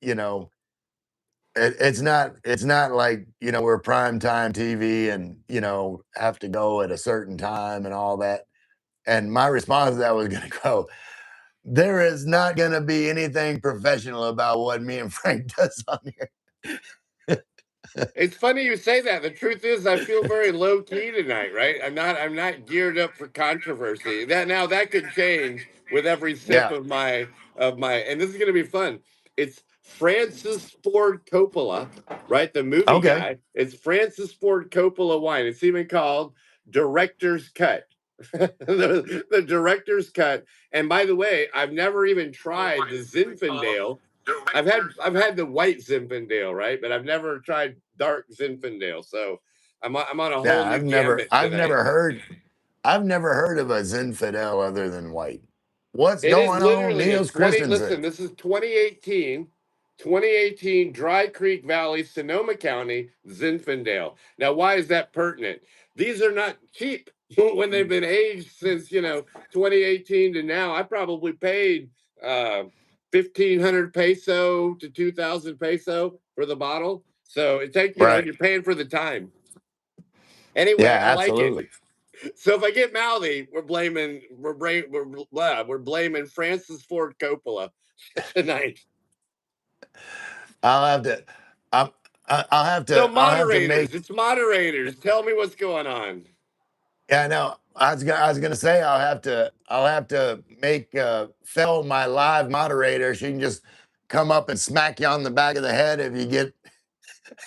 you know, it's not like, we're prime time TV and, have to go at a certain time and all that. And my response to that was going to go, there is not going to be anything professional about what me and Frank does on here. It's funny you say that. The truth is, I feel very low key tonight, right? I'm not geared up for controversy. That could change with every sip Yeah. of my and this is going to be fun. It's Francis Ford Coppola, right? The movie Okay. guy. It's Francis Ford Coppola wine. It's even called Director's Cut. the director's cut. And by the way, I've never even tried the Zinfandel. I've had the white Zinfandel, right? But I've never tried dark Zinfandel. So I'm on a whole Yeah, new gambit I've tonight. never heard of a Zinfandel other than white. What's It is going on, literally a Niels 20. Christensen? Listen, this is 2018 Dry Creek Valley, Sonoma County, Zinfandel. Now, why is that pertinent? These are not cheap when they've been aged since 2018 to now. I probably paid 1,500 peso to 2,000 peso for the bottle. So it takes Right. you're paying for the time. Anyway, Yeah, I like absolutely. it. So if I get mouthy, we're blaming Francis Ford Coppola tonight. I'll have to So moderators, make. it's moderators. Tell me what's going on. Yeah, no, I was gonna say I'll have to make Phil my live moderator. She can just come up and smack you on the back of the head if you get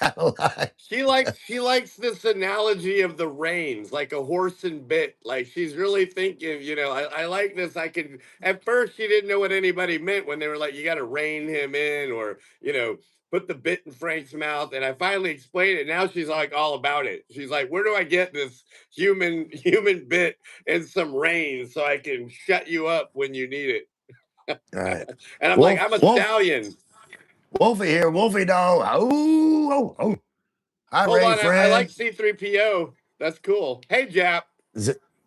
out of line. She likes this analogy of the reins, like a horse and bit. Like she's really thinking, I like this. At first she didn't know what anybody meant when they were like, you got to rein him in, or put the bit in Frank's mouth. And I finally explained it. Now she's like all about it. She's like, where do I get this human bit and some reins so I can shut you up when you need it? All right. And I'm like, I'm a stallion. Wolfie here, Wolfie dog. Oh. Hi, Hold Ray, on, friend. I like C3PO. That's cool. Hey, Jap.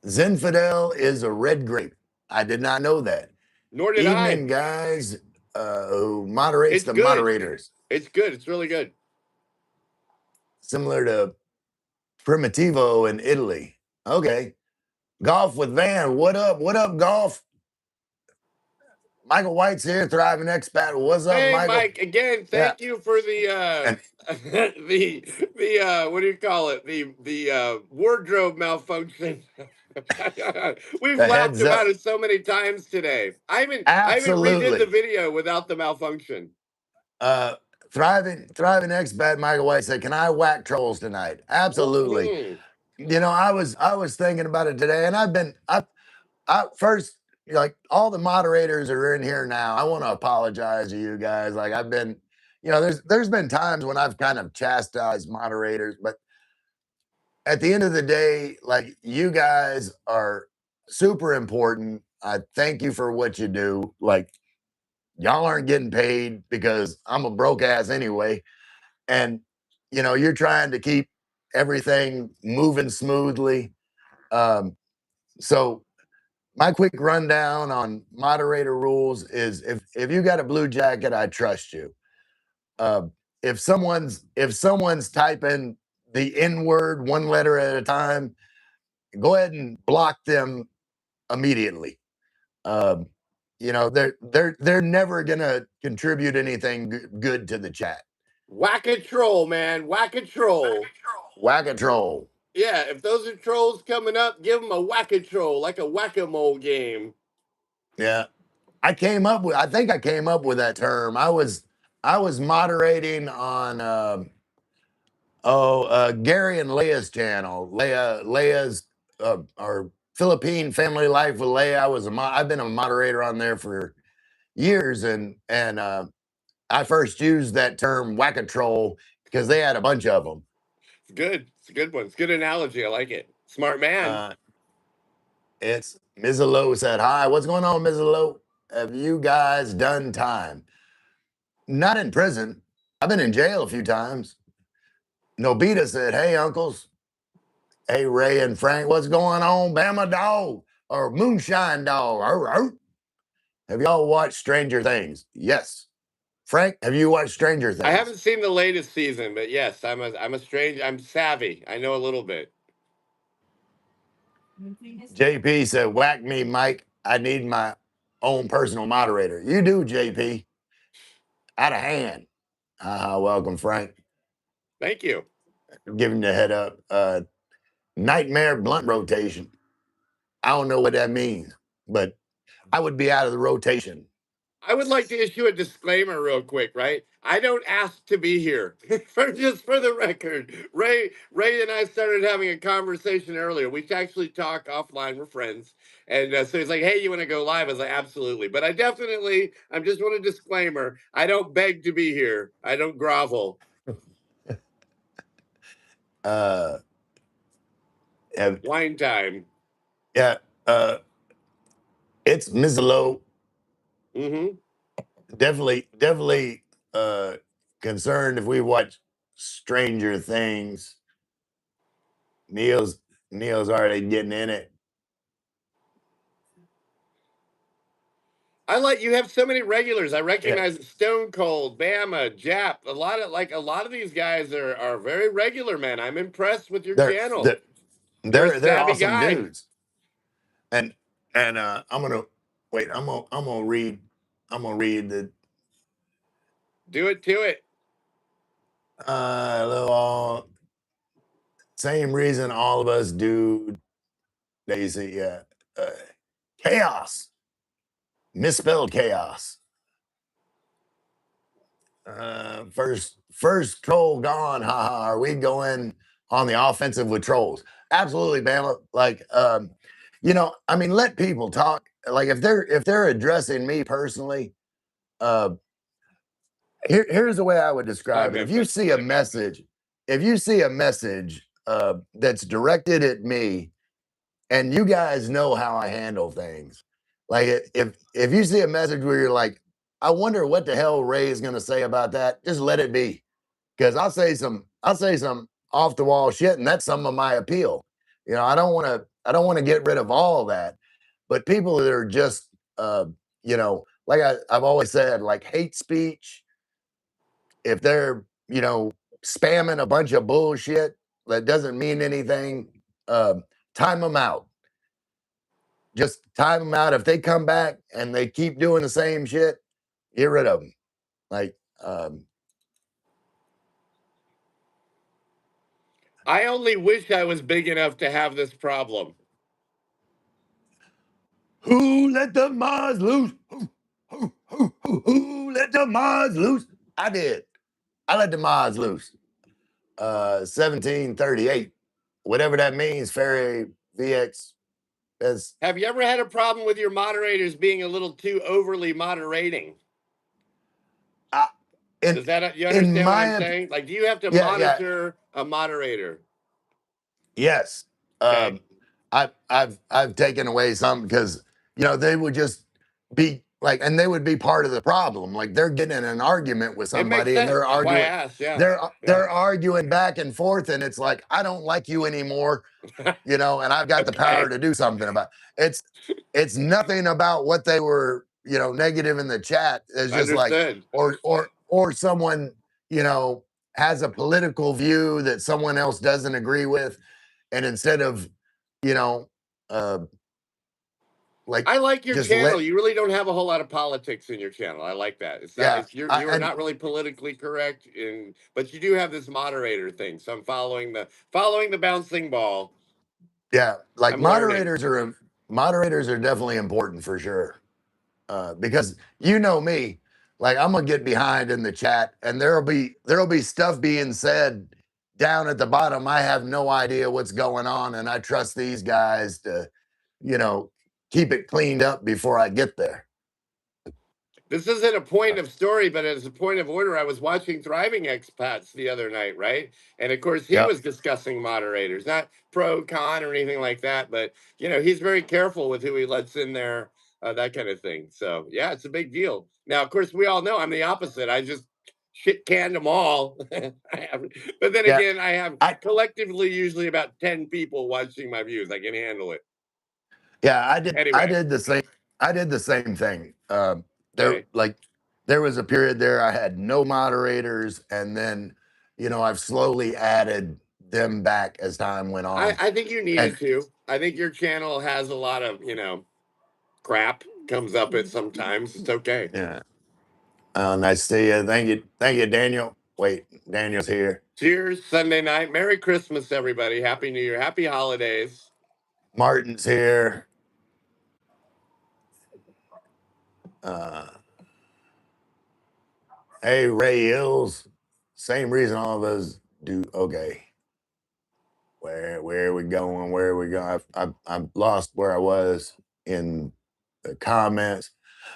Zinfandel is a red grape. I did not know that. Nor did Evening, guys. Who moderates the moderators. It's good. It's really good. Similar to Primitivo in Italy. Okay. Golf with Van. What up? What up, Golf? Michael White's here, Thriving Expat. What's up, Hey, Michael? Mike, again, thank you for the the what do you call it? The wardrobe malfunction. We've laughed about it so many times today. I haven't redid the video without the malfunction. Thriving Expat Michael White said, "Can I whack trolls tonight?" Absolutely. I was thinking about it today, and I first, like, all the moderators are in here now. I want to apologize to you guys. Like, I've been, there's been times when I've kind of chastised moderators, but at the end of the day, like, you guys are super important. I thank you for what you do. Like, y'all aren't getting paid because I'm a broke ass anyway. And, you're trying to keep everything moving smoothly. So my quick rundown on moderator rules is if you got a blue jacket, I trust you. If someone's typing the N word one letter at a time, go ahead and block them immediately. They're never gonna contribute anything good to the chat. Whack a troll, man. Whack a troll. Whack a troll. Yeah, if those are trolls coming up, give them a whack a troll, like a whack-a-mole game. Yeah. I think I came up with that term. I was moderating on Gary and Leia's channel. Leia's our Philippine Family Life with Leia. I've been a moderator on there for years, and I first used that term whack-a-troll because they had a bunch of them. It's good. It's a good one. It's a good analogy. I like it. Smart man. It's Mizalo said, "Hi, what's going on, Mizalo? Have you guys done time?" Not in prison. I've been in jail a few times. Nobita said, "Hey, uncles. Hey, Ray and Frank, what's going on? Bama dog or Moonshine dog? Have y'all watched Stranger Things?" Yes. Frank, have you watched Stranger I Things? haven't seen the latest season, but yes, I'm savvy. I know a little bit. JP said, "Whack me, Mike. I need my own personal moderator." You do, JP. Out of hand. Welcome, Frank. Thank you. Giving the head up. Nightmare blunt rotation. I don't know what that means, but I would be out of the rotation. I would like to issue a disclaimer real quick, right? I don't ask to be here. Just for the record, Ray and I started having a conversation earlier. We actually talk offline. We're friends, and so he's like, "Hey, you want to go live?" I was like, "Absolutely," but I just want a disclaimer. I don't beg to be here. I don't grovel. Wine time. Yeah. It's Mizalo. Mm-hmm. Definitely concerned if we watch Stranger Things. Neil's already getting in it. I like you have so many regulars. I Yeah. recognize Stone Cold, Bama, Jap. A lot of these guys are very regular, man. I'm impressed with your They're channel. You're a they're savvy awesome guy. dudes. And I'm gonna wait. I'm gonna read the Do it to it. little same reason all of us do. Daisy, yeah. Chaos. Misspelled chaos. First troll gone. Haha. Are we going on the offensive with trolls? Absolutely, Bama. Like, I mean, let people talk. Like, if they're addressing me personally, here's the way I would describe it. If you see a message, that's directed at me, and you guys know how I handle things, like if you see a message where you're like, I wonder what the hell Ray is going to say about that, just let it be, because I'll say some off the wall shit, and that's some of my appeal. I don't want to get rid of all of that, but people that are just like I've always said, like hate speech, if they're spamming a bunch of bullshit that doesn't mean anything, time them out. Just time them out. If they come back and they keep doing the same shit, get rid of them. Like, I only wish I was big enough to have this problem. who let the mods loose? Who let the mods loose? I did. I let the mods loose. 1738. Whatever that means, Fairy VX. Have you ever had a problem with your moderators being a little too overly moderating? Does that you understand what I'm saying? Like, do you have to monitor a moderator? Yes. Okay. I've taken away some because they would just be like, and they would be part of the problem. Like they're getting in an argument with It makes somebody and sense. they're That's why I arguing. asked. Yeah. They're arguing back and forth, and it's like, I don't like you anymore, and I've got the power to do something about it. It's nothing about what they were, negative in the chat. It's just Understood. like, or someone, has a political view that someone else doesn't agree with. And instead of, like, I like your just channel. You really don't have a whole lot of politics in your channel. I like that. It's not. yeah, It's you are not really politically correct, but you do have this moderator thing. So I'm following the bouncing ball. yeah, like I'm learning. moderators are definitely important for sure. Because me, like I'm gonna get behind in the chat, and there'll be stuff being said down at the bottom. I have no idea what's going on, and I trust these guys to, keep it cleaned up before I get there. This isn't a point of story, but as a point of order, I was watching Thriving Expats the other night, right? And of course, he was discussing moderators, not pro, con, or anything like that. But, he's very careful with who he lets in there, that kind of thing. So, yeah, it's a big deal. Now, of course, we all know I'm the opposite. I just shit canned them all. But then again, I have collectively usually about 10 people watching my views. I can handle it. Yeah, I did. Anyway. I did the same thing. They're Okay. like, there was a period there I had no moderators, and then I've slowly added them back as time went on. I think you And needed to. I think your channel has a lot of, crap comes up at sometimes. It's okay. yeah, nice to see you. Thank you, Daniel. Wait, Daniel's here. Cheers, Sunday night. Merry Christmas, everybody. Happy New Year. Happy holidays. Martin's here. Hey, Ray Hills. Same reason all of us do. Okay. Where are we going? Where are we going? I've lost where I was in the comments.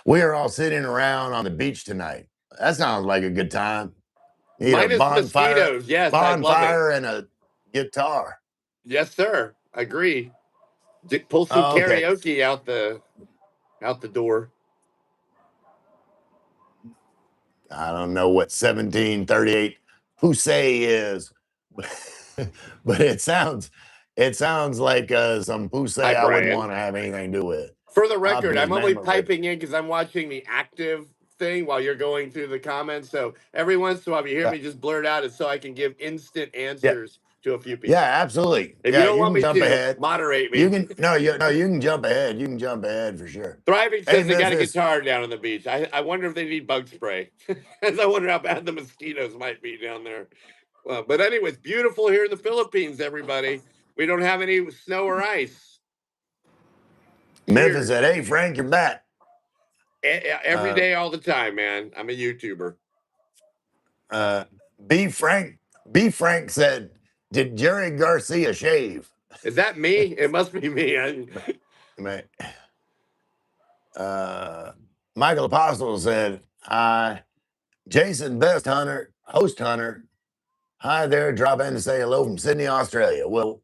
We are all sitting around on the beach tonight. That sounds like a good time. Need a Minus mosquitoes. Yes, I'd love it. and a guitar. Yes, sir. Agree. Pull some Oh, okay. karaoke out the door. I don't know what 1738 Poussey is, but it sounds like some Poussey Hi, I wouldn't Brian. want to have anything to do with. For the record, Happy I'm only memory. piping in because I'm watching the active thing while you're going through the comments. So every once in a while, if you hear me just blurt out, it's so I can give instant Yeah, answers to a few people. yeah, absolutely. If you Yeah, don't you want can me jump to, ahead. moderate me. You can you can jump ahead. You can jump ahead for sure. Thriving Hey, says they got a Memphis. guitar down on the beach. I wonder if they need bug spray. As I wonder how bad the mosquitoes might be down there. But anyways, beautiful here in the Philippines, everybody. We don't have any snow or ice. Memphis Cheers. said, "Hey, Frank, you're back." Every day, all the time, man. I'm a YouTuber. B Frank said, "Did Jerry Garcia shave?" Is that me? It must be me. Michael Apostle said, "Hi, Jason Best Hunter, host hunter. Hi there, drop in to say hello from Sydney, Australia." Well,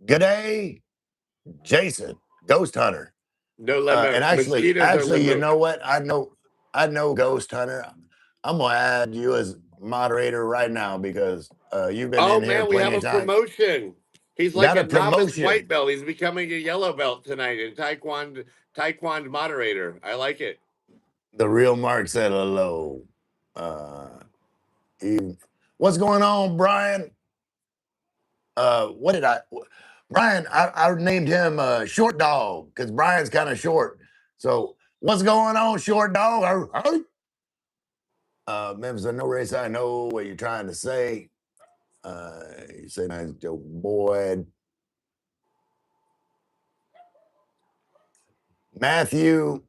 good day, Jason, Ghost Hunter. No And limo. Mosquitoes are you limo. know what? I know Ghost Hunter. I'm gonna add you as moderator right now because you've been Oh in here man, we have plenty a of times. promotion. He's like Got a a novice white promotion. belt. He's becoming a yellow belt tonight in Taekwondo moderator. I like it. The real Mark said hello. What's going on, Brian? What did I? Brian, I named him Short Dog because Brian's kind of short. So what's going on, Short Dog? Memphis, no race. I know what you're trying to say. You say nice joke, boy. Matthew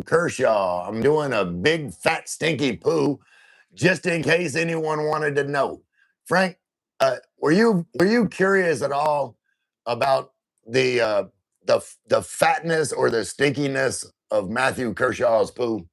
Kershaw. I'm doing a big fat stinky poo, just in case anyone wanted to know. Frank, were you curious at all about the fatness or the stinkiness of Matthew Kershaw's poo?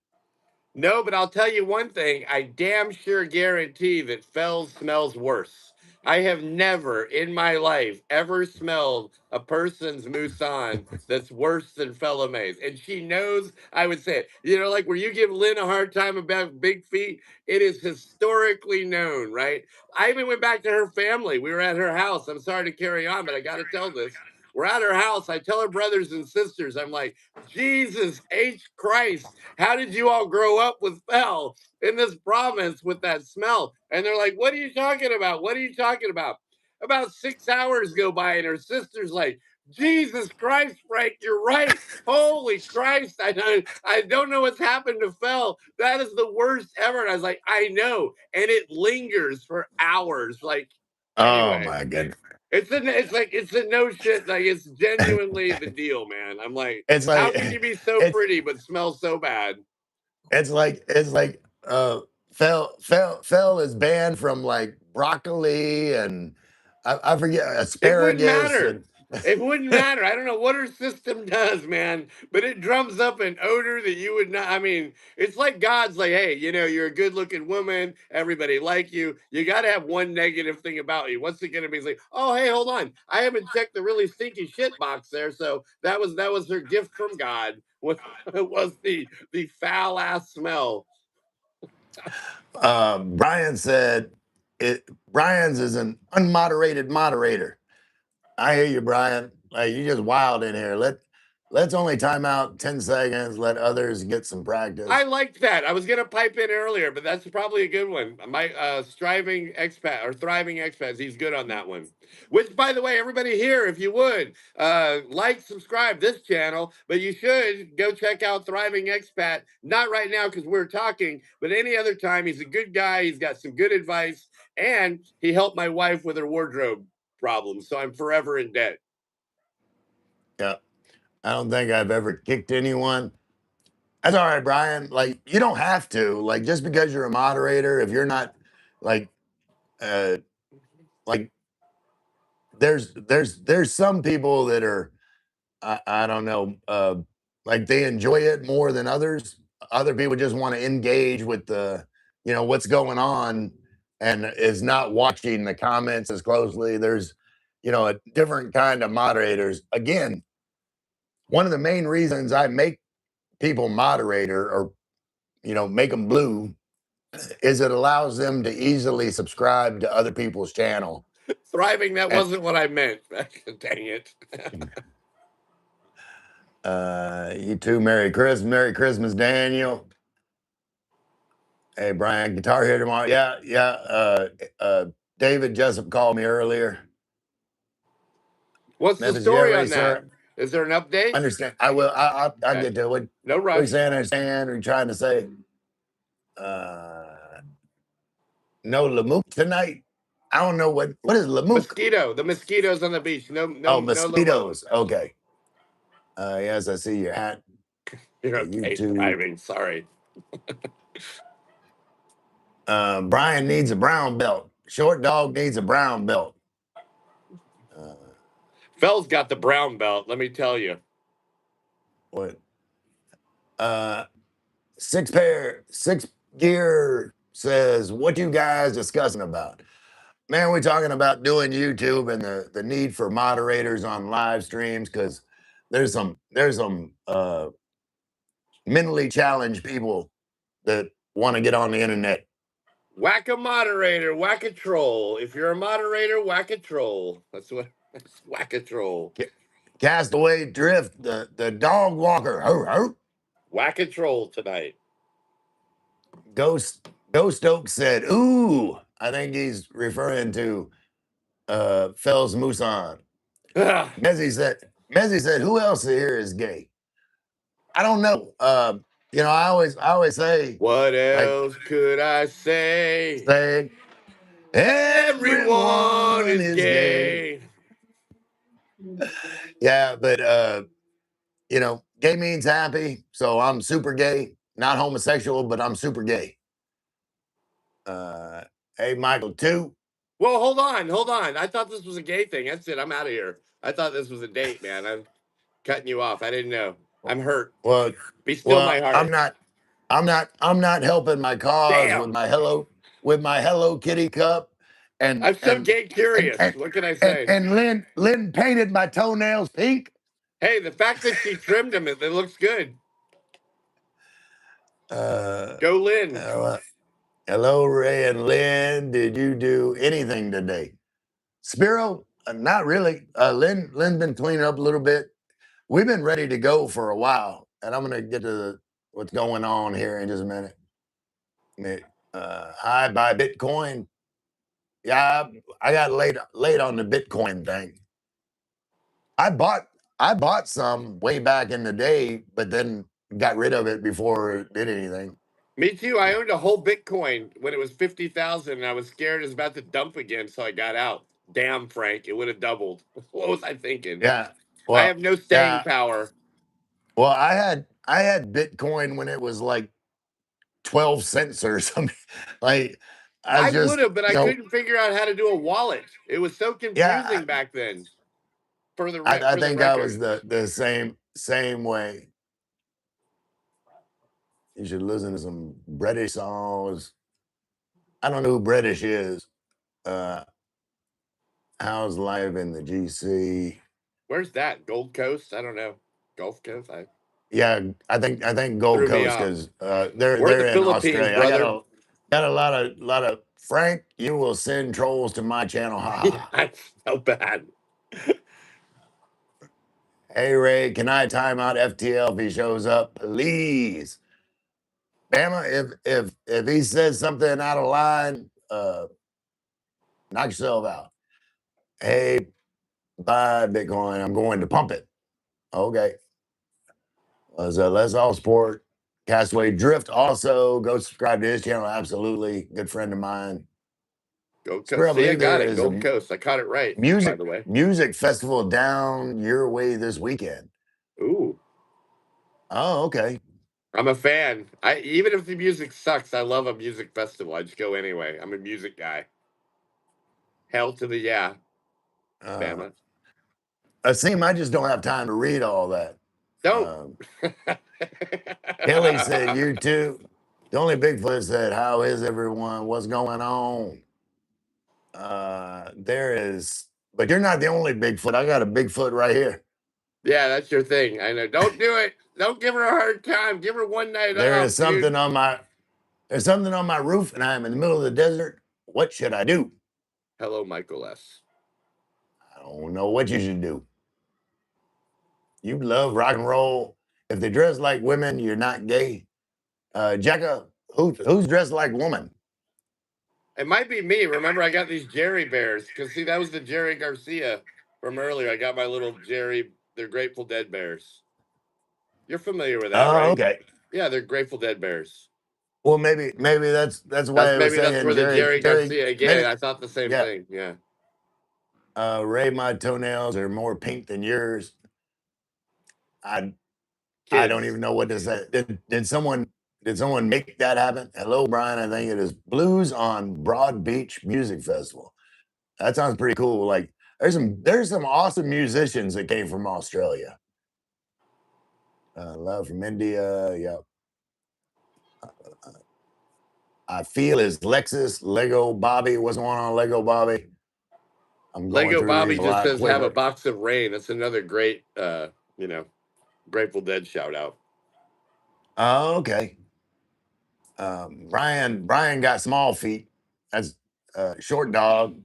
No, but I'll tell you one thing. I damn sure guarantee that Fell smells worse. I have never in my life ever smelled a person's mousson that's worse than Fella May's. And she knows I would say it. Like where you give Lynn a hard time about big feet, it is historically known, right? I even went back to her family. We were at her house. I'm sorry to carry on, but I got to tell this. We're at her house. I tell her brothers and sisters, I'm like, Jesus H. Christ, how did you all grow up with Fell in this province with that smell? And they're like, what are you talking about? What are you talking about? About 6 hours go by, and her sister's like, Jesus Christ, Frank, you're right. Holy Christ. I don't know what's happened to Fell. That is the worst ever. And I was like, I know. And it lingers for hours. Like, Oh anyway. my goodness. It's a no shit. Like it's genuinely the deal, man. I'm like, It's how like can you be so pretty but smell so bad? it's like Fell is banned from like broccoli and I forget It wouldn't asparagus matter. and It wouldn't matter. I don't know what her system does, man, but it drums up an odor that you would not. I mean, it's like God's like, hey, you're a good looking woman. Everybody like you. You got to have one negative thing about you. What's it going to be? It's like, oh, hey, hold on. I haven't checked the really stinky shit box there. So that was her gift from God. Was the foul ass smell. Brian said Brian's is an unmoderated moderator. I hear you, Brian. Like you just wild in here. let's only time out 10 seconds, let others get some practice. I liked that. I was gonna pipe in earlier, but that's probably a good one. My striving expat or thriving expats, he's good on that one. Which, by the way, everybody here, if you would like, subscribe this channel, but you should go check out Thriving Expat. Not right now because we're talking, but any other time. He's a good guy. He's got some good advice, and he helped my wife with her wardrobe problems. So I'm forever in debt. Yeah, I don't think I've ever kicked anyone. That's all right, Brian. Like, you don't have to. Like, just because you're a moderator, if you're not like like there's some people that are I don't know, like they enjoy it more than others. Other people just want to engage with the, what's going on and is not watching the comments as closely. There's, a different kind of moderators. Again, one of the main reasons I make people moderator or, make them blue is it allows them to easily subscribe to other people's channel. Thriving, that wasn't what I meant. Dang it. You too. Merry Christmas, Daniel. Hey, Brian, guitar here tomorrow. Yeah. David Jessup called me earlier. What's the Memphis, you story ready, on that? sir? Is there an update? Understand. I will. I'll Okay. get to it. No What are you rush. saying? Understand? Are you trying to say? No Lamook tonight. I don't know what is Lamook. Mosquito. The mosquitoes on the beach. No. Mosquitoes. No Okay. Yes, I see your hat. You're okay. Thriving. Sorry. Brian needs a brown belt. Short dog needs a brown belt. Fell's got the brown belt. Let me tell you. What? Six gear says, what you guys discussing about? Man, we're talking about doing YouTube and the need for moderators on live streams because there's some mentally challenged people that want to get on the internet. Whack a moderator, whack a troll. If you're a moderator, whack a troll. That's whack a troll. Castaway Drift, the dog walker. Ho, ho. Whack a troll tonight. Ghost Oak said, ooh, I think he's referring to Fells Musan. Mezzy said, who else here is gay? I don't know. I always say, what else could I say? Say, everyone is gay. Yeah, but gay means happy. So I'm super gay, not homosexual, but I'm super gay. Hey, Michael, too. Well, hold on. I thought this was a gay thing. That's it. I'm out of here. I thought this was a date, man. I'm cutting you off. I didn't know. I'm hurt. Well, be still my heart. I'm not helping my cause Damn. with my Hello Kitty cup. And I'm so gay curious. What can I say? And Lynn painted my toenails pink. Hey, the fact that she trimmed them, it looks good. Go Lynn. Hello, Ray and Lynn. Did you do anything today? Spiro, not really. Lynn's been cleaning up a little bit. We've been ready to go for a while, and I'm gonna get to what's going on here in just a minute. I buy Bitcoin. Yeah, I got late on the Bitcoin thing. I bought some way back in the day, but then got rid of it before it did anything. Me too. I owned a whole Bitcoin when it was 50,000, and I was scared it was about to dump again, so I got out. Damn, Frank, it would have doubled. What was I thinking? Yeah, well, I have no staying power. Well, I had Bitcoin when it was like 12 cents or something. Like I would have, but I couldn't figure out how to do a wallet. It was so confusing back then. For the I think I was the same way. You should listen to some British songs. I don't know who British is. How's life in the GC? Where's that? Gold Coast? I don't know. Gulf Coast? Yeah, I think Gold Coast because they're in Philippines, Australia. brother. I got a lot of Frank. You will send trolls to my channel. That's so bad. Hey Ray, can I time out FTL if he shows up, please? Bama, if he says something out of line, knock yourself out. Hey, buy Bitcoin. I'm going to pump it. Okay. So let's all support Castaway Drift. Also, go subscribe to his channel. Absolutely, good friend of mine. Gold Square, I Coast. See, I believe got there it. is Gold a Coast. I caught it right, by the way. music festival down your way this weekend. Ooh. Oh, okay. I'm a fan. Even if the music sucks, I love a music festival. I just go anyway. I'm a music guy. Hell to the yeah, Bama. Asim, I just don't have time to read all that. Don't. Kelly said, you too. The only Bigfoot said, how is everyone? What's going on? There is, but you're not the only Bigfoot. I got a Bigfoot right here. Yeah, that's your thing. I know. Don't do it. Don't give her a hard time. Give her one night There off, is something dude. on my There's something on my roof and I'm in the middle of the desert. What should I do? Hello, Michael S. I don't know what you should do. You love rock and roll. If they dress like women, you're not gay. Jacka, who's dressed like woman? It might be me. Remember, I got these Jerry bears. Because, see, that was the Jerry Garcia from earlier. I got my little Jerry, they're Grateful Dead bears. You're familiar with that, Oh, right? okay. Yeah, they're Grateful Dead bears. Well, maybe that's why I was Maybe that's saying where the Jerry Jerry. Garcia again. Maybe, I thought the same yeah. thing. Yeah. Ray, my toenails are more pink than yours. I don't Kids. even know what to say. Did someone make that happen? Hello, Brian. I think it is Blues on Broad Beach Music Festival. That sounds pretty cool. Like there's some awesome musicians that came from Australia. Love from India. Yep. I feel is Lexus, Lego Bobby. What's going on, Lego Bobby? I'm going Lego through Bobby these a just lot says have a quicker. box of rain. That's another great Grateful Dead shout out. Oh, okay. Brian got small feet. That's short dog.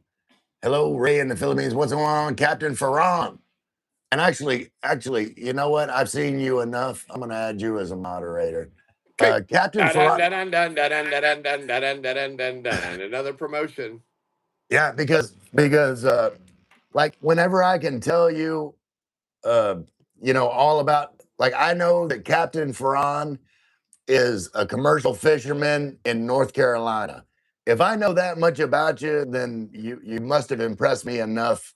Hello, Ray in the Philippines. What's going on, Captain Ferran? And actually, you know what? I've seen you enough. I'm gonna add you as a moderator. Okay. Captain Ferran. Another promotion. Yeah, because like whenever I can tell you all about, like, I know that Captain Ferran is a commercial fisherman in North Carolina. If I know that much about you, then you must have impressed me enough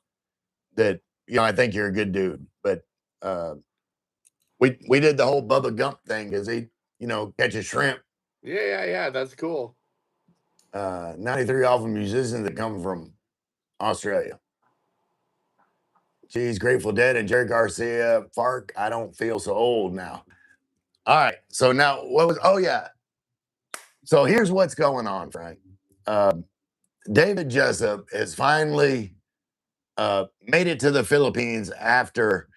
that I think you're a good dude. But we did the whole Bubba Gump thing because he catches shrimp. Yeah. That's cool. 93 awful musicians that come from Australia. Geez, Grateful Dead and Jerry Garcia, Fark. I don't feel so old now. All right. So now oh yeah. So here's what's going on, Frank. David Jessup has finally made it to the Philippines after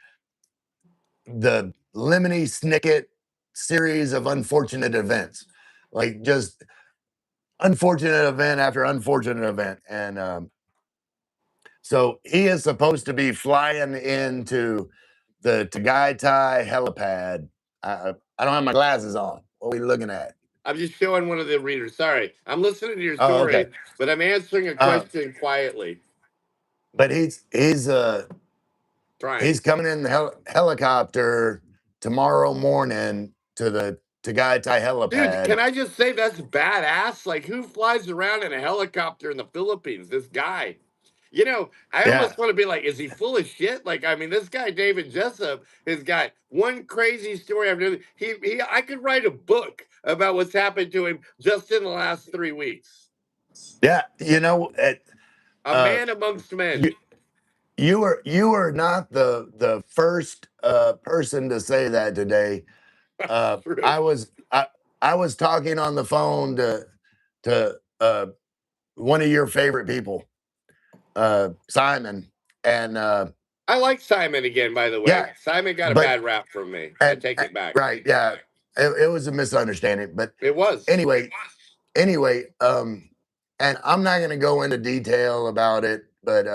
the Lemony Snicket series of unfortunate events, like just unfortunate event after unfortunate event. And so he is supposed to be flying into the Tagaytay helipad. I don't have my glasses on. What are we looking at? I'm just showing one of the readers. Sorry. I'm listening to your Oh, story, okay. but I'm answering a question quietly. But he's Trying. coming in the helicopter tomorrow morning to the Tagaytay Dude, helipad. can I just say that's badass? Like, who flies around in a helicopter in the Philippines? This guy. I Yeah. almost want to be like, is he full of shit? Like, I mean, this guy David Jessup has got one crazy story after another. I could write a book about what's happened to him just in the last 3 weeks. Yeah. A man amongst men. You are not the first person to say that today. True. I was talking on the phone to one of your favorite people, Simon, and I like Simon again, by the way. yeah, Simon got a but bad rap from me. I take it back. right, yeah, it was a misunderstanding, but It was. anyway, and I'm not going to go into detail about it, but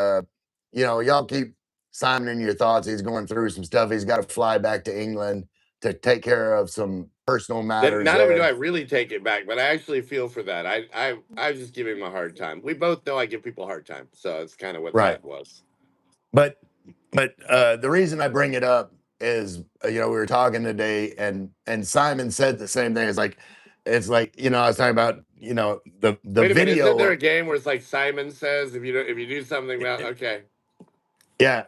y'all keep Simon in your thoughts. He's going through some stuff. He's got to fly back to England to take care of some personal matters Not only do I there. really take it back, but I actually feel for that. I was just giving him a hard time. We both know I give people a hard time, so it's kind of what Right. that was. But the reason I bring it up is we were talking today, and Simon said the same thing. It's like I was talking about the Wait a minute, isn't there video. a game where it's like Simon Says if you do something about okay, Yeah,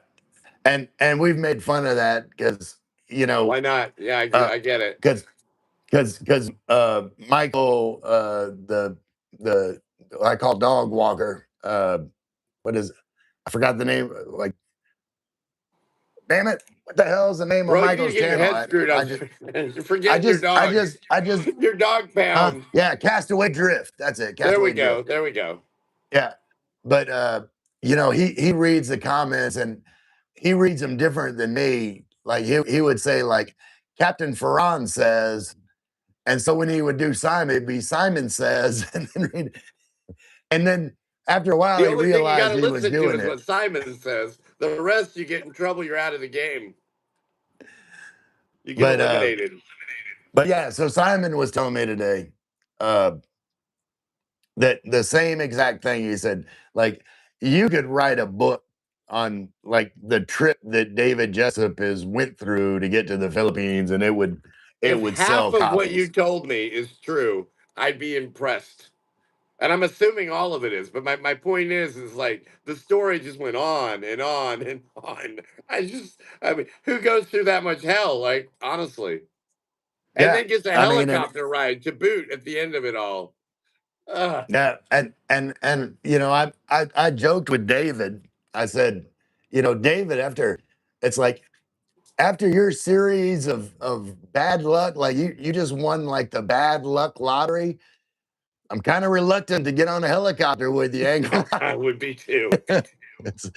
and we've made fun of that because why not? Yeah, I get it. because Michael the I call dog walker what is I forgot the name, like, damn it, what the hell is the name of Bro, you need to Michael's get your channel? head screwed up. You're forgetting your dog. I just Your dog pound. yeah, Castaway Drift, that's it, There we Castaway go. Drift. There we go. Yeah, but he reads the comments, and he reads them different than me. Like he would say, like, Captain Ferran says, and so when he would do Simon, it'd be Simon says, and then after a while The he only thing you got realized to he was listen to doing is it. what Simon says. The rest, you get in trouble. You're out of the game. You get But eliminated. yeah, so Simon was telling me today uh, that the same exact thing. He said, like, you could write a book on, like, the trip that David Jessup has went through to get to the Philippines, and it would If half sell of what you copies. told me is true, I'd be impressed. And I'm assuming all of it is. But my point is like the story just went on and on and on. I mean, who goes through that much hell? Like, honestly. And Yeah, then gets a I mean, and helicopter ride to boot at the end of it all. Ugh. yeah, and I joked with David. I said, David, it's like after your series of bad luck, like you just won like the bad luck lottery. I'm kind of reluctant to get on a helicopter with you, Angle. I would be too. it's,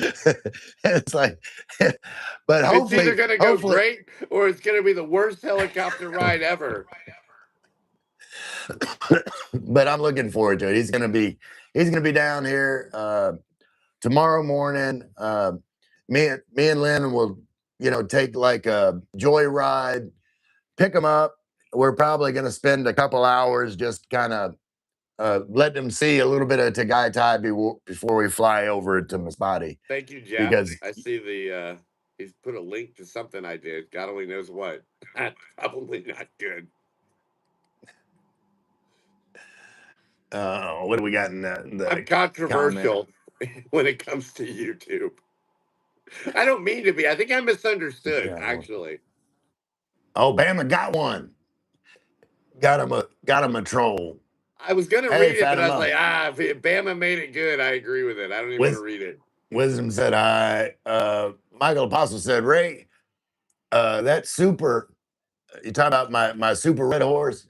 it's like, but It's either hopefully, going to go great or it's going to be the worst helicopter ride ever. but I'm looking forward to it. He's gonna be down here tomorrow morning. Me and Lynn will take like a joyride, pick him up. We're probably gonna spend a couple hours just kind of let them see a little bit of Tagaytay before we fly over to Masbate. Thank you, Jeff. Because I see he's put a link to something I did. God only knows what. Probably not good. what do we got in that? I'm controversial when it comes to YouTube. I don't mean to be. I think I'm misunderstood, actually. Oh, Bama got one. Got him a troll. I was gonna read it, but I was like, if Bama made it good, I agree with it. I don't even want to read it. Wisdom said hi. Michael Apostle said, Ray, that super, you talk about my super red horse,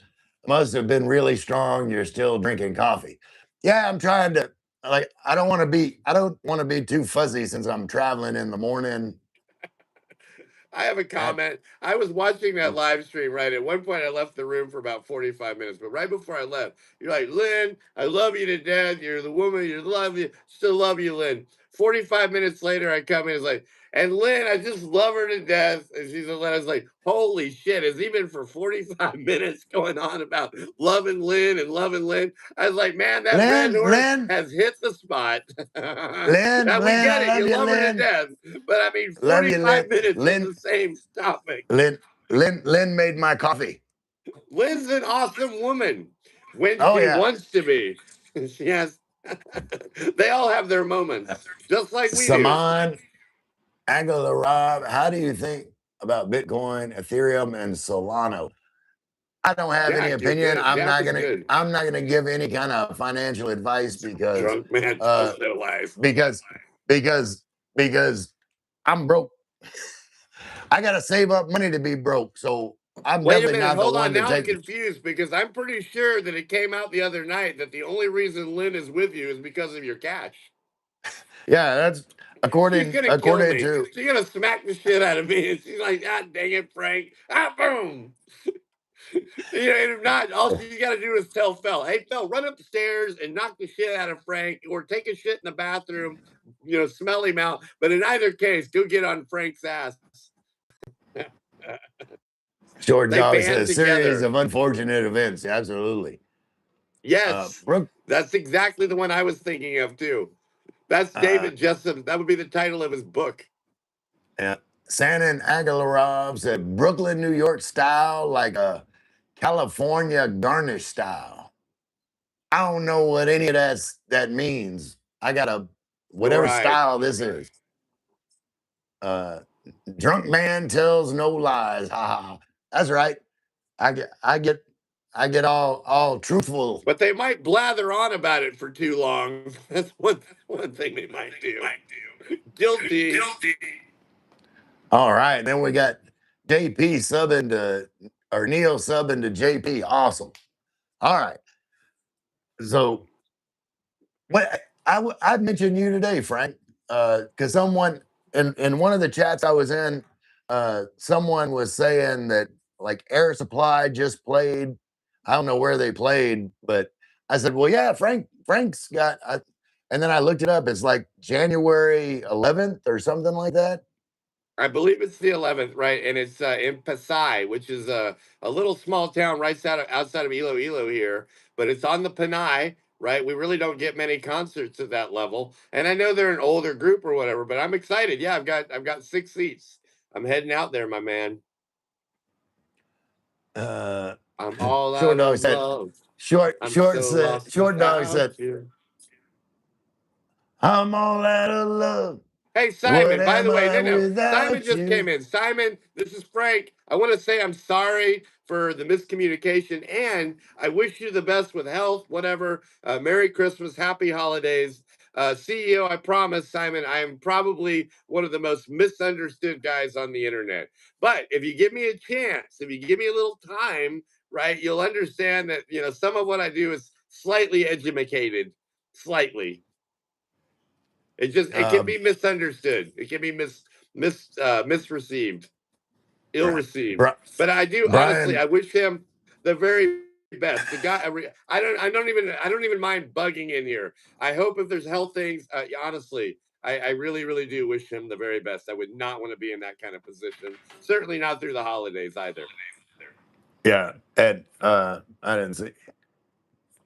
must have been really strong. You're still drinking coffee. Yeah, I'm trying to, like, I don't want to be too fuzzy since I'm traveling in the morning. I have a comment. I was watching that live stream, right? At one point, I left the room for about 45 minutes, but right before I left, you're like, Lynn, I love you to death. You're the woman. Still love you, Lynn. 45 minutes later, I come in, it's like, and Lynn, I just love her to death. And she's I was like, holy shit, has he been for 45 minutes going on about loving Lynn and loving Lynn? I was like, man, that red horse has hit the spot. Lynn, now, we get it. You love her Lynn. to death. But I mean, 45 minutes is the same topic. Lynn made my coffee. Lynn's an awesome woman when she wants to be. She has. They all have their moments, just like we Saman Aguilar, how do you think about Bitcoin, Ethereum, and Solana? I don't have any opinion. I'm not gonna give any kind of financial advice because drunk man tells no lies. Because I'm broke. I gotta save up money to be broke. So I'm definitely not the one to take. I'm confused because I'm pretty sure that it came out the other night that the only reason Lynn is with you is because of your cash. Yeah, that's according to. She's gonna smack the shit out of me, and she's like, "God dang it, Frank!" Boom. You know, and if not, all you got to do is tell Phil, hey, Phil, run up the stairs and knock the shit out of Frank, or take a shit in the bathroom, you know, smell him out. But in either case, go get on Frank's ass. Short They Dog band says series together. of unfortunate events. Absolutely. Yes, Brooke, that's exactly the one I was thinking of too. That's uh, David Jessup. That would be the title of his book. yeah. Sanin Agalarov said Brooklyn, New York style, like a California garnish style. I don't know what any of that means. I got a whatever Right. style this is. Uh, drunk man tells no lies. Ha ha. That's right. I get all truthful. But they might blather on about it for too long. That's one thing they might do. Guilty. All right, then we got JP subbing to or Neil subbing to JP. Awesome. All right. So what I mentioned you today, Frank, because someone in one of the chats I was in, someone was saying that like Air Supply just played. I don't know where they played, but I said, well, yeah, Frank's got. And then I looked it up. It's like January 11th or something like that. I believe it's the 11th, right? And it's in Pasai, which is a little small town right outside of Iloilo here. But it's on the Panay, right? We really don't get many concerts at that level. And I know they're an older group or whatever, but I'm excited. Yeah, I've got 6 seats. I'm heading out there, my man. I'm all Short out Dog of said, love. short I'm short so said, lost Short Dog without said, you. I'm all out of love. Hey, What Simon, by the am way, I no. Simon without just came you? in. Simon, this is Frank. I want to say I'm sorry for the miscommunication, and I wish you the best with health, whatever. Merry Christmas, happy holidays. CEO, I promise, Simon, I am probably one of the most misunderstood guys on the internet. But if you give me a chance, if you give me a little time, right, you'll understand that, you know, some of what I do is slightly educated, slightly. It can Um, be misunderstood. It can be misreceived, ill right. received. Bri- But I do honestly, Brian, I wish him the very best. The guy, I don't even mind bugging in here. I hope if there's health things, honestly, I really, really do wish him the very best. I would not want to be in that kind of position. Certainly not through the holidays either. yeah, Ed, I didn't see.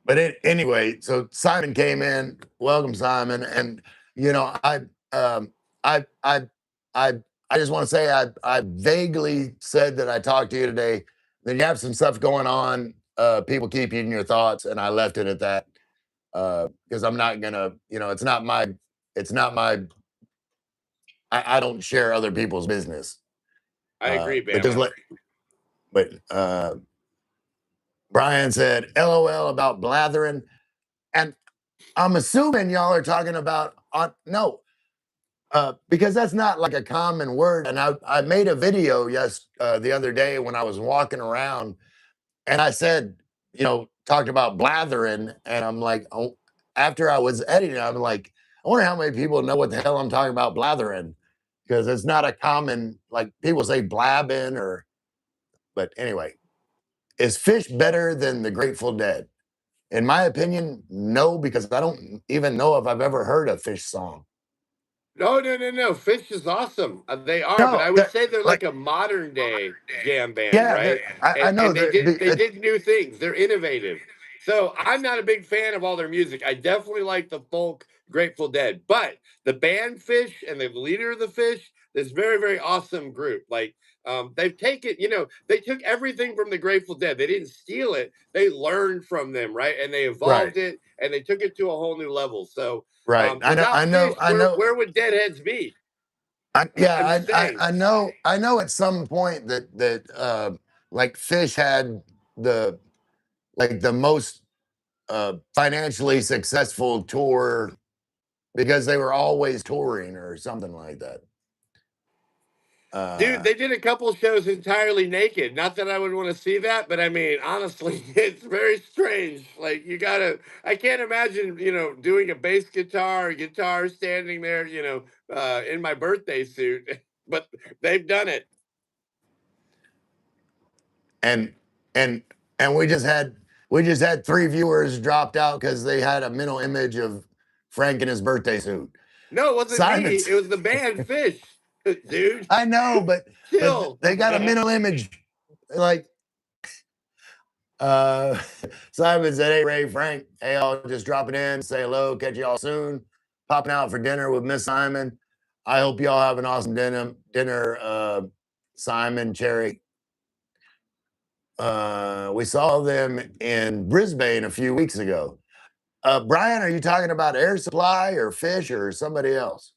But anyway, so Simon came in. Welcome, Simon. And you know, um, I, I, I, I just want to say I vaguely said that I talked to you today. Then you have some stuff going on. People keep you in your thoughts, and I left it at that because I'm not gonna. You know, it's not my. I don't share other people's business. I agree, But just Bama. let. But Brian said, "LOL about blathering," and I'm assuming y'all are talking about no, because that's not like a common word. And I made a video the other day when I was walking around, and I said, you know, talked about blathering, and I'm like, oh, after I was editing, I'm like, I wonder how many people know what the hell I'm talking about blathering, because it's not a common like people say blabbing or. But anyway, is Fish better than the Grateful Dead? In my opinion, no, because I don't even know if I've ever heard a Fish song. No, no, no, no. Fish is awesome. They are, but No, I would that say they're like like a modern day jam band, yeah, right? I And know and they that did they did new things. They're innovative. So I'm not a big fan of all their music. I definitely like the folk Grateful Dead, but the band Fish and the leader of the Fish, this very very awesome group. Like they've taken, they took everything from the Grateful Dead. They didn't steal it. They learned from them, right? And they right, evolved it and they took it to a whole new level. So right. I know, I without know, Fish, I where know. where would Deadheads be? Yeah, I'm just saying. I know. At some point that like Fish had the the most financially successful tour because they were always touring or something like that. Dude, they did a couple shows entirely naked. Not that I would want to see that, but I mean, honestly, it's very strange. Like I can't imagine, doing a bass guitar standing there, in my birthday suit, but they've done it. and and we just had 3 viewers dropped out because they had a mental image of Frank in his birthday suit. No, it wasn't Simon's, me. It was the band Fish, dude. I know, but Chill. they got a mental image. Like, Simon said, "Hey Ray, Frank, hey, I'll just dropping in, say hello, catch y'all soon. Popping out for dinner with Miss Simon. I hope y'all have an awesome dinner, Simon, Cherry. We saw them in Brisbane a few weeks ago. Brian, are you talking about Air Supply or Fish or somebody else?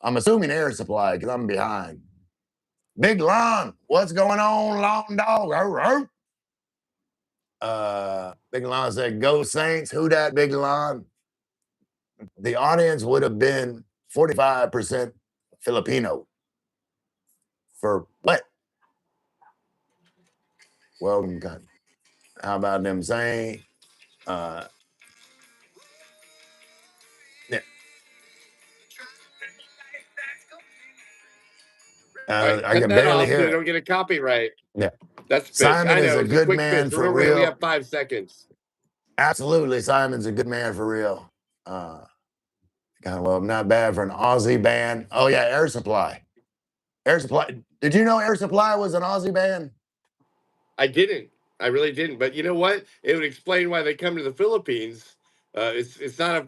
I'm assuming Air Supply because I'm behind. Big Lon, what's going on, long dog? Big Lon said, "Go Saints." Who dat, Big Lon? The audience would have been 45% Filipino. For what? Welcome, God. How about them saying? Yeah. Right, I cut can that barely off so hear we it. don't get a copyright. Yeah. That's Fish. Simon I is know. a It's a good quick man Fish. for Remember, we only real. have 5 seconds. Absolutely, Simon's a good man for real. Kind of love, not bad for an Aussie band. Oh yeah, Air Supply. Air Supply. Did you know Air Supply was an Aussie band? I didn't. I really didn't. But you know what? It would explain why they come to the Philippines. It's not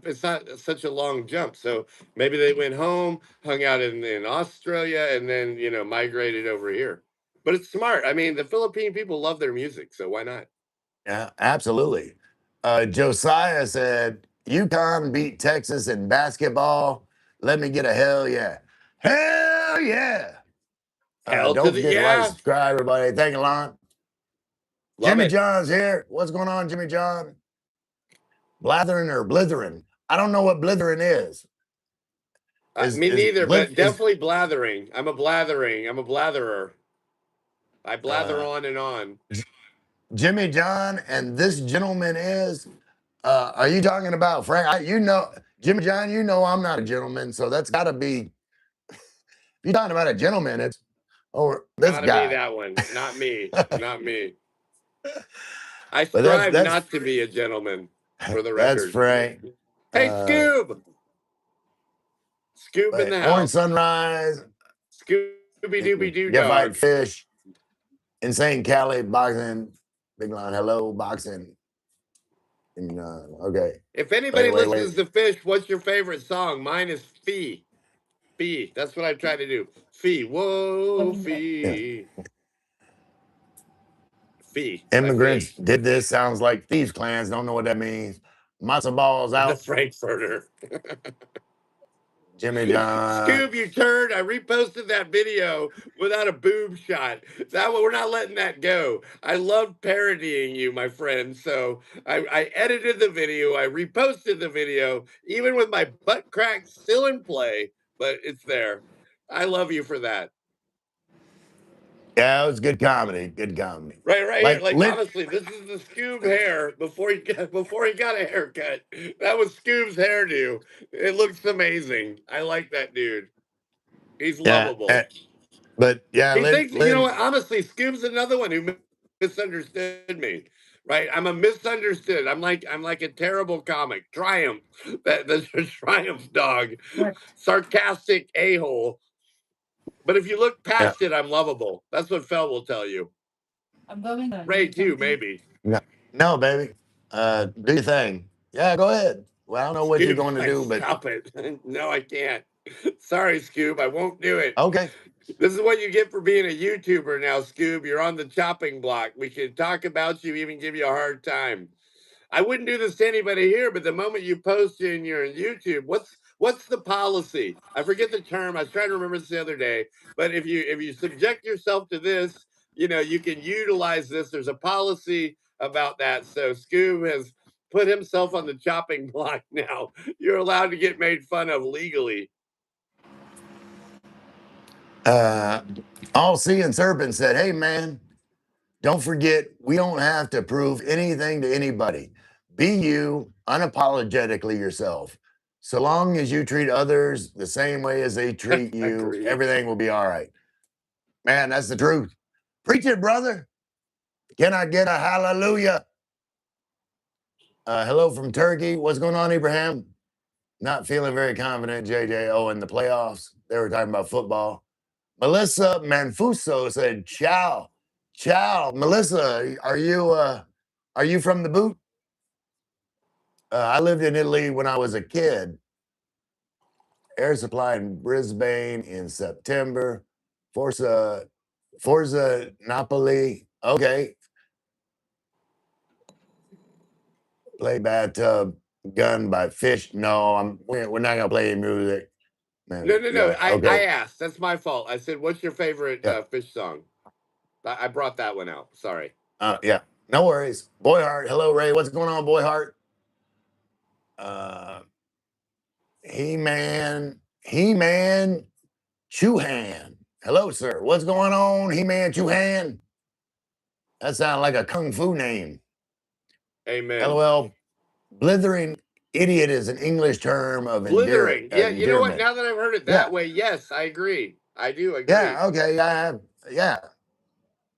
such a long jump. So maybe they went home, hung out in Australia, and then migrated over here. But it's smart. I mean, the Philippine people love their music, so why not? Yeah, absolutely. Josiah said, UConn beat Texas in basketball. Let me get a hell yeah. Hell yeah. Hell Don't to the forget to like, yeah. subscribe, everybody. Thank you, Lon. Love Jimmy it. John's here. What's going on, Jimmy John? Blathering or blithering? I don't know what blithering is. Me neither, but Is definitely blathering. I'm a blatherer. I blather on and on. Jimmy John and this gentleman is. Are you talking about Frank? Jimmy John, I'm not a gentleman, so that's got to be. If you're talking about a gentleman, it's this Gotta be guy. that one. Not me. Not me. I But strive that's not to be a gentleman, for the that's record. Frank. Hey, Scoob! Scoob in But the Orange house. Sunrise, Scooby Dooby Doo Get Fight Dog. Fish, Insane Cali, Boxing, Big Line, Hello, Boxing. Okay. If anybody Wait. listens to Fish, what's your favorite song? Mine is Fee. Fee. That's what I try to do. Fee. Whoa, Fee. Yeah. Fee. By Immigrants Fish. did this. Sounds like thieves clans. Don't know what that means. Matzo balls The out. Frankfurter. Jimmy John. Scoob, you turd. I reposted that video without a boob shot. We're not letting that go. I love parodying you, my friend. So I edited the video. I reposted the video, even with my butt crack still in play, but it's there. I love you for that. Yeah, it was good comedy. Good comedy. Right here. Like honestly, this is the Scoob hair before he got a haircut. That was Scoob's hairdo. It looks amazing. I like that dude. He's lovable. But yeah, He thinks, you know Lynn. what? Honestly, Scoob's another one who misunderstood me. Right? I'm a misunderstood. I'm like a terrible comic. Triumph. The Triumph dog. Sarcastic a-hole. But if you look past it, I'm lovable. That's what Fel will tell you. I'm going to Ray too, maybe. No, baby. Do your thing. Yeah, go ahead. Well, I don't know what you're going to do, but stop it. No, I can't. Sorry, Scoob. I won't do it. Okay. This is what you get for being a YouTuber now, Scoob. You're on the chopping block. We can talk about you, even give you a hard time. I wouldn't do this to anybody here, but the moment you post and you're on YouTube, what's the policy? I forget the term. I was trying to remember this the other day. But if you subject yourself to this, you can utilize this. There's a policy about that. So Scoob has put himself on the chopping block now. You're allowed to get made fun of legally. All Seeing Serpent said, "Hey man, don't forget we don't have to prove anything to anybody. Be you unapologetically yourself. So long as you treat others the same way as they treat you, everything will be all right." Man, that's the truth. Preach it, brother. Can I get a hallelujah? Hello from Turkey. What's going on, Abraham? Not feeling very confident, JJ. Oh, in the playoffs. They were talking about football. Melissa Manfuso said, ciao. Ciao. Melissa, are you from the boot? I lived in Italy when I was a kid. Air Supply in Brisbane in September. Forza Napoli. Okay. Play Bathtub Gun by Fish. No, we're not gonna play any music. Man, No, no, no. yeah, I okay. asked. That's my fault. I said, "What's your favorite Yeah. Fish song?" I brought that one out. Sorry. Yeah. No worries. Boyhart. Hello, Ray. What's going on, Boyhart? He-Man Chuhan. Hello, sir. What's going on, He-Man Chuhan? That sounds like a kung fu name. Amen. LOL. Blithering idiot is an English term of Blithering. Yeah, you know what? endearment. Now that I've heard it that way, yes, I agree. I do agree. Yeah, okay. Yeah.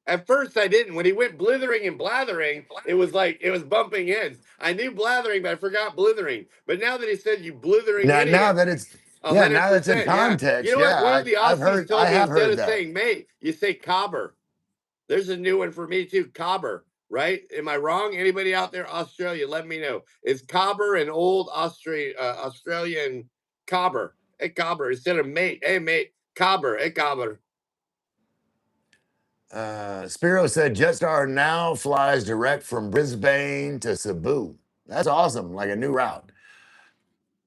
At first, I didn't. When he went blithering and blathering, it was like it was bumping heads. I knew blathering, but I forgot blithering. But now that he said you blithering Now idiot, that it's now that's in 100%. Yeah. You context, know what? One yeah, of the Aussies told I me have instead heard of that. saying mate, you say cobber. There's a new one for me too, cobber. Right? Am I wrong? Anybody out there, Australia? Let me know. Is cobber an old Australian cobber? Hey, cobber instead of mate. Hey, mate, cobber. Hey, cobber. Spiro said Jetstar now flies direct from Brisbane to Cebu. That's awesome, like a new route.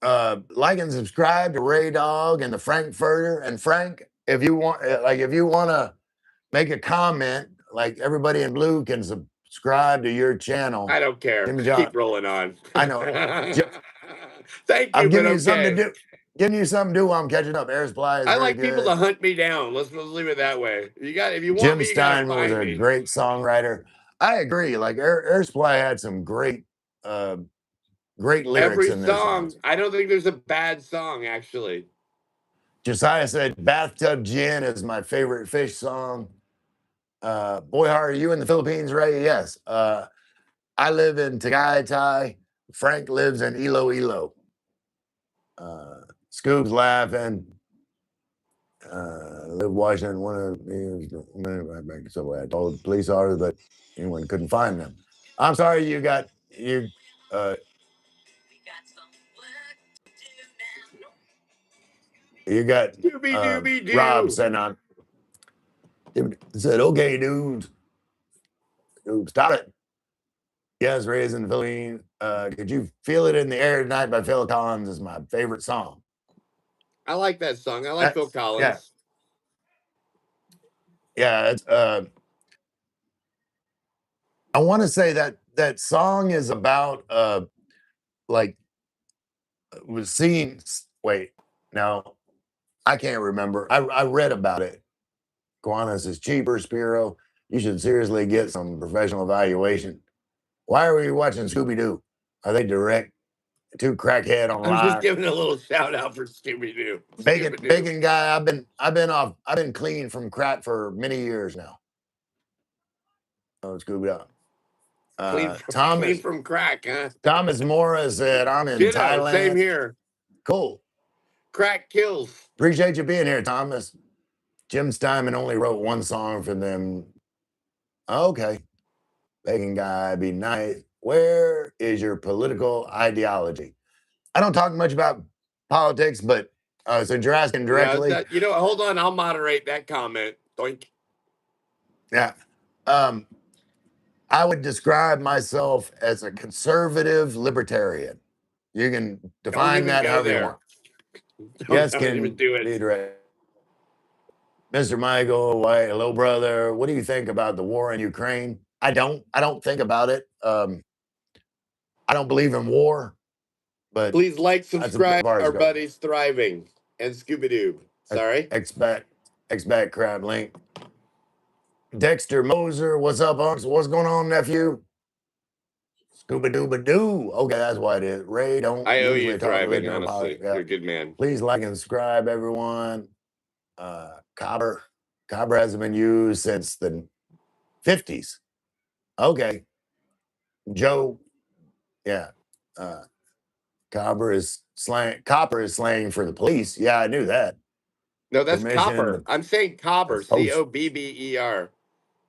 Like and subscribe to Ray Dog and the Frankfurter. And Frank, if you want to make a comment, like everybody in blue can subscribe to your channel. I don't care. Jimmy John, Keep rolling on. I know. Thank you, I'm but giving you okay. something to do. Giving you something to do while I'm catching up. Air Supply is I very like people good. to hunt me down. Let's leave it that way. If you want Jim me, you gotta Stein was find a me. great songwriter. I agree. Like Air Supply had some great lyrics Every in their song. songs. I don't think there's a bad song actually. Josiah said Bathtub Gin is my favorite Fish song. Boyhart, are you in the Philippines, Ray? Yes. I live in Tagaytay. Frank lives in Iloilo. Scoob's laughing. Live Washington. One of the so I told police officers, but anyone couldn't find them. I'm sorry you got. You got Doobie doobie doo. Rob said on. Said, okay, dudes, stop it. Yes, Raised in the Philippines. Could you feel it in the air tonight by Phil Collins is my favorite song. I like that song. I like Phil Collins. Yeah. It's, I want to say that song is about like was seeing. Wait, no, I can't remember. I read about it. Kiwanis is cheaper, Spiro. You should seriously get some professional evaluation. Why are we watching Scooby Doo? Are they direct to crackhead on I'm just live? giving a little shout out for Scooby Doo. Bacon guy. I've been clean from crack for many years now. Oh, Scooby Doo. Clean from crack, huh? Thomas Mora said, I'm in Ditto, Thailand. same here. Cool. Crack kills. Appreciate you being here, Thomas. Jim Steinman only wrote one song for them. Okay. Bacon guy, be nice. Where is your political ideology? I don't talk much about politics, but since you're asking directly. Yeah, hold on. I'll moderate that comment. Doink. Yeah. I would describe myself as a conservative libertarian. You can define that however you want. Yes, don't even do it. Mr. Michael White, hello, brother. What do you think about the war in Ukraine? I don't think about it. I don't believe in war, but please like, subscribe. Our buddies thriving and Scooby Doo. Sorry. Expect crab link. Dexter Moser, what's up, Unks? What's going on, nephew? Scooba Dooba Doo. Okay, that's what it is. Ray, don't I owe usually you talk thriving, religion or honestly. politics. Yeah. You're a good man. Please like and subscribe, everyone. Copper hasn't been used since the 50s. Okay. Joe, yeah. Copper is slang for the police. Yeah, I knew that. No, that's Permission copper. I'm saying cobber, that's post. Cobber.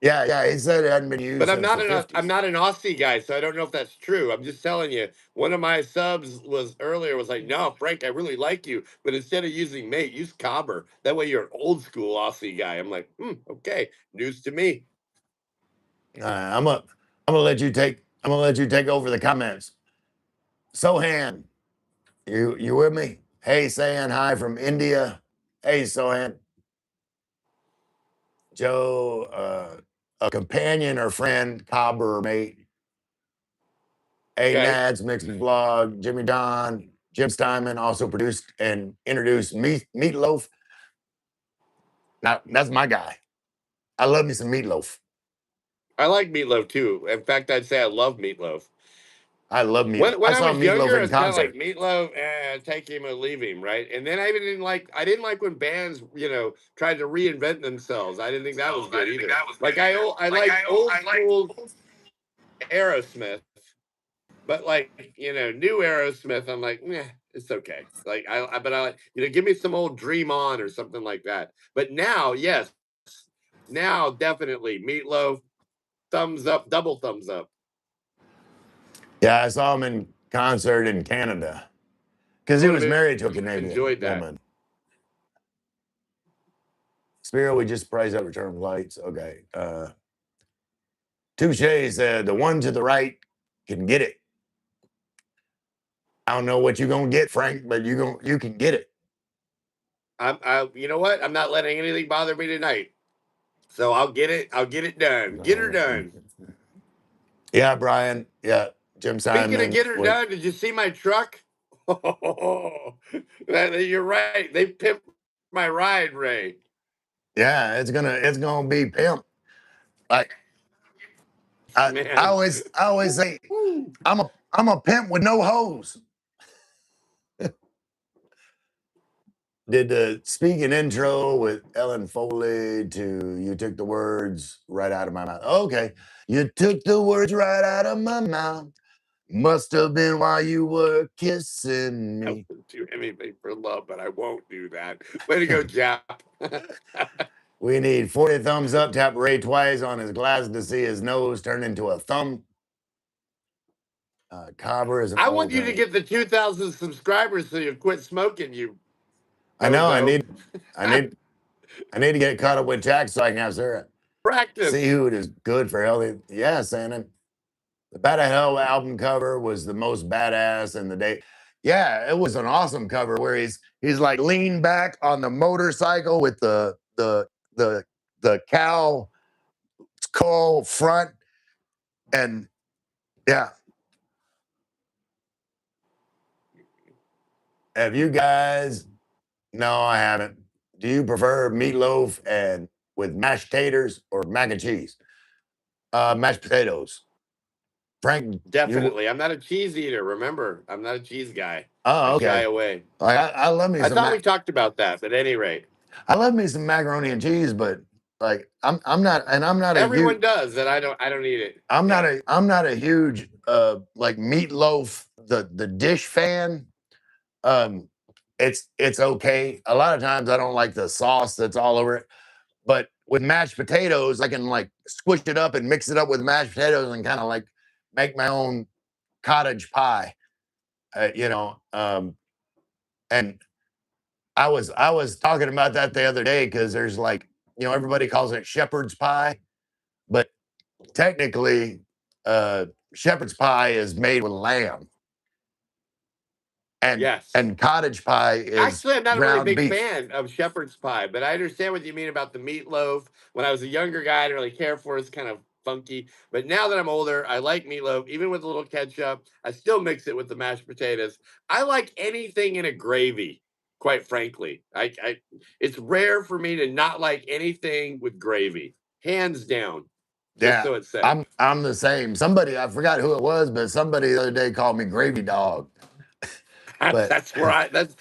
Yeah. He said it hadn't been used But I'm since not the an 50s. I'm not an Aussie guy, so I don't know if that's true. I'm just telling you. One of my subs was earlier was like, "No, Frank, I really like you, but instead of using mate, use cobber. That way you're an old school Aussie guy." I'm like, okay, news to me. I'm gonna let you take over the comments. Sohan, you with me? Hey, saying hi from India. Hey, Sohan. Joe, a companion or friend, cobber or mate. Hey, Okay, Nads, Mixed Blog, Jimmy Don, Jim Steinman also produced and introduced Meatloaf. Now, that's my guy. I love me some Meatloaf. I like meatloaf too. In fact, I'd say I love meatloaf. I love Meatloaf. When I I saw was Meatloaf younger, I in was kind of like concert. meatloaf, take him or leave him, right? And then I even didn't like when bands, tried to reinvent themselves. I didn't think that was good either. Like I like old school Aerosmith, but like new Aerosmith, I'm like, it's okay. Like but I like give me some old Dream On or something like that. But now, yes, now definitely Meatloaf, thumbs up, double thumbs up. Yeah, I saw him in concert in Canada because I he would was have married to a Canadian enjoyed that. woman. Spiro, we just priced up return flights. Okay. Touche said the one to the right can get it. I don't know what you're gonna get, Frank, but you can get it. You know what? I'm not letting anything bother me tonight. So I'll get it. I'll get it done. Get her done. Yeah, Brian. Yeah, Jim Speaking of Simon. get her done, did you see my truck? You're right. They pimped my ride, Ray. Yeah, it's gonna be pimp. Like I Man. always say, I'm a pimp with no hose. Did the speaking intro with Ellen Foley to You Took the Words Right Out of My Mouth. Okay. You took the words right out of my mouth. Must have been while you were kissing I me. wouldn't do anything for love, but I won't do that. Way to go, Jap. We need 40 thumbs up. Tap Ray twice on his glasses to see his nose turn into a thumb. Cobber is an I old want you to drink. get the 2,000 subscribers so you quit smoking, you I know. I bozo. need to get caught up with Jack so I can have Sarah. Practice. Seafood is good for healthy. Yeah, Santa. The Bad Hell album cover was the most badass in the day. Yeah, it was an awesome cover where he's like leaned back on the motorcycle with the cow skull front, and yeah. Have you guys? No, I haven't. Do you prefer meatloaf and with mashed taters or mac and cheese? Mashed potatoes. Frank, you. Definitely. I'm not a cheese eater. Remember, I'm not a cheese guy. Oh, I shy okay. away. I love me I some. thought we talked about that, but at any rate, I love me some macaroni and cheese, but like I'm not a huge. everyone does, and I don't eat it. I'm Yeah. not a huge like meatloaf the dish fan. Um, it's okay. A lot of times I don't like the sauce that's all over it. But with mashed potatoes, I can like squish it up and mix it up with mashed potatoes and kind of like make my own cottage pie. And I was talking about that the other day because there's like everybody calls it shepherd's pie, but technically, shepherd's pie is made with lamb, Yes. and cottage pie is Actually, I'm not a really ground big beef. fan of shepherd's pie, but I understand what you mean about the meatloaf. When I was a younger guy, I didn't really care for it. It's kind of funky. But now that I'm older, I like meatloaf, even with a little ketchup. I still mix it with the mashed potatoes. I like anything in a gravy, quite frankly. It's rare for me to not like anything with gravy, hands down. Just Yeah, so it's said. I'm the same. Somebody, I forgot who it was, but somebody the other day called me gravy dog. But That's where that's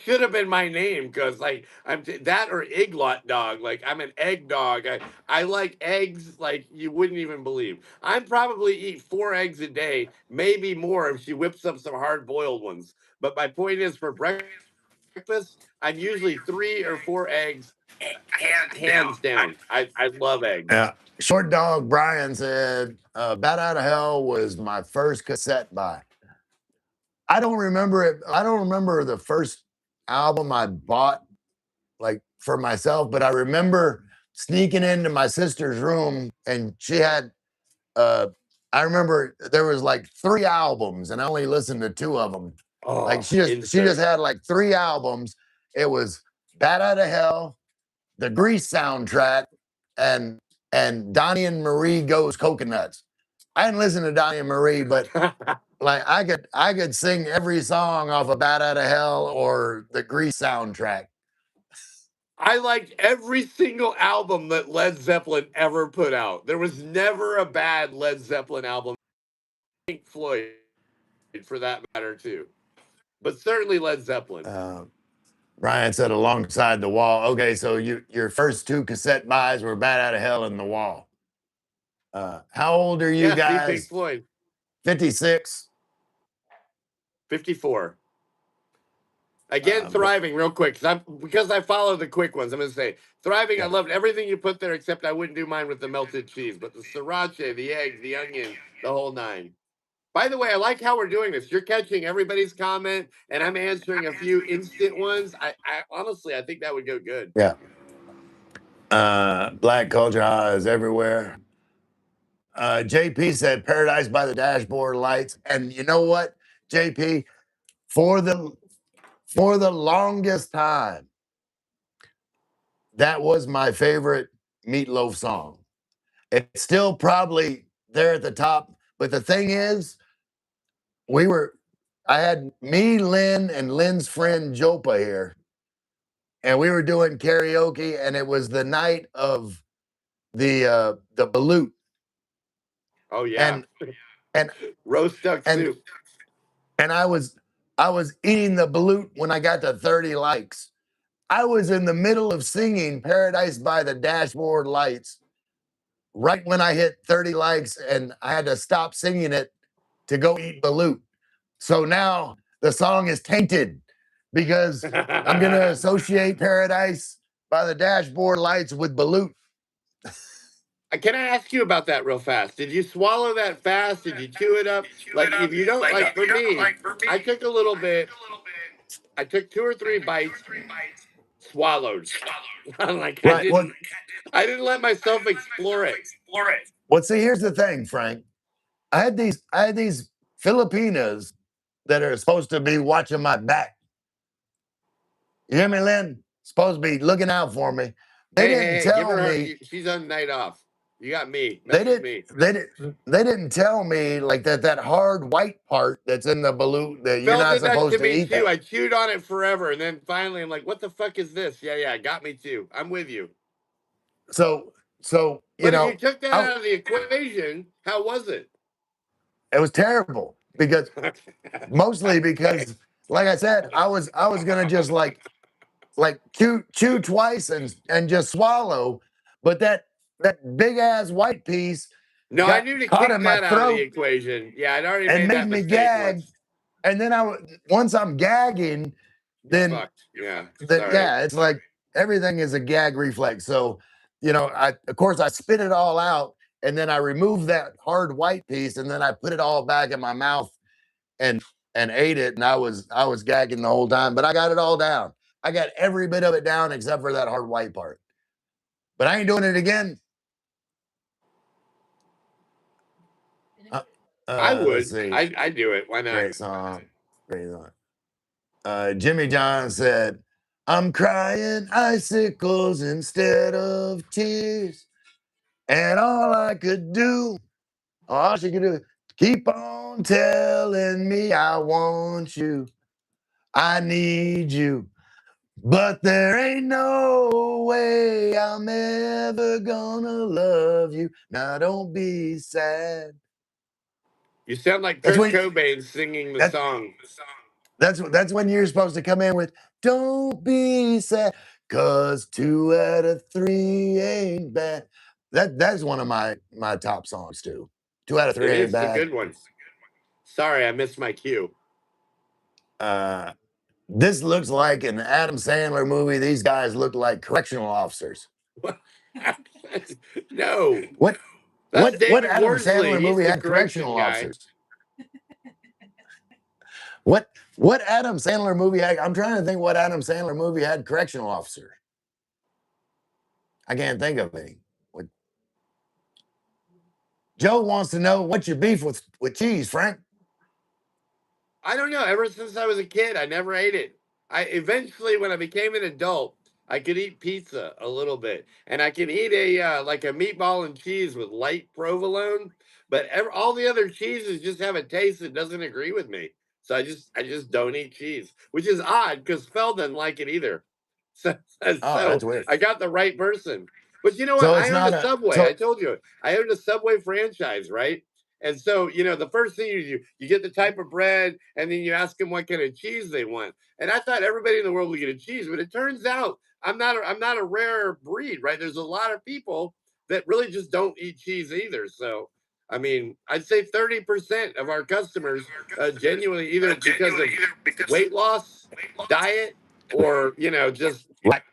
should have been my name because like that or Iglot Dog. Like I'm an egg dog. I like eggs like you wouldn't even believe. I probably eat 4 eggs a day, maybe more if she whips up some hard boiled ones. But my point is, for breakfast, I'm usually 3 or 4 eggs, hands down. I love eggs. Yeah. Short Dog Brian said, Bat Out of Hell was my first cassette buy. I don't remember it. I don't remember the first album I bought like for myself, but I remember sneaking into my sister's room and she had I remember there was like 3 albums and I only listened to 2 of them. Like Oh, she just had like 3 albums. It was Bat Out of Hell, the Grease soundtrack, and Donnie and Marie Goes Coconuts. I didn't listen to Donnie and Marie, but like I could sing every song off of Bat Out of Hell or the Grease soundtrack. I liked every single album that Led Zeppelin ever put out. There was never a bad Led Zeppelin album. Pink Floyd, for that matter, too. But certainly Led Zeppelin. Brian said Alongside the Wall. Okay, so your first 2 cassette buys were Bat Out of Hell and The Wall. How old are you See Pink guys? Floyd. 56. 54. Again, Thriving, real quick, because I follow the quick ones. I'm going to say Thriving. Yeah. I loved everything you put there, except I wouldn't do mine with the melted cheese, but the sriracha, the eggs, the onion, the whole 9. By the way, I like how we're doing this. You're catching everybody's comment, and I'm answering a few instant ones. I honestly, I think that would go good. Yeah. Black culture is everywhere. JP said Paradise by the Dashboard Lights. And you know what, JP? For the longest time, that was my favorite Meatloaf song. It's still probably there at the top. But the thing is, I had me, Lynn, and Lynn's friend Jopa here, and we were doing karaoke, and it was the night of the balut. Oh yeah, and roast duck soup. And I was eating the balut when I got to 30 likes. I was in the middle of singing Paradise by the Dashboard Lights right when I hit 30 likes, and I had to stop singing it to go eat balut. So now the song is tainted because I'm going to associate Paradise by the Dashboard Lights with balut. Can I ask you about that real fast? Did you swallow that fast? Did you chew it up? Like, if you don't, like for me, I took a little bit. I took 2 or 3 bites, swallowed. Like right. I didn't let myself explore it. Well, see, here's the thing, Frank. I had these Filipinas that are supposed to be watching my back. You hear me, Lynn? Supposed to be looking out for me. They didn't tell me. She's on night off. You got me. They didn't tell me like that hard white part that's in the balut that you're not supposed to eat. Too. I chewed on it forever, and then finally I'm like, "What the fuck is this?" Yeah, got me too. I'm with you. So but if you took that out of the equation, how was it? It was terrible because mostly because, like I said, I was gonna just like chew twice and just swallow, but that big ass white piece. No, I knew to kick that out of the equation. Yeah, I'd already made that mistake gag. Once. And then once I'm gagging, then it's like everything is a gag reflex. So, of course I spit it all out, and then I removed that hard white piece, and then I put it all back in my mouth and ate it, and I was gagging the whole time, but I got it all down. I got every bit of it down except for that hard white part. But I ain't doing it again. I would. I do it. Why not? Great song. Great song. Jimmy John said, "I'm crying icicles instead of tears. And all she could do, keep on telling me I want you. I need you. But there ain't no way I'm ever gonna love you. Now don't be sad." You sound like Kurt Cobain singing the song. That's when you're supposed to come in with "Don't be sad, 'cause 2 out of 3 ain't bad." That's one of my top songs too. 2 out of 3 It ain't is a bad. good one. Sorry, I missed my cue. This looks like an Adam Sandler movie. These guys look like correctional officers. No, What that's what David Adam Worsley. Sandler He's movie the had correction correctional guy. officers? What Adam Sandler movie had? I'm trying to think what Adam Sandler movie had correctional officer. I can't think of any. What, Joe wants to know what's your beef with cheese, Frank? I don't know. Ever since I was a kid, I never ate it. I eventually, when I became an adult, I could eat pizza a little bit, and I can eat a like a meatball and cheese with light provolone. But all the other cheeses just have a taste that doesn't agree with me. So I just don't eat cheese, which is odd because Phil doesn't like it either. So, Oh, that's weird. I got the right person. But you know what? So I it's owned not a a Subway. I so told you I owned a Subway franchise, right? And so, the first thing you do, you get the type of bread, and then you ask them what kind of cheese they want. And I thought everybody in the world would get a cheese, but it turns out I'm not a rare breed, right? There's a lot of people that really just don't eat cheese either. So, I mean, I'd say 30% of our customers genuinely either because of weight loss, diet, or just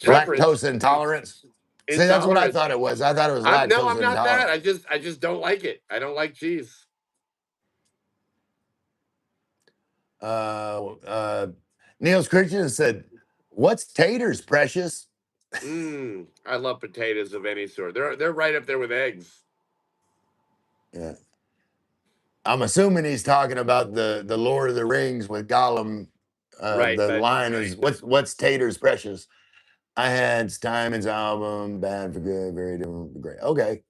preference, lactose intolerance. See, that's what I intolerance. thought it was. I thought it was No, lactose I'm not that. intolerant. I just don't like it. I don't like cheese. Neil's Christian said, "What's taters, precious?" I love potatoes of any sort. They're right up there with eggs. Yeah. I'm assuming he's talking about the Lord of the Rings with Gollum. Right, The but line is what's taters, precious? I had Steinman's album, Bad for Good, very different, great. Okay.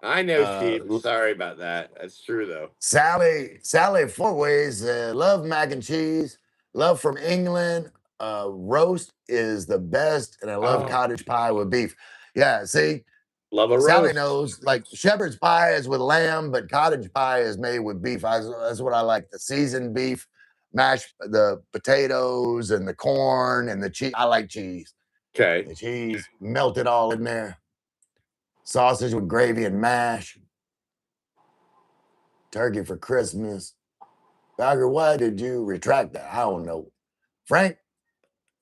I know sheep. Sorry about that. That's true though. Sally Four Ways, love mac and cheese, love from England. Roast is the best, and I love Oh, cottage pie with beef. Yeah, see, love a Sally roast. knows like shepherd's pie is with lamb, but cottage pie is made with beef. That's what I like. The seasoned beef, mash the potatoes and the corn and the cheese. I like cheese. Okay. The cheese melted all in there. Sausage with gravy and mash. Turkey for Christmas. Bagger, why did you retract that? I don't know. Frank,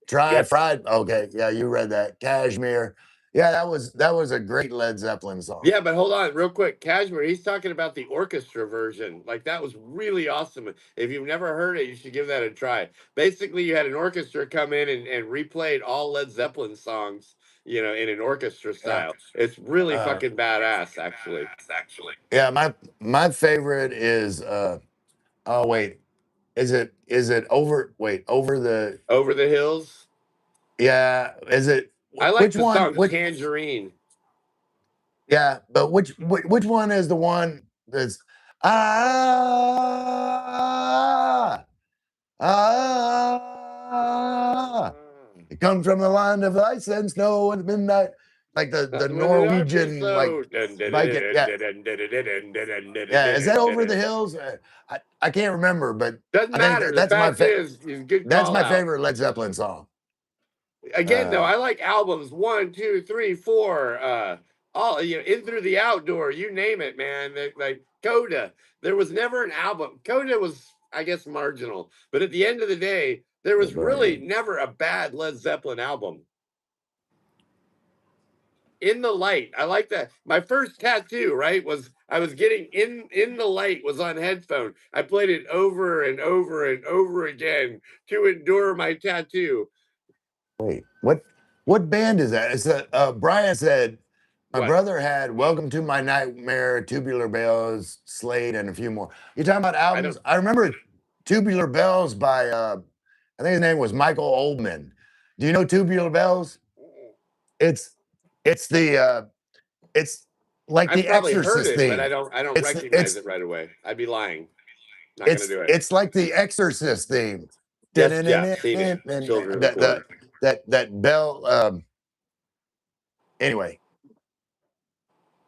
try Yes. fried. Okay, yeah, you read that. Cashmere. Yeah, that was a great Led Zeppelin song. Yeah, but hold on, real quick. Cashmere, he's talking about the orchestra version. Like that was really awesome. If you've never heard it, you should give that a try. Basically, you had an orchestra come in and replayed all Led Zeppelin songs, in an orchestra Yeah. style. It's really fucking badass, actually. Yeah, my favorite is oh wait. Is it over the Over the Hills. yeah, is it I like which the one? song Which Tangerine. yeah, but which one is the one that's ah ah it comes from the land of ice and snow and midnight, like the When the dark be Norwegian like so. Viking. Yeah, yeah. Is that over the hills? I can't remember, but Doesn't I think matter. The fact is good that's call my out. favorite Led Zeppelin song. Again, though, I like albums 1, 2, 3, 4. All in through the outdoor, you name it, man. Like Coda, there was never an album. Coda was, I guess, marginal, but at the end of the day, there was really never a bad Led Zeppelin album. In the Light, I like that. My first tattoo, right, was I was getting in the light was on headphone. I played it over and over and over again to endure my tattoo. Wait, what band is that? It's Brian said my What? brother had Welcome to My Nightmare, Tubular Bells, Slade, and a few more. You talking about I albums? don't. I remember Tubular Bells by I think his name was Michael Oldman. Do you know Tubular Bells? It's it's the it's like I've The probably heard Exorcist it, but I theme. don't It's recognize it's it right away. I'd be lying. Not gonna it's do it. it's like The Exorcist theme. Yes, yeah, seen it. And Children of the Corn. that bell anyway,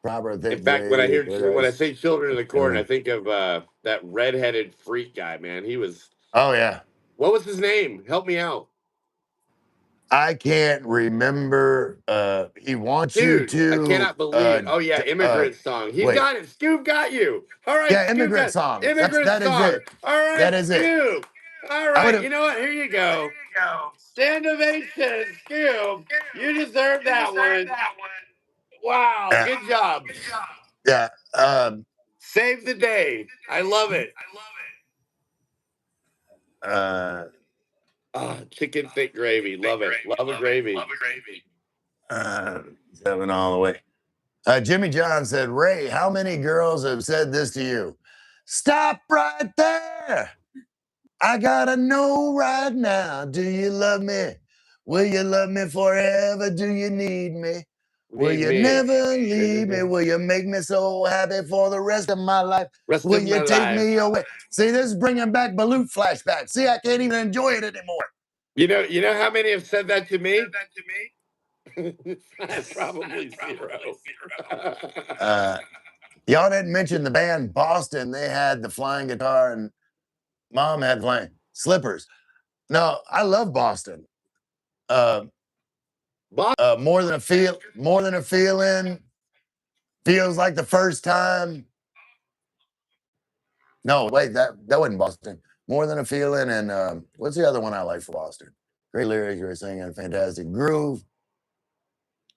proper In fact, when I hear when I paradise. say Children of the Corn, I think of that redheaded freak guy. Man, he was Oh yeah, What was his name? Help me out. I can't remember. He wants Dude, you I to. cannot believe. Oh yeah, immigrant song. He's Wait. got it. Scoob got you. All right, Yeah, Scoob immigrant got song. immigrant That is song. it. All right, That is it. Scoob. All I right, would've- you know what? Here you go. Stand ovation, Scoob. You deserve that one. Wow, Yeah. good job. Yeah. Save the day. I love it. Chicken thick gravy. Love it. Love a gravy. 7 all the way. Jimmy John said, Ray, how many girls have said this to you? Stop right there. I gotta know right now. Do you love me? Will you love me forever? Do you need me? Will you never leave me? Will you make me so happy for the rest of my life? Will you take me away? See, this is bringing back Balut flashbacks. See, I can't even enjoy it anymore. You know how many have said that to me? Probably zero. Y'all didn't mention the band Boston. They had the flying guitar, and Mom had flying slippers. No, I love Boston. More than a feeling. Feels like the first time. No, wait, that wasn't Boston. More than a feeling, and what's the other one I like for Boston? Great lyrics, great singing, fantastic groove.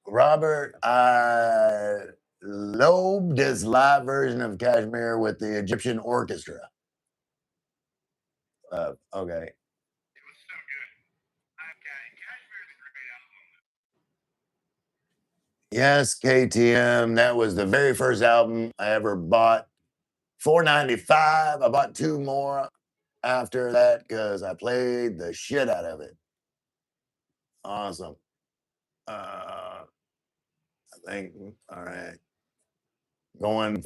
Robert, I loved his live version of Kashmir with the Egyptian orchestra. Okay. Yes, KTM. That was the very first album I ever bought. $4.95. I bought 2 more after that because I played the shit out of it. Awesome. I think, all right. Going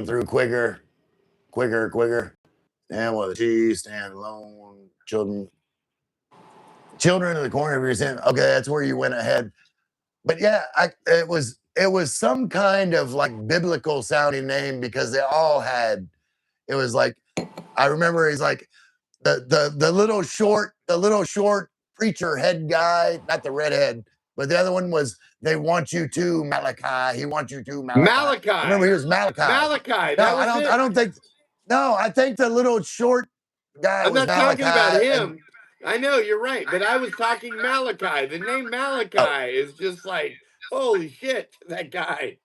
through quicker. And with a G, stand alone, children in the corner of your sin. Okay, that's where you went ahead. But yeah, it was some kind of like biblical sounding name because they all had. It was like, I remember he's like the little short preacher head guy, not the redhead, but the other one was they want you to Malachi. He wants you to Malachi. I remember he was Malachi. Malachi. No, I don't think. No, I think the little short guy I'm was not Malachi. talking about him. I know you're right, but I was talking Malachi. The name Malachi is just like, holy shit, that guy.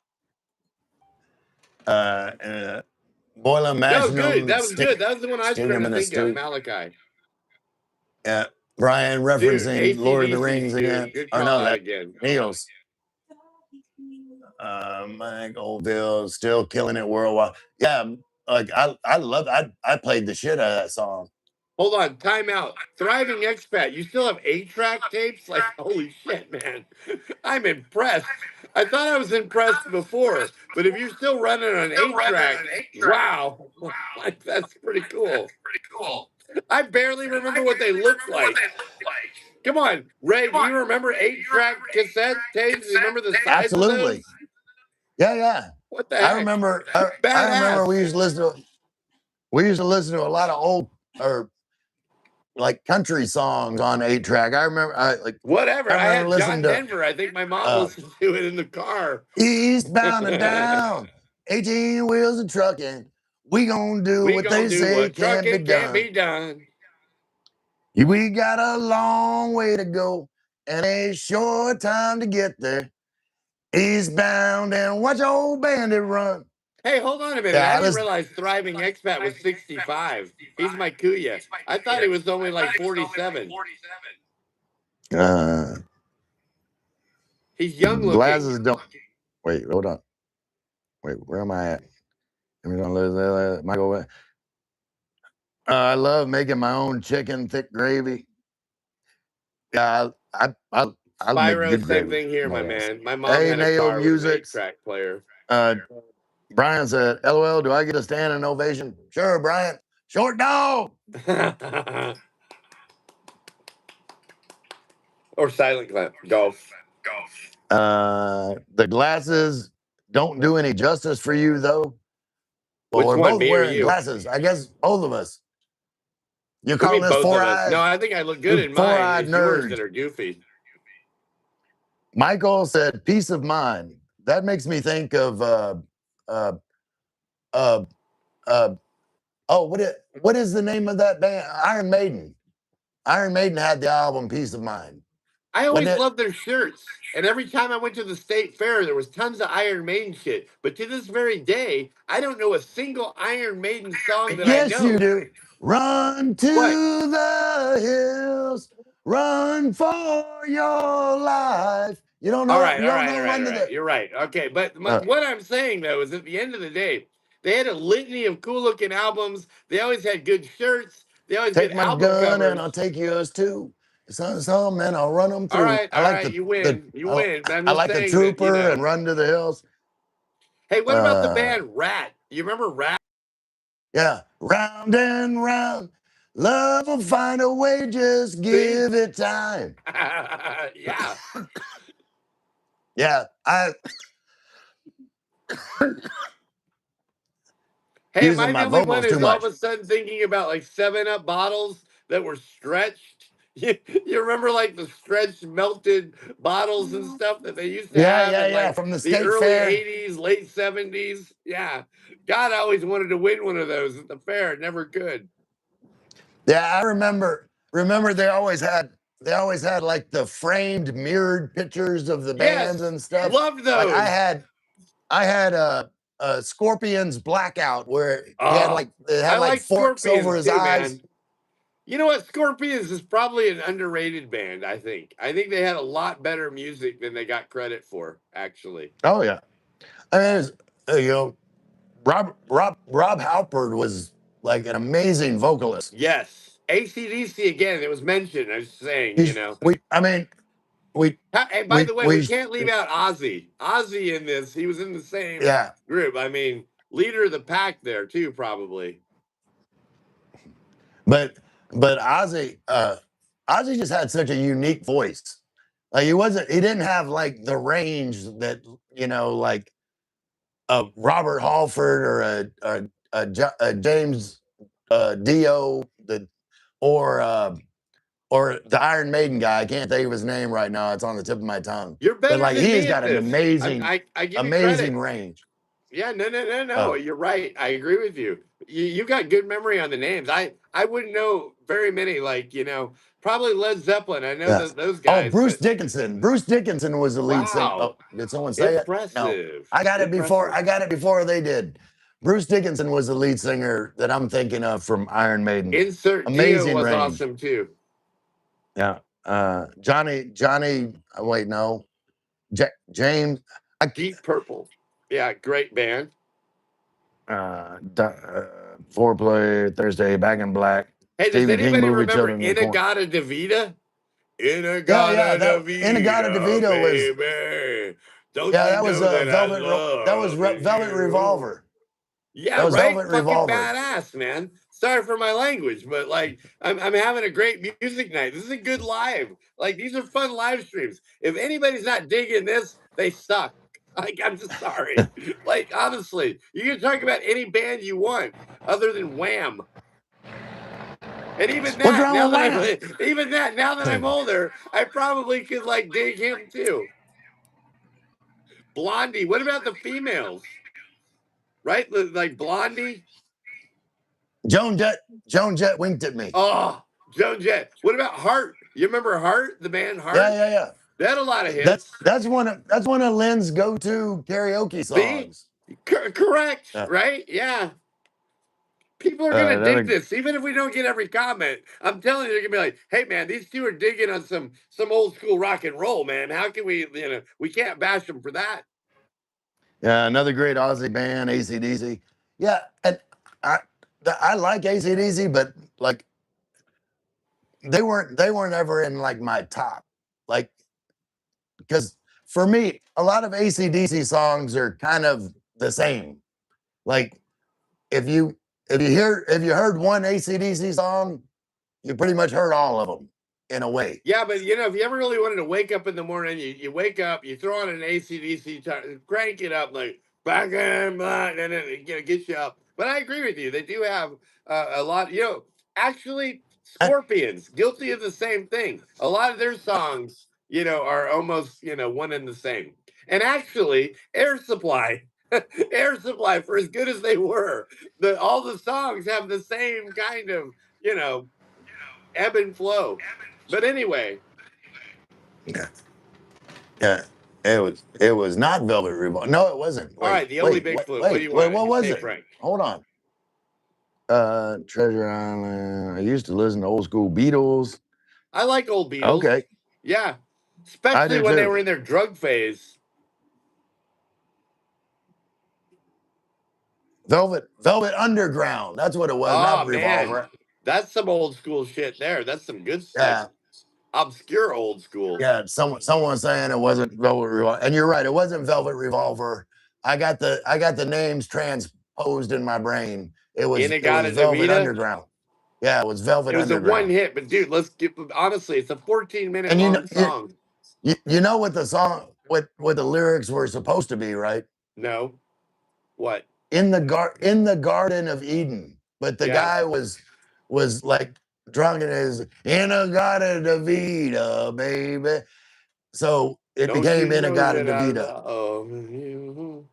Boiler Magnum. No, good. That was good. That was the one I was trying to think of. Malachi. Yeah, Brian referencing Dude, Lord of the AC/DC, Rings dude. again. Good Or call no, out that again. Niels. Mike Oldville still killing it worldwide. Yeah, like I played the shit out of that song. Hold on, time out. Thriving Expat, you still have 8-track tapes? Like, holy shit, man. I'm impressed. I thought I was impressed before, but if you're still running on 8-track, wow. Like, that's pretty cool. I barely remember what they look like. Come on, Ray, do you remember 8-track cassette tapes? Do you remember the size of those? Yeah. What the heck? I remember we used to listen to a lot of old or like country songs on 8-track. I remember whatever. I had John Denver. I think my mom listened to it in the car. Eastbound and down, 18 wheels of trucking. We gonna do what they say can't be done. We got a long way to go and a short time to get there. Eastbound and watch old bandit run. Hey, hold on a minute. I didn't realize Thriving Expat was 65. He's my kuya. I thought he was only like 47. He's young looking. Glasses don't. Wait, hold on. Wait, where am I at? Am I gonna lose that? Michael. I love making my own chicken thick gravy. Yeah, I make Spyro, good same gravy. thing here, my man. My mom had a car with an 8-track player. Brian said, LOL, do I get a standing ovation? Sure, Brian. Short dog. Or silent clap. Golf. The glasses don't do any justice for you, though. Well, we're both wearing glasses. I guess both of us. You Could be calling us both four of us. No, eyes? I think I look good You in mine. four-eyed It's yours that nerds. are goofy. Michael said, "Peace of mind." That makes me think of uh, uh, oh, what is the name of that band? Iron Maiden. Iron Maiden had the album "Peace of Mind." I Wasn't always it? loved their shirts. And every time I went to the state fair, there was tons of Iron Maiden shit. But to this very day, I don't know a single Iron Maiden song that I Yes, you know. do. Run to What? the hills, run for your life. You don't All know? right, You all don't right, know? all right, Run all to right. the. You're right. Okay, but Uh, what I'm saying though is, at the end of the day, they had a litany of cool looking albums. They always had good shirts. They always good Take my album gun and I'll covers. take yours too. Some men, I'll run them through. I All like right, you win, you win. But I'm I just like a saying that, trooper and run to the hills. Hey, what about the Uh, band Rat? You remember Rat? yeah, round and round. Love will find a way. Just See? give it time. Yeah. Yeah, I Hey, am using I the my only one vocals too who's all of much. a sudden thinking about like 7-Up bottles that were stretched? You remember like the stretched melted bottles and stuff that they used to have in Yeah. like From the the state early fair. 80s, late 70s? Yeah. God, I always wanted to win one of those at the fair. Never could. Yeah, I remember. Remember, they always had like the framed, mirrored pictures of the bands Yes. and stuff. Loved Like those. I had a Scorpions blackout where he had Oh, like it I had like like forks over Scorpions his too, eyes. man. You know what? Scorpions is probably an underrated band, I think. I think they had a lot better music than they got credit for, actually. Oh yeah, I mean, you know, Rob Halpert was like an amazing vocalist. Yes. ACDC again, it was mentioned. I was saying, He's we. I mean, we Hey, by the way, we we can't leave out Ozzy. Ozzy in this, he was in the same yeah. group. I mean, leader of the pack there too, probably. But Ozzy just had such a unique voice. Like he didn't have like the range that like a Robert Halford or a James Dio or the Iron Maiden guy. I can't think of his name right now. It's on the tip of my tongue. You're But better like than he's me at got an this. amazing, I give you amazing credit. range. Yeah, no. Uh, You're right. I agree with you. You got good memory on the names. I wouldn't know very many. Like probably Led Zeppelin. I know yes. those Oh, guys, Bruce but Dickinson. Bruce Dickinson was the lead singer. wow, Oh, did someone say it? No. impressive, I got it before. impressive. I got it before they did. Bruce Dickinson was the lead singer that I'm thinking of from Iron Maiden. Insert Dio Amazing was range. awesome too. Yeah. Johnny. Wait, no. James. Deep Purple. Yeah, great band. Foreplay Thursday. Back in Black. Hey, does Stephen King anybody movie. remember Children in the Corn. Inagata Devita? Yeah. Inagata That Inagata Devita, DeVito was. baby. Don't Yeah, you that was know that I love Velvet you? Revolver. Yeah, That was right. Velvet Fucking Revolver. badass, man. Sorry for my language, but like I'm having a great music night. This is a good live. Like these are fun live streams. If anybody's not digging this, they suck. Like I'm just sorry. Like honestly, you can talk about any band you want other than Wham. And even What's that, wrong now with that Wham? I'm older, I probably could like dig him too. Blondie. What about the females? Right? Like Blondie. Joan Jett winked at me. Oh, Joan Jett. What about Heart? You remember Heart, the band Heart? Yeah. They had a lot of hits. That's one of Lynn's go-to karaoke See? songs. Correct, Yeah. right? Yeah. People are gonna dig Another this, even if we don't get every comment. I'm telling you, they're gonna be like, "Hey, man, these two are digging on some old school rock and roll, man. How can we, we can't bash them for that." another great Aussie band, AC/DC. Yeah, and I I like AC/DC, but like they weren't ever in like my top. Like because for me, a lot of AC/DC songs are kind of the same. Like if you if you heard one AC/DC song, you pretty much heard all of them in a way. Yeah, but if you ever really wanted to wake up in the morning, you wake up, you throw on an ACDC, crank it up like back and black, and it gets you up. But I agree with you; they do have a lot. Actually, Scorpions, guilty of the same thing. A lot of their songs, are almost, one and the same. And actually, Air Supply, Air Supply, for as good as they were, all the songs have the same kind of, ebb and flow. But anyway, Yeah. Yeah. It was not Velvet Revolver. No, it wasn't. all right, the only Bigfoot. What do you want? What You was say, it? Frank? Hold on. Treasure Island. I used to listen to old school Beatles. I like old Beatles. Okay. Yeah, I especially do when they too. were in their drug phase. Velvet Underground. That's what it was, not Oh man, Revolver. that's some old school shit there. That's some good, like Yeah. obscure old school. Yeah. Someone saying it wasn't Velvet Revolver. And you're right, it wasn't Velvet Revolver. I got the names transposed in my brain. It was Inagata Velvet Davida. Underground. Yeah, it was Velvet It was a one Underground. hit, but dude, let's get honestly, it's a 14-minute And long song. you know what the song what the lyrics were supposed to be, right? No, what? In the Garden of Eden. But the guy was like drunk in his in a Garden of Eden, baby. So it Don't became you in a know Garden that of I Eden. love you?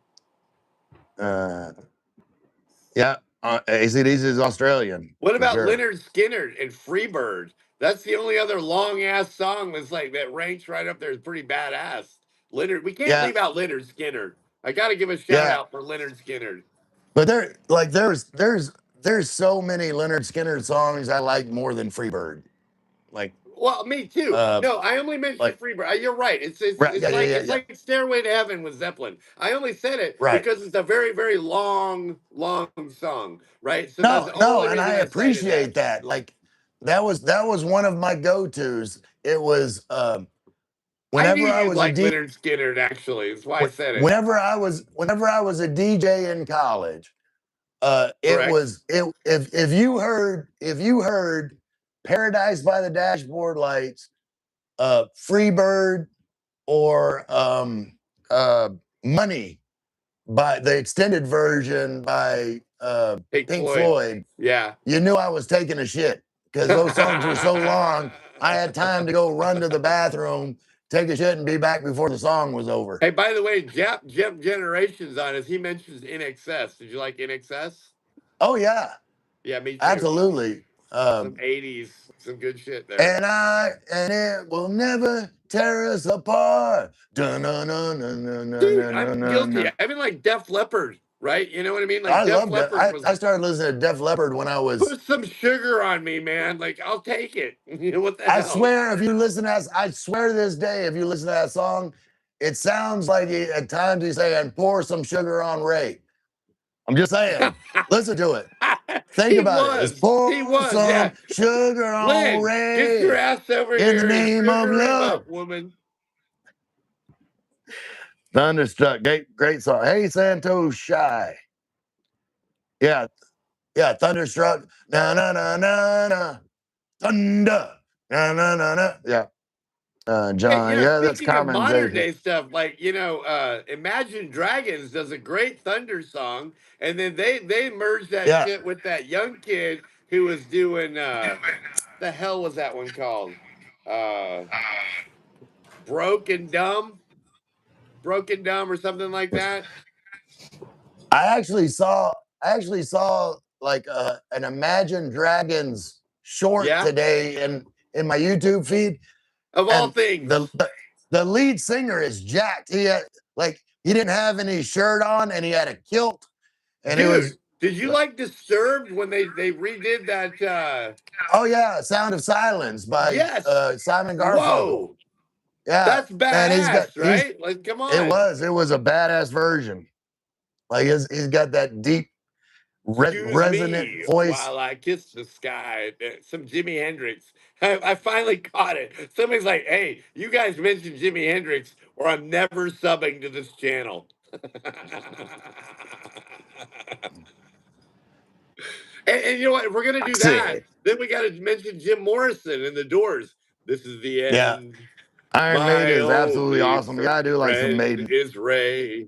Yeah, ACDC is Australian. What For about sure. Leonard Skinner and Freebird? That's the only other long ass song that's like that ranks right up there. Is pretty badass. Leonard, we can't leave out Leonard Skinner. I got to give a shout out for Leonard Skinner. But there's so many Leonard Skinner songs I like more than Freebird. Like, well, me too. No, I only mentioned Freebird. You're right. It's like Stairway to Heaven with Zeppelin. I only said it because it's a very, very long song, right? So that's the only and reason I appreciate that. Like, that was one of my go-tos. It was whenever I knew I you'd was like Leonard Skinner. Actually, that's why I said it. Whenever I was a DJ in college, it was if you heard Paradise by the Dashboard Lights, Freebird, or Money by the extended version by Pink Floyd, yeah, you knew I was taking a shit because those songs were so long. I had time to go run to the bathroom, take a shit, and be back before the song was over. Hey, by the way, Jep Generations on us. He mentions In Excess. Did you like In Excess? Oh yeah, yeah, me too. Absolutely. Some 80s, some good shit there. And it will never tear us apart. Dude, I'm guilty. I mean, like Def Leppard, right? You know what I mean? Like I Def love Leppard. I started listening to Def Leppard when I was. Put some sugar on me, man. Like, I'll take it. You know what the hell? I swear, if you listen to that, I swear to this day, if you listen to that song, it sounds like at times he's saying, "Pour some sugar on Ray." I'm just saying, listen to it. Think about it. It's pour some sugar on Ray. Get your ass over here in the name of love, up, woman. Thunderstruck, great song. Hey, Santos Shy. Yeah, Thunderstruck. Na na na na na. Thunder. Na na na na. Yeah. John, hey, that's common. Modern day stuff, like Imagine Dragons does a great Thunder song, and then they merged that shit with that young kid who was doing the hell was that one called? Broken Dumb or something like that. I actually saw like an Imagine Dragons short today in my YouTube feed. Of all things, the lead singer is jacked. He didn't have any shirt on, and he had a kilt. And dude, it was. Did you like Disturbed when they redid that? Oh yeah, Sound of Silence by Simon Garfunkel. Whoa. Yeah, that's badass, right? Like, come on. It was a badass version. Like he's got that deep, resonant voice. While I kiss the sky, some Jimi Hendrix. I finally caught it. Somebody's like, "Hey, you guys mentioned Jimi Hendrix, or I'm never subbing to this channel." and you know what? If we're gonna do that, then we got to mention Jim Morrison and the Doors. This is the end. Yeah. Iron Maiden is absolutely awesome. Yeah, I do like some Maiden. Is Ray.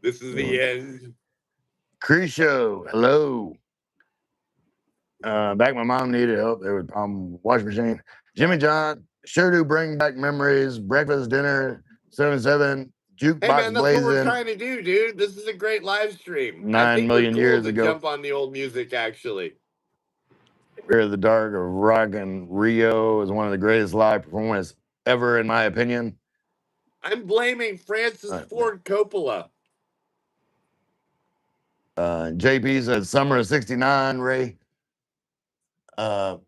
This is the end. Creeshow, hello. Back when my mom needed help, there was washing machine. Jimmy John, sure do bring back memories. Breakfast, dinner, 7-7, Hey man, jukebox that's what we're blazing. trying to do, dude. This is a great live stream. I 9 think we're million cool years to ago. jump on the old music, actually. Fear of the Dark of Rock and Rio is one of the greatest live performances ever, in my opinion. I'm blaming Francis Ford Coppola. JP said Summer of '69, Ray. L.A.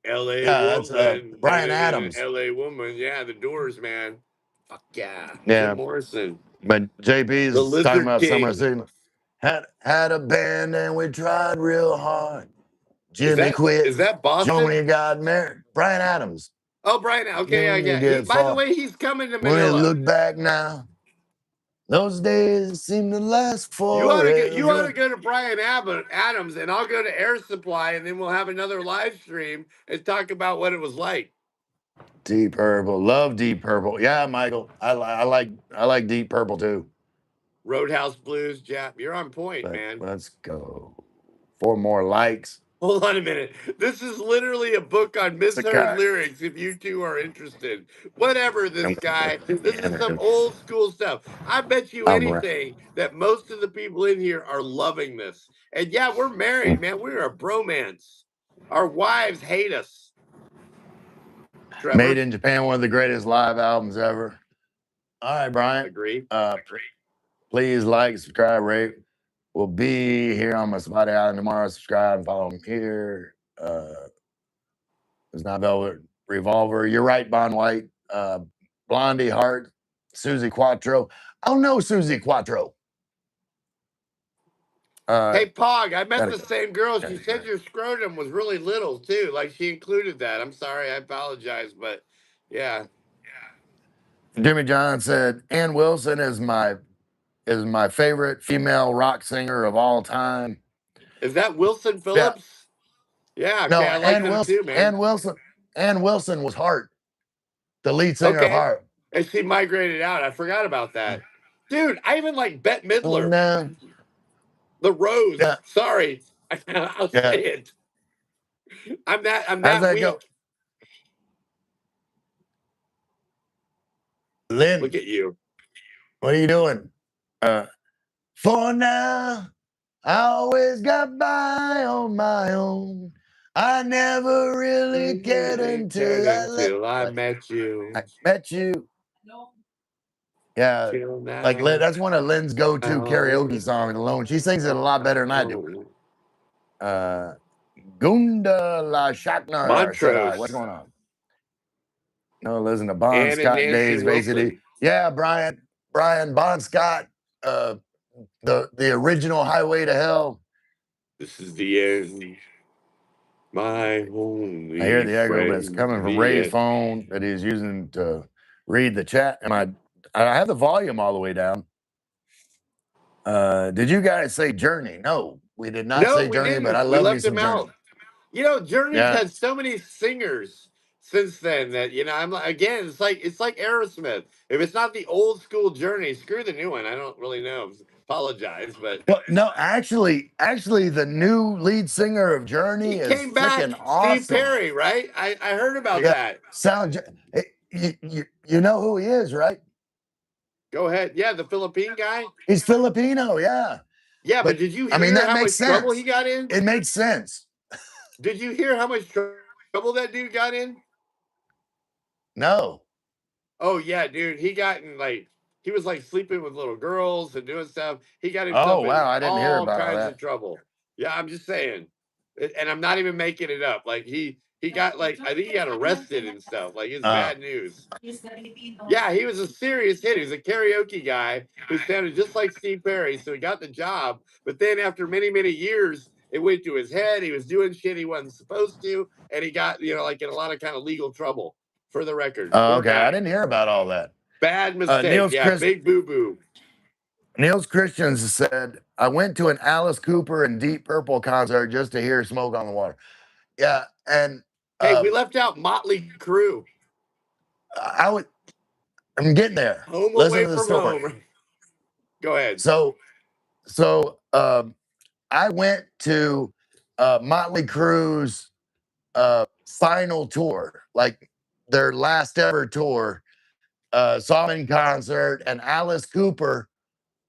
Yeah, that's woman, Brian Adams. L.A. woman. Yeah, the Doors, man. Fuck yeah, Yeah, Jim Morrison. but The JP's talking Lizard about Summer of King. '69. Had a band and we tried real hard. Is Jimmy quit. that Boston? Joni got married. Brian Adams. Oh, Brian. Okay, When you yeah. get By the far, way, he's coming to when you Manila. look back now, those days seem to last You ought forever. to go to Brian Adams, and I'll go to Air Supply, and then we'll have another live stream and talk about what it was like. Deep Purple, love Deep Purple. Yeah, Michael, I like Deep Purple too. Roadhouse Blues, Jap. You're on point, But man. let's go. 4 more likes. Hold on a minute. This is literally a book on misheard lyrics if you two are interested. Whatever, this guy. This is some old school stuff. I bet you anything that most of the people in here are loving this. And yeah, we're married, man. We're a bromance. Our wives hate us. Trevor? Made in Japan, one of the greatest live albums ever. All right, Brian. Agree. Please like, subscribe, rate. We'll be here on my Spotty Island tomorrow. Subscribe and follow me here. It's not Velvet Revolver. You're right, Bon White. Blondie Hart, Susie Quattro. Oh no, Susie Quattro. Hey, Pog, I met the same girl. She said your scrotum was really little too. Like she included that. I'm sorry, I apologize, but yeah. Jimmy John said Ann Wilson is my favorite female rock singer of all time. Is that Wilson Phillips? Yeah, okay, I like them too, man. Ann Wilson was Heart, the lead singer of Heart. And she migrated out. I forgot about that. Dude, I even like Bette Midler. Oh, no. The Rose. Yeah. Sorry. I'll say it. I'm that weak. Go? Lynn. Look at you. What are you doing? For now, I always got by on my own. I never really cared until I met you. I met you. Yeah, like that's one of Lynn's go-to karaoke songs alone. She sings it a lot better than I do. Gunda La Shaknar. Montrose. What's going on? No, listen to Bon Scott days, basically. Yeah, Brian Bon Scott, the original Highway to Hell. This is the end. My only I hear the echo, but it's coming from Ray's phone that he's using to read the chat. And I have the volume all the way down. Did you guys say Journey? No, we did not say Journey, but I love me some Journey. You know, Journey's had so many singers since then that, you know, I'm like, again, it's like Aerosmith. If it's not the old school Journey, screw the new one. I don't really know. Apologize, but no, actually, the new lead singer of Journey is freaking awesome. Steve Perry, right? I heard about that. You know who he is, right? Go ahead. Yeah, the Philippine guy. He's Filipino, yeah. Yeah, but did you hear how much trouble he got in? It makes sense. Did you hear how much trouble that dude got in? No. Oh yeah, dude. He got in he was like sleeping with little girls and doing stuff. He got himself in all kinds of trouble. Yeah, I'm just saying. And I'm not even making it up. Like he got I think he got arrested and stuff. Like it's bad news. Yeah, he was a serious hit. He was a karaoke guy who sounded just like Steve Perry, so he got the job. But then after many, many years, it went to his head. He was doing shit he wasn't supposed to, and he got, you know, like in a lot of kind of legal trouble. For the record. Oh, okay. I didn't hear about all that. Bad mistake. Big boo-boo. Niels Christians said, I went to an Alice Cooper and Deep Purple concert just to hear Smoke on the Water. Yeah, and hey, we left out Motley Crue. I'm getting there. Home Away from Home. Go ahead. So I went to Motley Crue's final tour, like their last ever tour. Saw them in concert, and Alice Cooper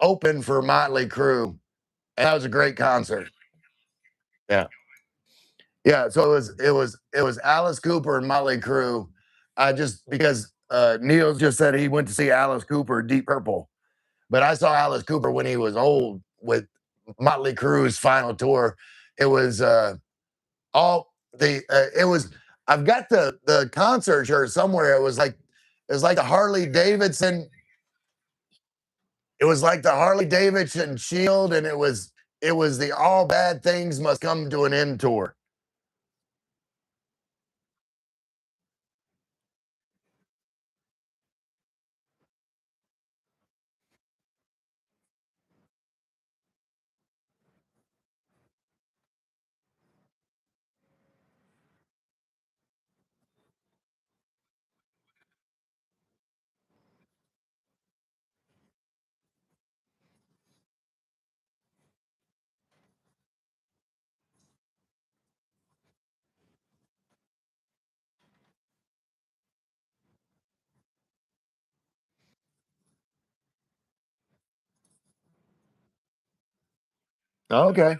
opened for Motley Crue, and that was a great concert. Yeah, yeah. So it was Alice Cooper and Motley Crue. Just because Neil just said he went to see Alice Cooper, Deep Purple, but I saw Alice Cooper when he was old with Motley Crue's final tour. It was all the it was. I've got the concert shirt somewhere. It was like the Harley Davidson. It was like the Harley Davidson Shield, and it was the All Bad Things Must Come to an End tour. Okay.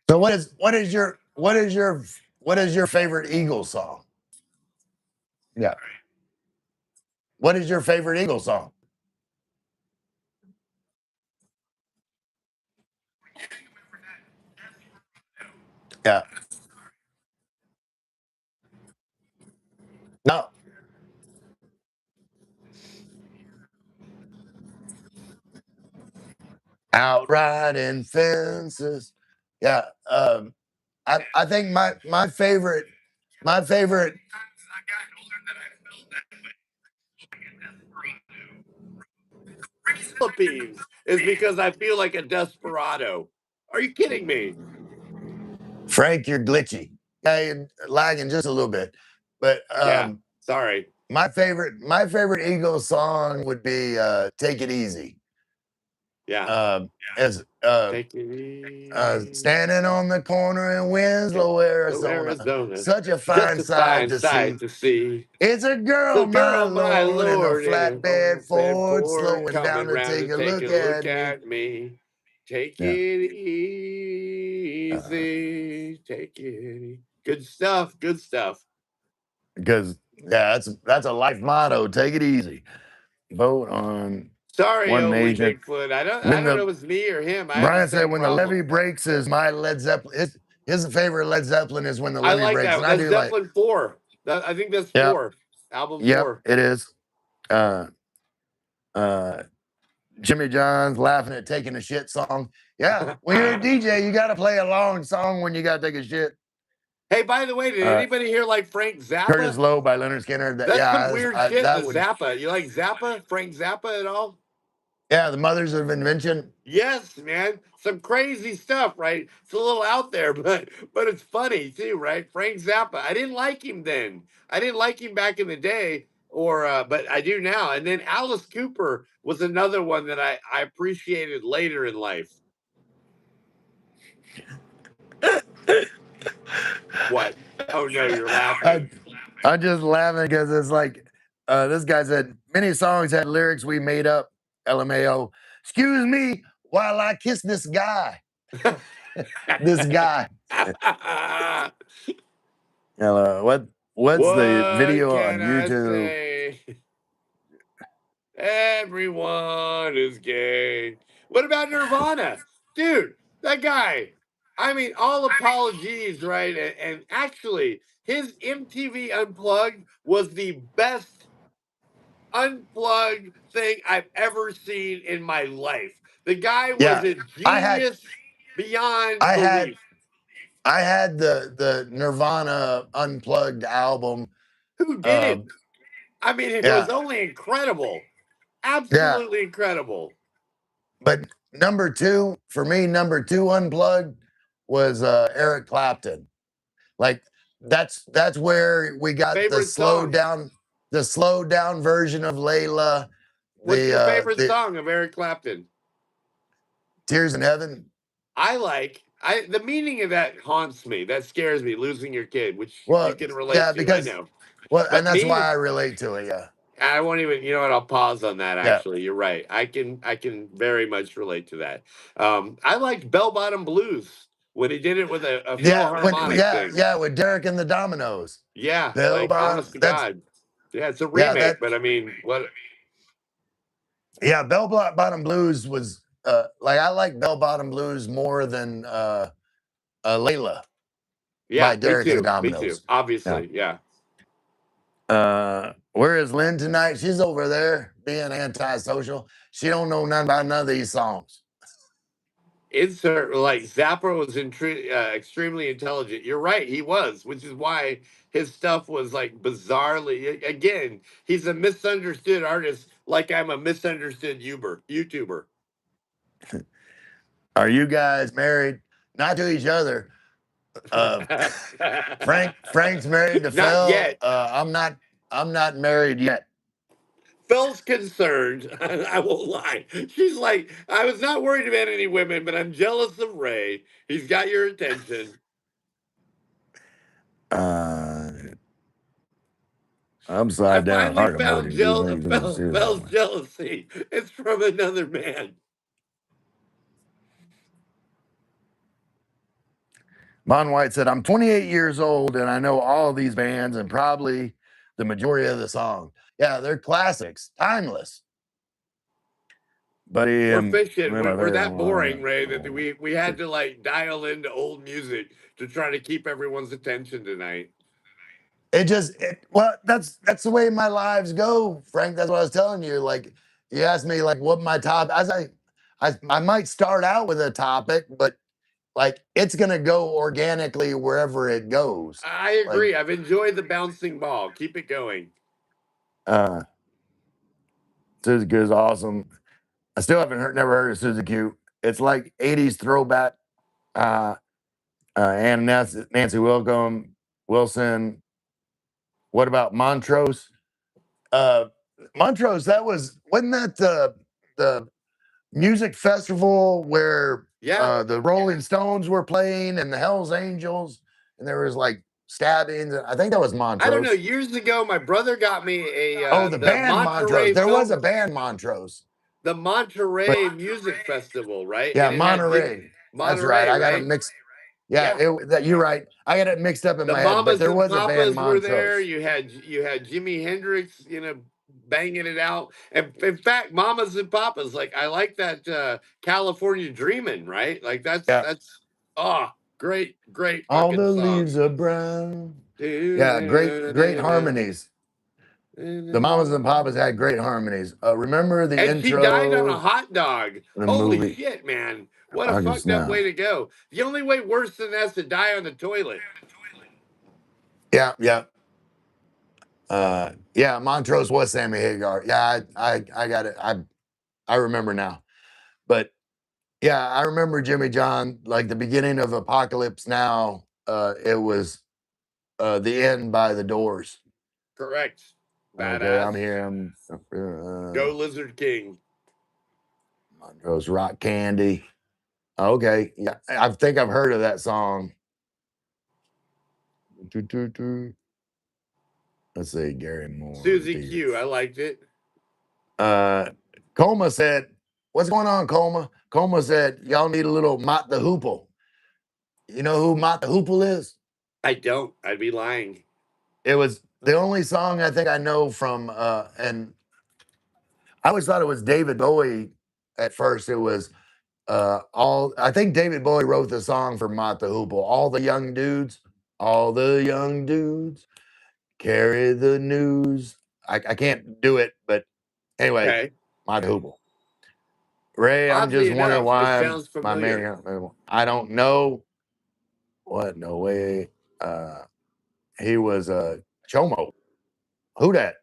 So what is your favorite Eagles song? Yeah. What is your favorite Eagles song? Yeah. No. Outriding fences. Yeah. I think my favorite. Philippines is because I feel like a desperado. Are you kidding me? Frank, you're glitchy. Yeah, you're lagging just a little bit. But Yeah, sorry. my favorite Eagles song would be "Take It Easy." Yeah, As take it easy. standing on the corner in Winslow, So Arizona, Arizona, such a just fine a sight fine to see. sight to see. It's a The girl, my girl, my lord, in a lord, in a flatbed bed Ford, Ford slowing down coming to round to take a take a look look at me. at me. Take Yeah. it Uh, easy. Take it easy. Good stuff. Good stuff. because that's a life motto. Take it easy. Vote on Sorry, One Oakley Nation. Bigfoot. I When don't know the if it's me or him. I have the Brian said, same when the levee problem. breaks is my Led Zeppelin. His favorite Led Zeppelin is When the I Levee like Breaks. And that. I That's do like, Zeppelin 4. I think that's yep, 4. Album yep, 4. it is. Uh, uh, Jimmy John's laughing at taking a shit song. Yeah, when you're a DJ, you got to play a long song when you got to take a shit. Hey, by the way, did Uh, anybody here like Frank Curtis Zappa? Lowe by Leonard Skinner. That's some Yeah, weird shit, the that would. Zappa. You like Zappa? Frank Zappa at all? Yeah, the Mothers of Invention. Yes, man. Some crazy stuff, right? It's a little out there, but it's funny too, right? Frank Zappa. I didn't like him then. I didn't like him back in the day, or but I do now. And then Alice Cooper was another one that I appreciated later in life. What? Oh no, you're I, laughing. I'm just laughing because it's like this guy said many songs had lyrics we made up. LMAO. Excuse me while I kiss this guy. This guy. What's the What video can on I YouTube? say? Everyone is gay. What about Nirvana? Dude, that guy. I mean, all apologies, right? And actually, his MTV Unplugged was the best unplugged thing I've ever seen in my life. The guy was Yeah, a I had genius beyond I had belief. I had the Nirvana Unplugged album. Who Uh, didn't? I mean, it was yeah, only incredible. yeah. Absolutely incredible. But number two Unplugged was Eric Clapton. Like that's where we got Favorite song? the slowed down version of Layla. What's your favorite The song of Eric Clapton? Tears in Heaven. The meaning of that haunts me. That scares me. Losing your kid, which you Well, can yeah, relate to. I because know, and but that's why me, I relate to it. Yeah, I won't even. You know what? I'll pause on that. yeah, Actually, you're right. I can very much relate to that. I liked Bell Bottom Blues when he did it with a yeah. Philharmonic thing. With Derek and the Dominoes. Yeah, Bell like Bottom. honest to That's God. Yeah, it's a yeah. That remake, but I mean, what? yeah. Bottom Blues was like I like Bell Bottom Blues more than Layla by Yeah, me Derek and the too. Me too. Dominoes. Yeah. Obviously, yeah. Where is Lynn tonight? She's over there being antisocial. She don't know nothing about none of these songs. Insert like Zappa was extremely intelligent. You're right, he was, which is why his stuff was like bizarrely. Again, he's a misunderstood artist, like I'm a misunderstood YouTuber. Are you guys married? Not to each other. Frank's married to Not Phil. yet. I'm not married yet. Phil's concerned. I won't lie. She's like, I was not worried about any women, but I'm jealous of Ray. He's got your attention. Upside I down finally heart found emoji. These things don't see that Phil's way. jealousy. It's from another man. Mon White said, I'm 28 years old and I know all these bands and probably the majority of the song. Yeah, they're classics, timeless. Buddy, We're fishing. We're that boring, Ray, that we had to like dial into old music to try to keep everyone's attention tonight. That's the way my lives go, Frank. That's what I was telling you. Like, you asked me like what my top as I might start out with a topic, but like it's gonna go organically wherever it goes. I Like, agree. I've enjoyed the bouncing ball. Keep it going. Suzuki is awesome. I still never heard of Suzuki. It's like 80s throwback. And Nancy Wilson. What about Montrose? Montrose, wasn't that the music festival where the Rolling Stones were playing and the Hells Angels, and there was like stabbings. I think that was Montrose. I don't know. Years ago, my brother got me the band Montrose. There was a band Montrose. The Monterey Music Festival, right? Yeah, and Monterey. That's right. I got it mixed. Yeah, you're right. I got it mixed up in my head, but there was a band Montrose. Were there. You had Jimi Hendrix, banging it out. And in fact, Mamas and Papas, like I like that California Dreamin', right? Like that's great. All the leaves are brown. Yeah, great harmonies. The Mamas and Papas had great harmonies. Remember the intro? And she died on a hot dog. Holy movie. shit, man. What a fucked up way to go. The only way worse than that's to die on the toilet. Yeah. Montrose was Sammy Hagar. Yeah, I got it. I remember now. But yeah, I remember Jimmy John, like the beginning of Apocalypse Now. It was The End by the Doors. Correct. Badass. Okay, I'm here. Go Lizard King. Montrose Rock Candy. Okay, yeah, I think I've heard of that song. Let's see, Gary Moore. Susie Q, I liked it. Coma said, "What's going on, Coma?" Coma said, "Y'all need a little Mott the Hoople." You know who Mott the Hoople is? I don't. I'd be lying. It was the only song I think I know from, and I always thought it was David Bowie at first. It was I think David Bowie wrote the song for Mott the Hoople. All the young dudes carry the news. I can't do it, but anyway, Mott the Hoople. Ray, I'm just wondering why my man. I don't know. What? No way. He was a Chomo. Who that?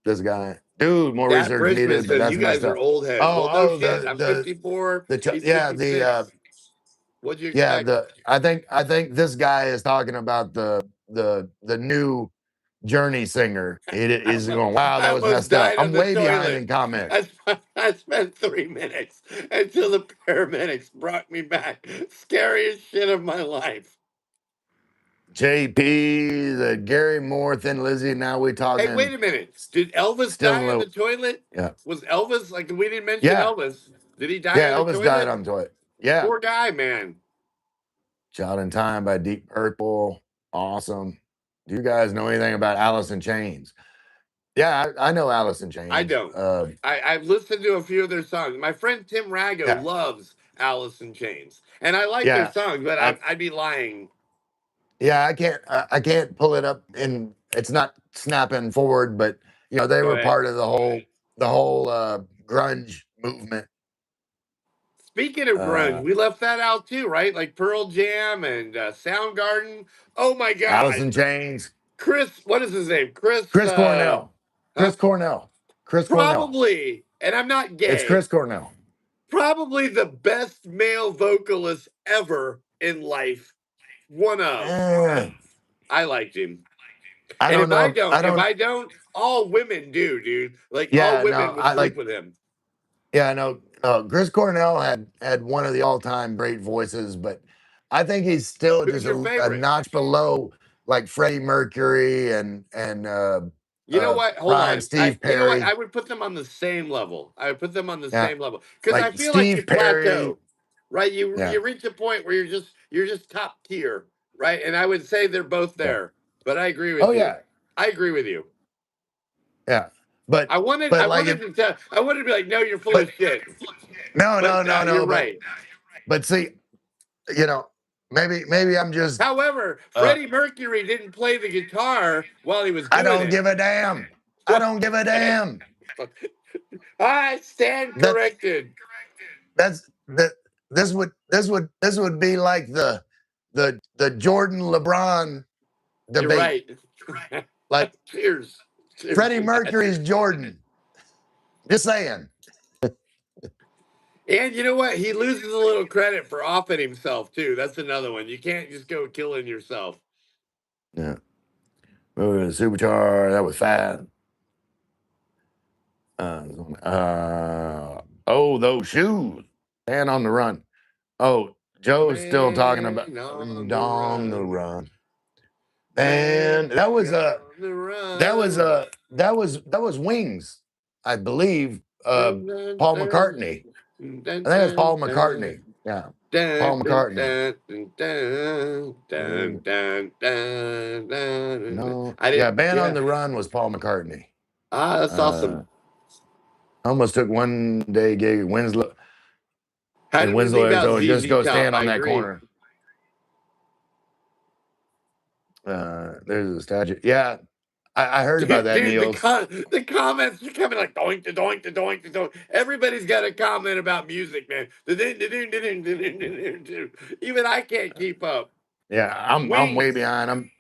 This guy, dude. More that research needed, but that's you guys are old heads. Oh, shit. I'm 54. What'd you expect? I think this guy is talking about the new Journey singer. I He's almost, going, wow, I that was almost messed up. died on I'm the way behind toilet. in comments. I spent 3 minutes until the paramedics brought me back. Scariest shit of my life. JP, the Gary Moore, Thin Lizzy. Now we Hey, talking wait a minute. Did Elvis still die in on the the toilet? yeah. Was Elvis, like, we didn't mention Yeah. Elvis. Did he die Yeah, on the Elvis died toilet? on the toilet. Yeah. Poor guy, man. Child in Time by Deep Purple. Awesome. Do you guys know anything about Alice in Chains? Yeah, I know Alice in I Chains. don't. I've listened to a few of their songs. My friend Tim Rago Yeah. loves Alice in Chains, and I like their Yeah. songs, but I'd be lying. Yeah, I can't pull it up and it's not snapping forward, but you know, they Go were ahead. part of the whole grunge movement. Speaking of grunge, we left that out too, right? Like Pearl Jam and Soundgarden. Oh my Alice God, in Chains. Chris, what is his name? Chris. Chris Cornell. Huh? Chris Cornell. Chris Cornell. Probably, and I'm not It's gay. Chris Cornell. Probably the best male vocalist ever in life. One of. I liked him. I And don't know. if I don't, all women do, dude. Like all Yeah, no, women will I sleep like. with him. Yeah, I know. Chris Cornell had one of the all-time great voices, but I think he's still Who's just your a favorite? notch below like Freddie Mercury and You know what? Hold prime on. Steve You know what? I Perry. would put them on the same level. I would put them on the Yeah, same level because I like feel like you Steve Perry. plateau, right? You Yeah, you reach a point where you're just top tier, right? And I would say they're both yeah. there. But I agree Oh with you. yeah, I agree with you. yeah. But I like wanted if to tell I wanted to be like, no, you're full but of shit. no But no no you're no. right. But see, you know, maybe I'm just However, Freddie Mercury didn't play the guitar while he was I doing don't it. give a damn. I Well, don't give a damn. I stand That's corrected. that this would be like the Jordan LeBron You're debate. right. Like Cheers. Cheers Freddie to that. Mercury's Jordan. Just saying. And you know what? He loses a little credit for offing himself too. That's another one. You can't just go killing yourself. Yeah. Supercharged. That was fast. Those shoes. And on the run. Oh, Joe's still talking about Man on the on the run. run. Man And that was on the run. that was Wings, I believe. Dun, dun, Paul dun, McCartney. dun, I think it's dun, Paul McCartney. dun. Yeah, Dun, Paul dun, McCartney. dun, dun, dun, dun, dun, dun, dun. No, I yeah, didn't. Band on Yeah. the Run was Paul McCartney. That's awesome. I almost took one day gig at Winslow How in did we Winslow, leave out Arizona. Just ZZ go Top? stand I on that agree. corner. There's a statue. Yeah, I heard about that, Dude, Neil. the comments are coming like doink to doink to doink to doink. Everybody's got a comment about music, man. Even I can't keep up. Yeah, I'm way Wings. behind.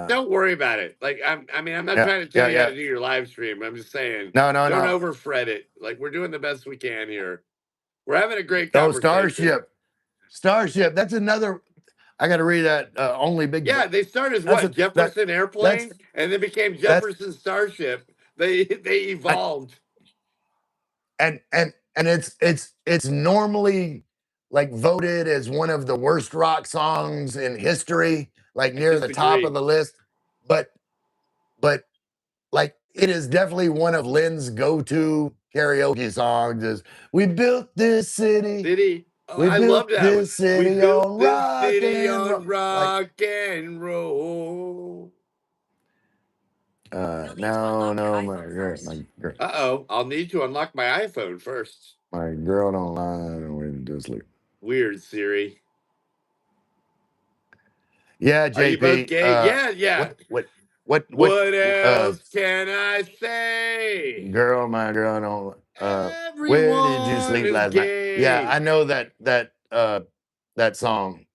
Don't worry about it. Like I'm not Yeah, trying to tell you how yeah. to do your live stream. I'm just saying No. don't over fret it. Like we're doing the best we can here. We're having a great Oh, conversation. Starship. That's another. I got to read that. Only Bigfoot. Yeah, they started as That's what? Jefferson Airplane, and then became Jefferson Starship. They evolved. And it's normally like voted as one of the worst rock songs in history, like near the top of the list. But like it is definitely one of Lynn's go-to karaoke songs. Is we built this city? Oh, We I built love that one. this We city built on this rock city and on roll. Like rock and roll. no, my girl. I'll need to unlock my iPhone first. My girl don't lie. I don't wait to sleep. Weird, Siri. Yeah, JP. Are you both gay? Yeah. What else can I say? Girl, my girl don't. Where did you Everyone sleep is last night? gay. Yeah, I know that song,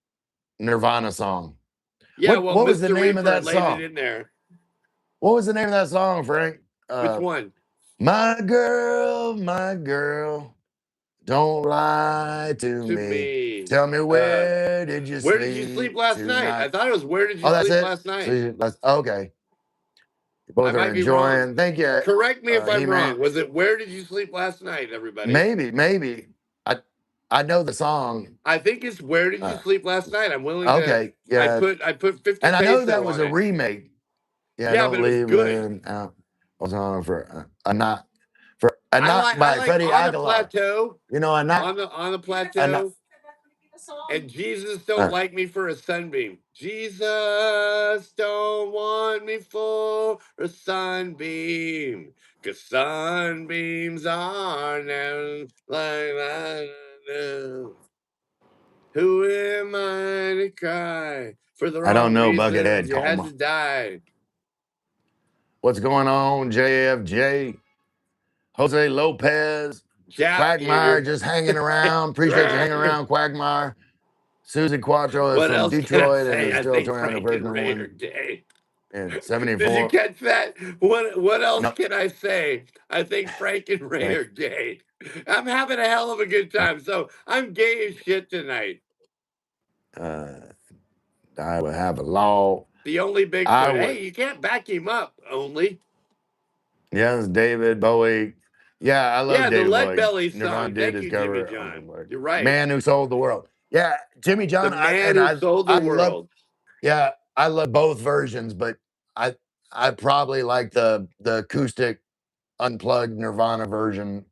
Nirvana song. Yeah, What was the Mr. name of Reaper that laid song? it in there. What was the name of that song, Frank? Which one? My girl, don't lie to me. Tell me where did you sleep? Where did you sleep last night? I thought it was where did you sleep last night? Okay. Both I are might be wrong. enjoying. Thank you, Correct me if I'm He-Man. wrong. Was it Where Did You Sleep Last Night, everybody? Maybe. I know the song. I think it's Where Did You Sleep Last Night? I'm willing to. Okay, yeah. I put 50 And I know peso that was on a it. remake. Yeah, Yeah, but don't it was leave good. Lynn out. What's on for a knock? For a knock I by like Freddie On the Aguilar. Plateau. You know, a knock. On the A knock. plateau. And Jesus don't like me for a sunbeam. Jesus don't want me for a sunbeam. 'Cause sunbeams are now like I know. Who am I to cry for the I don't wrong know, reasons? Buckethead You had Coma. to die. What's going on, JFJ? Jose Lopez. Jap Quagmire here. just hanging around. Appreciate you hanging around, Quagmire. Susie Quattro is What from else can I Detroit and say? is I still think touring the Frank first and number Ray are one gay. in Did 74. you catch that? What else No. can I say? I think Frank and Ray Right. are gay. I'm having a hell of a good time. So I'm gay as shit tonight. I would have a law. The only Bigfoot. Hey, you can't back him up, only. Yes, David Bowie. Yeah, I love Yeah, the David Lead Bowie. Belly Nirvana song. did Thank his you, Jimmy cover. John. You're right. Man Who Sold the World. Yeah, Jimmy John. The man who sold the world. Yeah, I love both versions, but I probably like the acoustic unplugged Nirvana version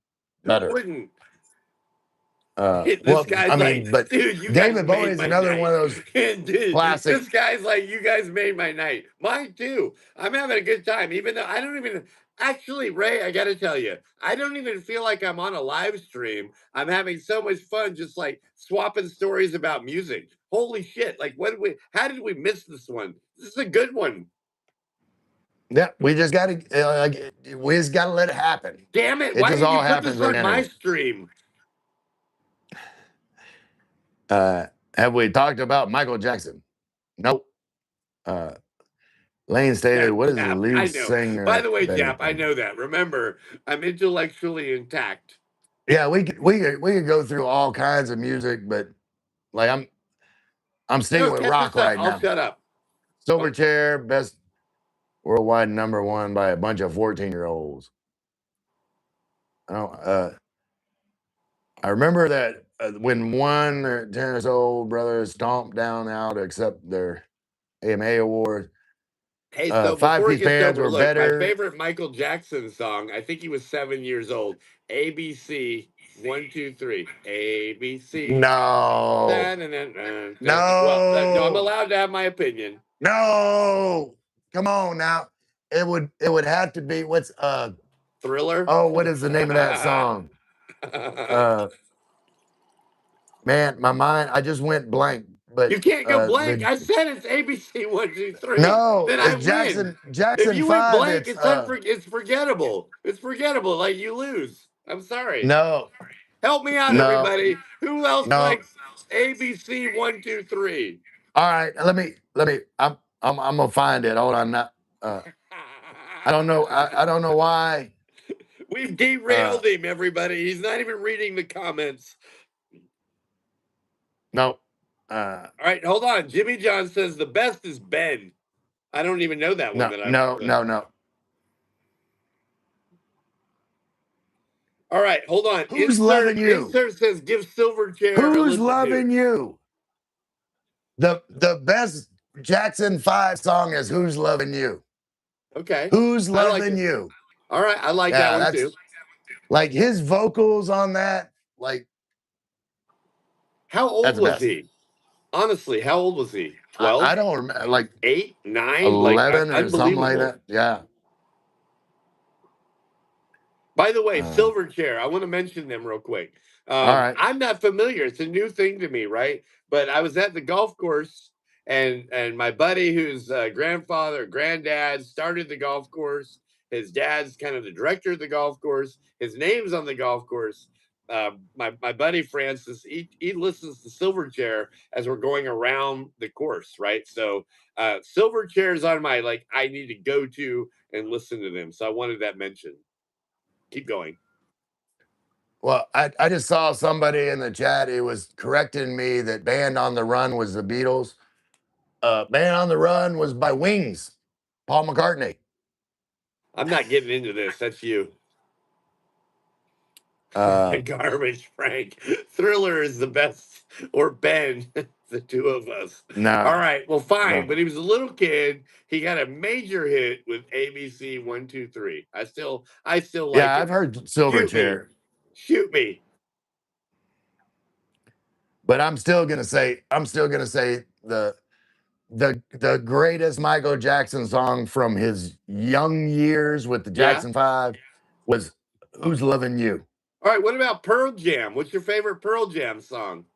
better. Who wouldn't? Well, I mean, but dude, you David guys Bowie made is my another night. one of those Dude, classic. this guy's like, you guys made my night. Mine too. I'm having a good time, even though I don't even. Actually, Ray, I got to tell you, I don't even feel like I'm on a live stream. I'm having so much fun, just like swapping stories about music. Holy shit! Like, how did we miss this one? This is a good one. Yeah, we just got to let it happen. Damn it! Why did you put this on my stream? Have we talked about Michael Jackson? Nope. Lane stated, "What is the lead singer?" By the way, Jap, I know that. Remember, I'm intellectually intact. Yeah, we could go through all kinds of music, but like I'm sticking with rock right now. I'll shut up. Silverchair, best worldwide #1 by a bunch of 14-year-olds. I remember that when one 10 years old brothers stomped down now to accept their AMA award. Hey, so before it gets over, look, better. my favorite Michael Jackson song, I think he was 7 years old. ABC 1, 2, 3. ABC. No. No. Well, no, I'm allowed to have my opinion. No. Come on now. It would have to be what's Thriller? Oh, what is the name of that song? Man, my mind, I just went blank. But you can't go blank. I said it's ABC 1, 2, 3. No, then I win. Jackson if you 5, went blank, it's forgettable. It's forgettable. Like you lose. I'm sorry. No. Help me out, everybody. Who else likes ABC 1, 2, 3? All right, let me. I'm gonna find it. Hold on. Now, I don't know. I don't know why. We've derailed him, everybody. He's not even reading the comments. No. All right, hold on. Jimmy John says the best is Ben. I don't even know that one. No. All right, hold on. Who's loving you? Insert says give Silverchair. Who's loving you? The best Jackson 5 song is "Who's Loving You." Okay. Who's loving you? All right, I like that one too. Like his vocals on that, like. How old was he? Honestly, how old was he? 12? I don't remember. Like 8, 9, 11 or something like that. Yeah. By the way, Silverchair, I want to mention them real quick. All right. I'm not familiar. It's a new thing to me, right? But I was at the golf course, and my buddy, whose granddad started the golf course. His dad's kind of the director of the golf course. His name's on the golf course. My buddy Francis, he listens to Silverchair as we're going around the course, right? So Silverchair's on my I need to go to and listen to them. So I wanted that mentioned. Keep going. Well, I just saw somebody in the chat. It was correcting me that "Band on the Run" was the Beatles. "Band on the Run" was by Wings, Paul McCartney. I'm not getting into this. That's you. Uh, Garbage, Frank. Thriller is the best, or Ben, the two of us. All no, right, well, fine. no. But he was a little kid. He got a major hit with ABC 123. I still like Yeah, it. I've heard Shoot me, Silverchair, shoot me. but I'm still gonna say the greatest Michael Jackson song from his young years with the Yeah. Jackson Five was "Who's Loving You." All right. What about Pearl Jam? What's your favorite Pearl Jam song?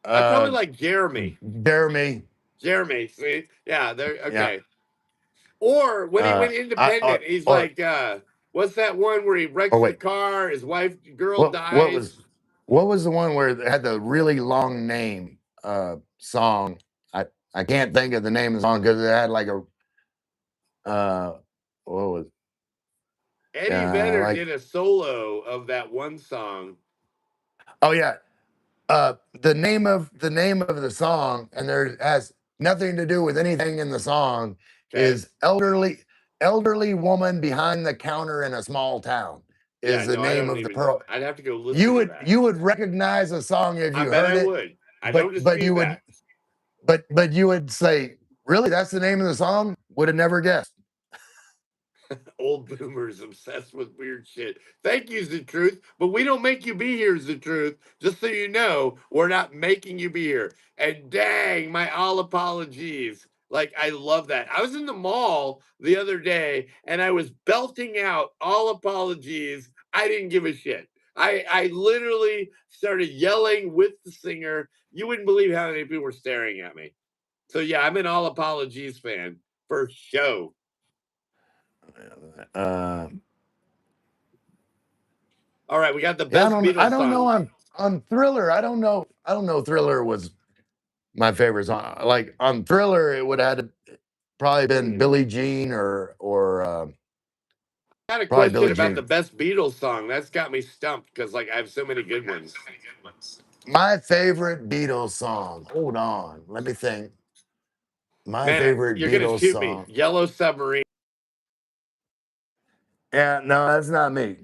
I probably Uh, like Jeremy. Jeremy, Jeremy. See, yeah, there. yeah. Okay. Or when he went I independent, he's or like, what's that one where he or wrecks the wait, car, his wife, girl what dies? was the one where it had the really long name song? I can't think of the name of the song because it had like a what was Eddie Vedder like did a solo of that one song. oh yeah the name of the song, and there has nothing to do with anything in the song, Okay. is elderly woman behind the counter in a small town Yeah, is the no, I name don't of the even know. pearl. I'd have to go listen to that. You would recognize a song if I you bet I heard it, would. I don't but dispute you would that. but you would say, really, that's the name of the song? Would have never guessed. Old boomers obsessed with weird shit. Thank you, the truth. But we don't make you be here, the truth. Just so you know, we're not making you be here. And dang, my all apologies. Like, I love that. I was in the mall the other day and I was belting out all apologies. I didn't give a shit. I literally started yelling with the singer. You wouldn't believe how many people were staring at me. So, yeah, I'm an all apologies fan for show. Uh, All right, we got the yeah, best I Beatles don't know song. on Thriller. I don't know. Thriller was my favorite song. Like on Thriller, it would have probably been Billie Jean or I got a probably question Billie about the Jean. best Beatles song. That's got me stumped because like I have so many good ones. My favorite Beatles song. Hold on, let me think. My Man, favorite you're gonna Beatles shoot me. song. Yellow Submarine. Yeah, no, that's not me.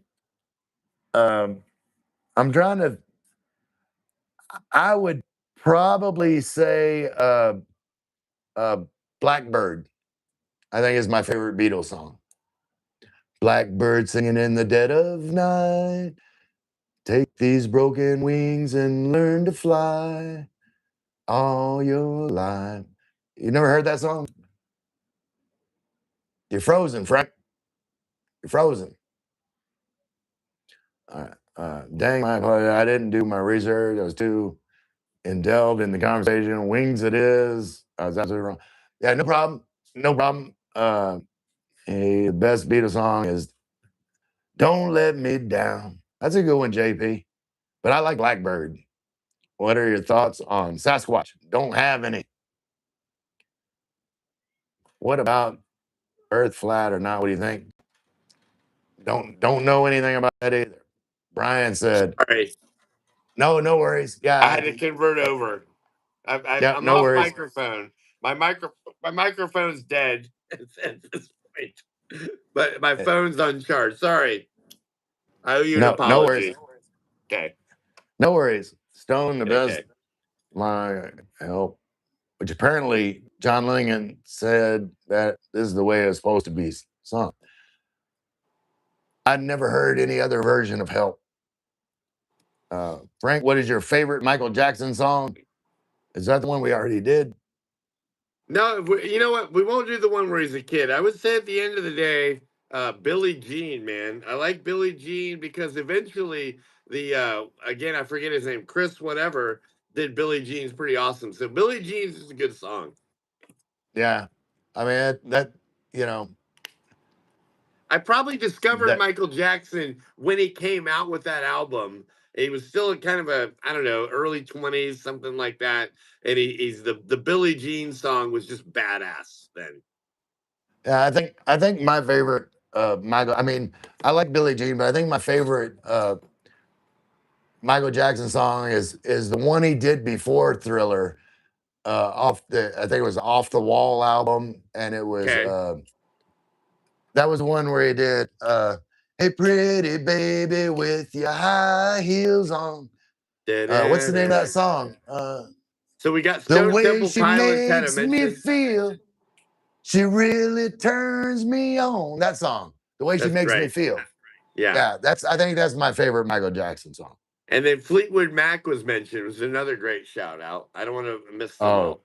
I'm trying to. I would probably say uh, Blackbird. I think is my favorite Beatles song. Blackbird singing in the dead of night. Take these broken wings and learn to fly all your life. You never heard that song? You're frozen, Frank. You're frozen. Dang, I didn't do my research. I was too delved in the conversation. Wings it is. I was absolutely wrong. Yeah, no problem. No problem. Hey, the best Beatles song is Don't Let Me Down. That's a good one, JP. But I like Blackbird. What are your thoughts on Sasquatch? Don't have any. What about Earth flat or not? What do you think? Don't know anything about that either. Brian said, Sorry, no worries. I Yeah, had to convert over. yeah, I'm no off worries. microphone. My microphone's dead at this point, but my Eh, phone's on charge. Sorry, I owe you an no worries. apology. Okay, No worries. Stone, the best okay. my help, which apparently John Lennon said that this is the way it's supposed to be sung. I'd never heard any other version of Help. Frank, what is your favorite Michael Jackson song? Is that the one we already did? No, you know what? We won't do the one where he's a kid. I would say at the end of the day, Billie Jean, man. I like Billie Jean because eventually the again I forget his name, Chris whatever, did Billie Jean's pretty awesome. So Billie Jean's is a good song. Yeah. I mean, that you know, I probably discovered that Michael Jackson when he came out with that album. He was still kind of a, I don't know, early 20s, something like that. And he's the Billie Jean song was just badass then. yeah, I think my favorite Michael, I mean, I like Billie Jean, but I think my favorite Michael Jackson song is the one he did before Thriller, off the I think it was Off the Wall album, and it was Okay. That was the one where he did, "Hey, pretty baby with your high heels on." What's the name of that song? So we got The Stone way Temple she Pilots had a makes me mention. feel, she really turns me on. That song, "The Way She That's Makes Me great. Feel." Yeah. Yeah, I think that's my favorite Michael Jackson song. And then Fleetwood Mac was mentioned. It was another great shout out. I don't want to miss them all.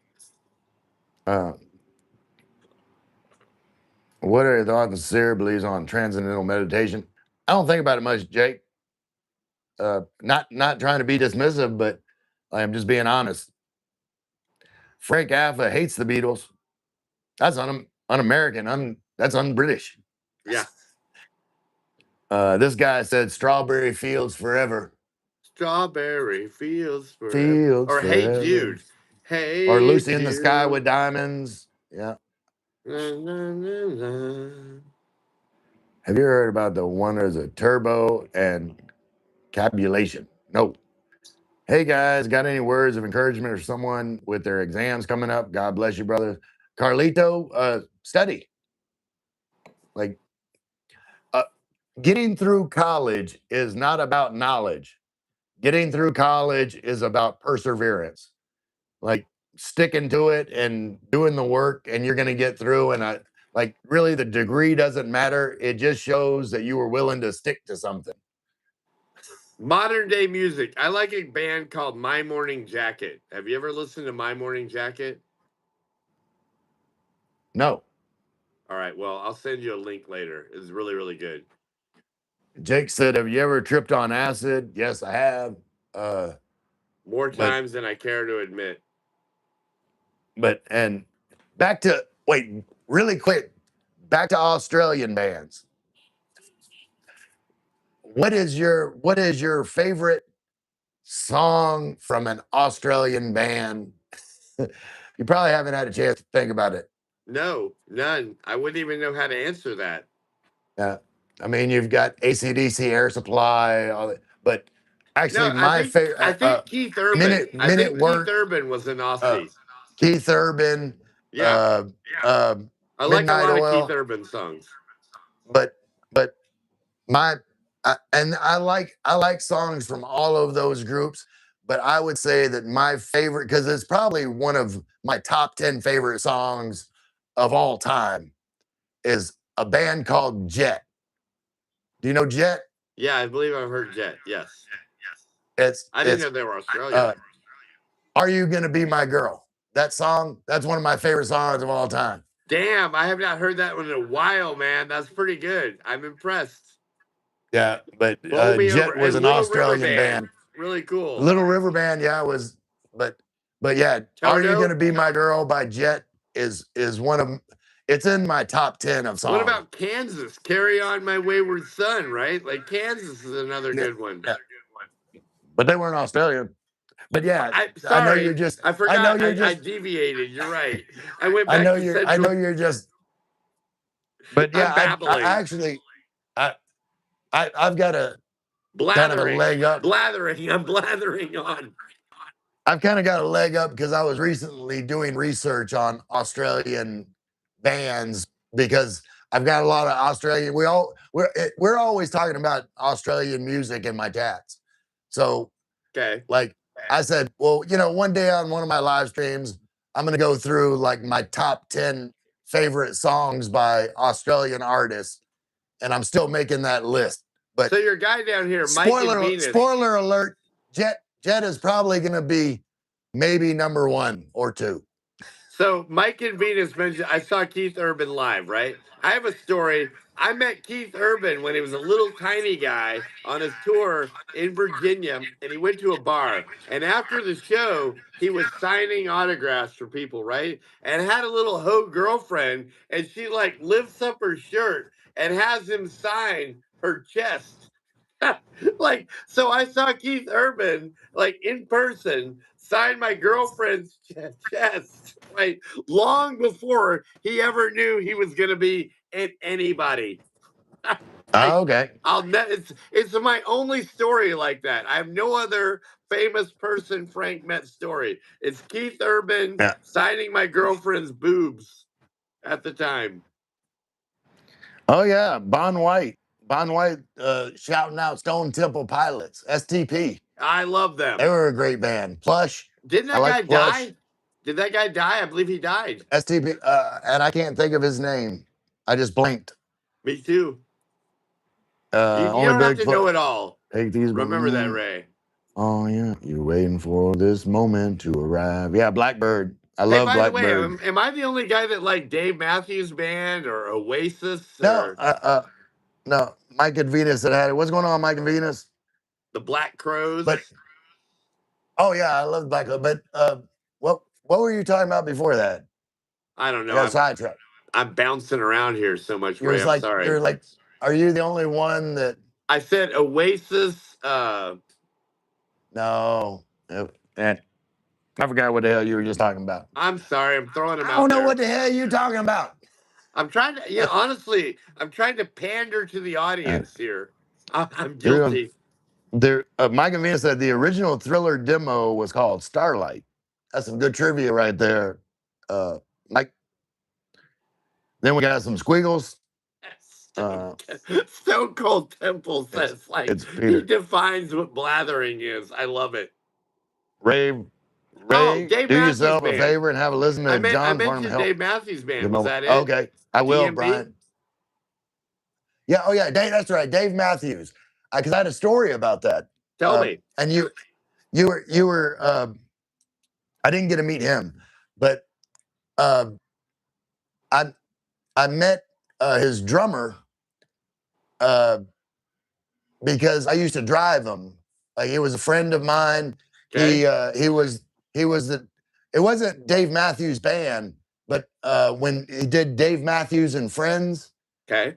What are your thoughts and sincere beliefs on transcendental meditation? I don't think about it much, Jake. Not trying to be dismissive, but I'm just being honest. Frank Alpha hates the Beatles. That's un-American. That's un-British. Yeah. This guy said "Strawberry Fields Forever." Strawberry Fields Forever. Fields Or Hey forever. Jude. Or Hey "Lucy in the Sky Jude. with Diamonds." Yeah. La, la, la, la. Have you heard about the wonders of turbo and cabulation? No. Hey guys, got any words of encouragement for someone with their exams coming up? God bless you, brother. Carlito, study. Like, getting through college is not about knowledge. Getting through college is about perseverance. Like, sticking to it and doing the work, and you're going to get through. And like, really, the degree doesn't matter. It just shows that you were willing to stick to something. Modern day music. I like a band called My Morning Jacket. Have you ever listened to My Morning Jacket? No. All right. Well, I'll send you a link later. It's really, really good. Jake said, "Have you ever tripped on acid?" Yes, I have. More But times than I care to admit. and back to really quick, back to Australian bands. What is your favorite song from an Australian band? You probably haven't had a chance to think about it. No, none. I wouldn't even know how to answer that. I mean, you've got AC/DC, Air Supply, all that, but actually, No, my I favorite, think Keith Urban. Minute I Minute think Keith Work, Urban was an Aussie. Keith Urban, Yeah. uh, I like a Midnight lot of Keith Oil, Urban songs. but my and I like songs from all of those groups, but I would say that my favorite, because it's probably one of my top 10 favorite songs of all time, is a band called Jet. Do you know Jet? Yeah, I believe I've heard Jet. Yes. It's I didn't it's know they were Australian. uh Are You Gonna Be My Girl? That song, that's one of my favorite songs of all time. Damn, I have not heard that one in a while, man. That's pretty good. I'm impressed. Yeah, but Blow Me Over Jet was and an Little River Australian Band. band. Really cool. Little River Band, yeah, was, but yeah, "Are You Toto. Gonna Be My Girl" by Jet is one of, it's in my top 10 of What songs. about Kansas? Carry On My Wayward Son, right? Like Kansas is another Yeah, good one. yeah. But they weren't Australian. But yeah, I I know you're sorry, just I I know forgot. you're I just deviated. You're right. I went I back know to you're I know Central. you're just but yeah, I'm I babbling, actually I I've got a kind of a blathering, leg up. blathering. I'm blathering on. I've kind of got a leg up because I was recently doing research on Australian bands, because I've got a lot of Australian. We're always talking about Australian music in my chats. So Okay. like I said, well, one day on one of my live streams, I'm gonna go through like my top 10 favorite songs by Australian artists, and I'm still making that list. But So your guy down here, Mike and Venus. spoiler alert, Jet is probably gonna be maybe number 1 or 2. So Mike and Venus mentioned I saw Keith Urban live, right? I have a story. I met Keith Urban when he was a little tiny guy on his tour in Virginia, and he went to a bar. And after the show, he was signing autographs for people, right? And had a little hoe girlfriend, and she like lifts up her shirt and has him sign her chest. Like, so I saw Keith Urban like in person sign my girlfriend's chest, right? Long before he ever knew he was going to be in anybody. Like, Okay. it's my only story like that. I have no other famous person Frank met story. It's Keith Urban Yeah. signing my girlfriend's boobs at the time. Oh yeah, Bon White. Bon White shouting out Stone Temple Pilots, STP. I love them. They were a great band. Plush. Didn't that I like guy Plush. die? Did that guy die? I believe he died. STP, and I can't think of his name. I just blinked. Me too. You Only don't have to Bigfoot. know it all. Take these. Remember that, Ray. Oh yeah, you're waiting for this moment to arrive. Yeah, Blackbird. I Hey, love by the way, Blackbird. am I the only guy that liked Dave Matthews Band or Oasis No, or no. Mike and Venus that had it. What's going on, Mike and Venus? the Black Crows? But oh yeah, I love Blackbird. But what were you talking about before that? I don't I know. got sidetracked. I'm bouncing around here so much, You're Ray. I'm like sorry. you're like, are you the only one that? I said Oasis. No, and I forgot what the hell you were just talking about. I'm sorry. I'm throwing them out. I don't know what the hell you're talking about. I'm trying to, honestly, I'm trying to pander to the audience here. I'm guilty. Mike and Venus said the original Thriller demo was called Starlight. That's some good trivia right there, Mike. Then we got some squiggles. Stone Cold Temple says he defines what blathering is. I love it. Ray, Dave do Matthews yourself Band. a favor and have a listen to I John mentioned Farnham. Dave Matthews Band. Was that it? Okay, I will, DMB? Brian. Yeah, oh yeah, Dave. That's right, Dave Matthews. Because I had a story about that. Tell me. And you were. I didn't get to meet him, but I met his drummer because I used to drive him. Like he was a friend of mine. Okay. He was the. It wasn't Dave Matthews Band, but when he did Dave Matthews and Friends. Okay.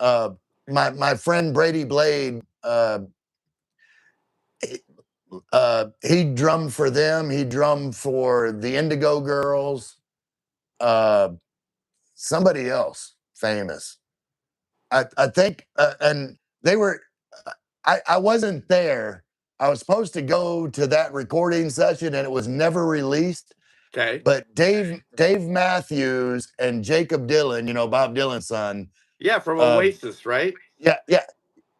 My friend Brady Blade. He drummed for them. He drummed for the Indigo Girls. Somebody else famous. I think, and they were. I wasn't there. I was supposed to go to that recording session, and it was never released. Okay. But Dave Matthews and Jacob Dylan, Bob Dylan's son. Yeah, from Oasis, right? Yeah.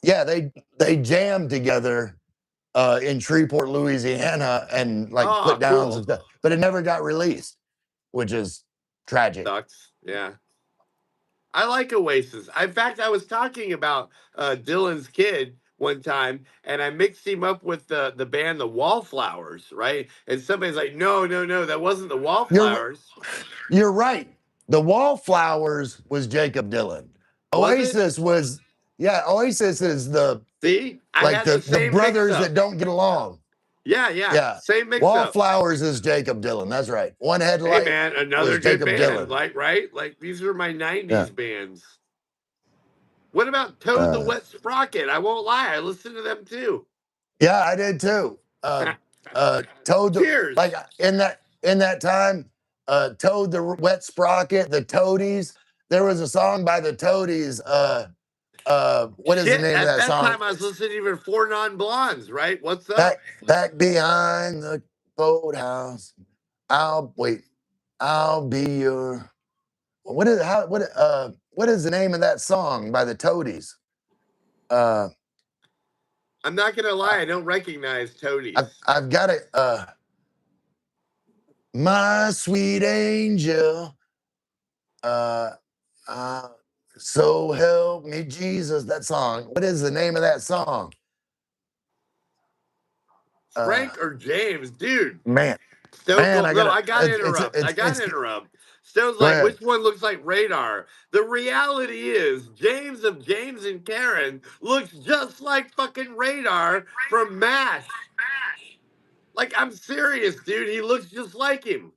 They jammed together in Shreveport, Louisiana, and put downs and stuff. But it never got released, which is tragic. Sucks. Yeah. I like Oasis. In fact, I was talking about Dylan's kid one time, and I mixed him up with the band The Wallflowers, right? And somebody's like, no, that wasn't The Wallflowers. You're right. The Wallflowers was Jacob Dylan. Oasis was Oasis is the the brothers that don't get along. Yeah. Same mix up. Wallflowers is Jacob Dylan. That's right. One Headlight. Hey man, another good band. Dylan. These are my 90s bands. What about Toad the Wet Sprocket? I won't lie, I listened to them too. Yeah, I did too. Toad Cheers. In that time, Toad the Wet Sprocket, the Toadies. There was a song by the Toadies. What is the name of that song? At that time, I was listening to even Four Non-Blondes, right? What's up? Back behind the boathouse. I'll be your. What is the name of that song by the Toadies? I'm not gonna lie, I don't recognize Toadies. I've got it. My sweet angel. So help me, Jesus. That song. What is the name of that song? Frank or James, dude. Man. I gotta interrupt. Stone's like, which one looks like Radar? The reality is, James of James and Karen looks just like fucking Radar from MASH. Like, I'm serious, dude. He looks just like him.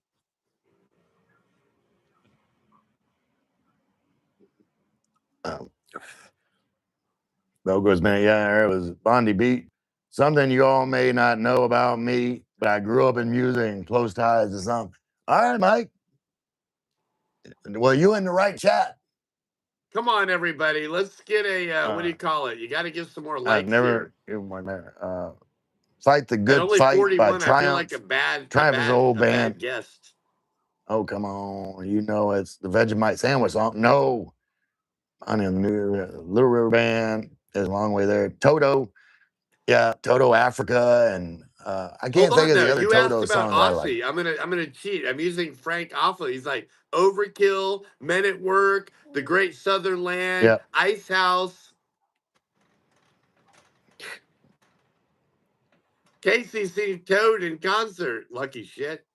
Bell goes, man, yeah, it was Bondi Beat. Something you all may not know about me, but I grew up in music and close ties to some. All right, Mike. Well, you in the right chat. Come on, everybody. Let's get a, what do you call it? You got to give some more likes. I've never given one there. Fight the Good Fight 41, by Triumph. I feel like a bad old band. Bad guest. Oh, come on. It's the Vegemite sandwich song. No. I am new. Little River Band is a long way there. Toto, yeah, Toto Africa, and I Hold can't think on of though. the other You asked Toto about songs I like. Aussie. I'm gonna cheat. I'm using Frank Off. He's like Overkill, Men at Work, The Great Southern Land, Yeah, Ice House. Casey seen Toad in concert. Lucky shit.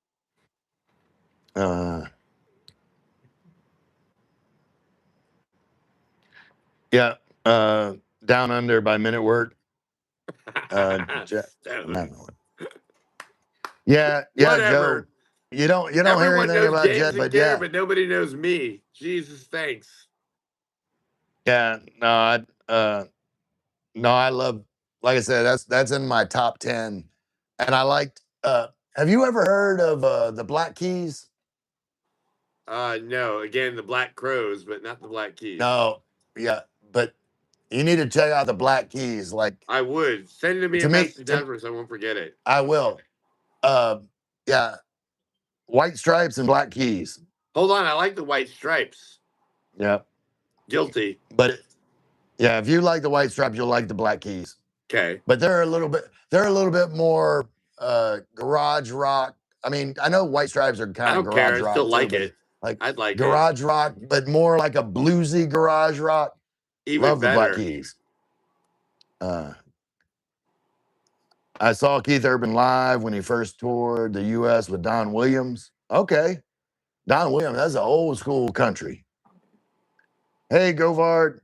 yeah, Down Under by Men at Work. Stone. Yeah, Joe. Whatever. You don't hear Everyone anything knows about James Jet, and but Care, yeah, but nobody knows me. Jesus, thanks. yeah. No, I love. Like I said, that's in my top 10, and I liked. Have you ever heard of the Black Keys? No. Again, the Black Crows, but not the Black Keys. No, yeah, but you need to check out the Black Keys. Like I would send me a to me, message afterwards. I won't forget it. I will. Uh, yeah, White Stripes and Black Keys. Hold on. I like the White Stripes. Yeah, Guilty. but yeah, if you like the White Stripes, you'll like the Black Keys. Okay. But they're a little bit more garage rock. I mean, I know White Stripes are I kind of don't care. garage I still rock too, like but it. like I'd like it. garage rock, but more like a bluesy garage rock. Even Love the Black better. Keys. I saw Keith Urban live when he first toured the U.S. with Don Williams. Okay, Don Williams, that's an old school country. Hey, Govard,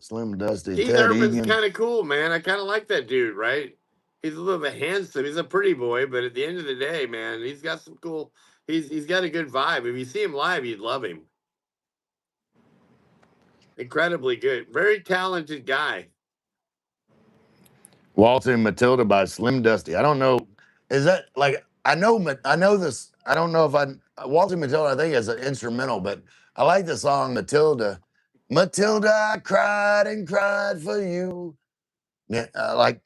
Slim Dusty, Keith Ted Urban's Egan. kind of cool, man. I kind of like that dude, right? He's a little bit handsome. He's a pretty boy, but at the end of the day, man, he's got some cool. He's got a good vibe. If you see him live, you'd love him. Incredibly good. Very talented guy. Waltzing Matilda by Slim Dusty. I don't know. Is that like I know this. I don't know if Waltzing Matilda, I think is an instrumental, but I like the song Matilda. Matilda, I cried and cried for you. Yeah, like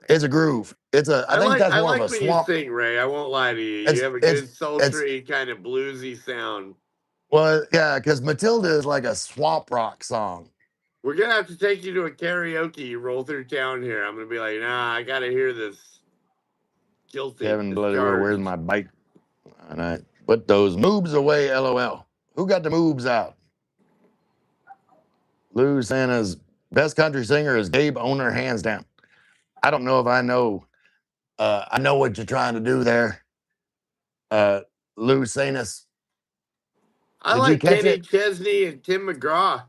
it's a groove. I think that's I more of like a when you swamp. sing, Ray. I won't lie to you. You It's have a it's good it's sultry kind of bluesy sound. well, yeah, because Matilda is like a swamp rock song. We're gonna have to take you to a karaoke. You roll through town here. I'm gonna be like, nah, I gotta hear this. Guilty. Kevin Bloody, where's Discharged. my bike? And I put those moobs away, LOL. Who got the moobs out? Lou Santa's best country singer is Gabe Owner, hands down. I don't know if I know. I know what you're trying to do there. Lou Sanus. I Did you like catch Kenny it? Chesney and Tim McGraw.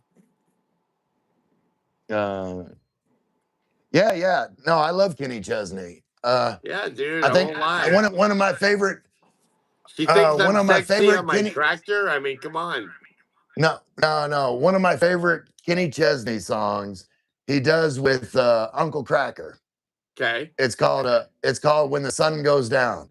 Yeah. No, I love Kenny Chesney. Yeah, dude, I I think won't lie. one of my favorite. She thinks I'm One of my sexy on favorite my Kenny. tractor. I mean, come on. No. One of my favorite Kenny Chesney songs he does with Uncle Cracker. Okay. It's called When the Sun Goes Down.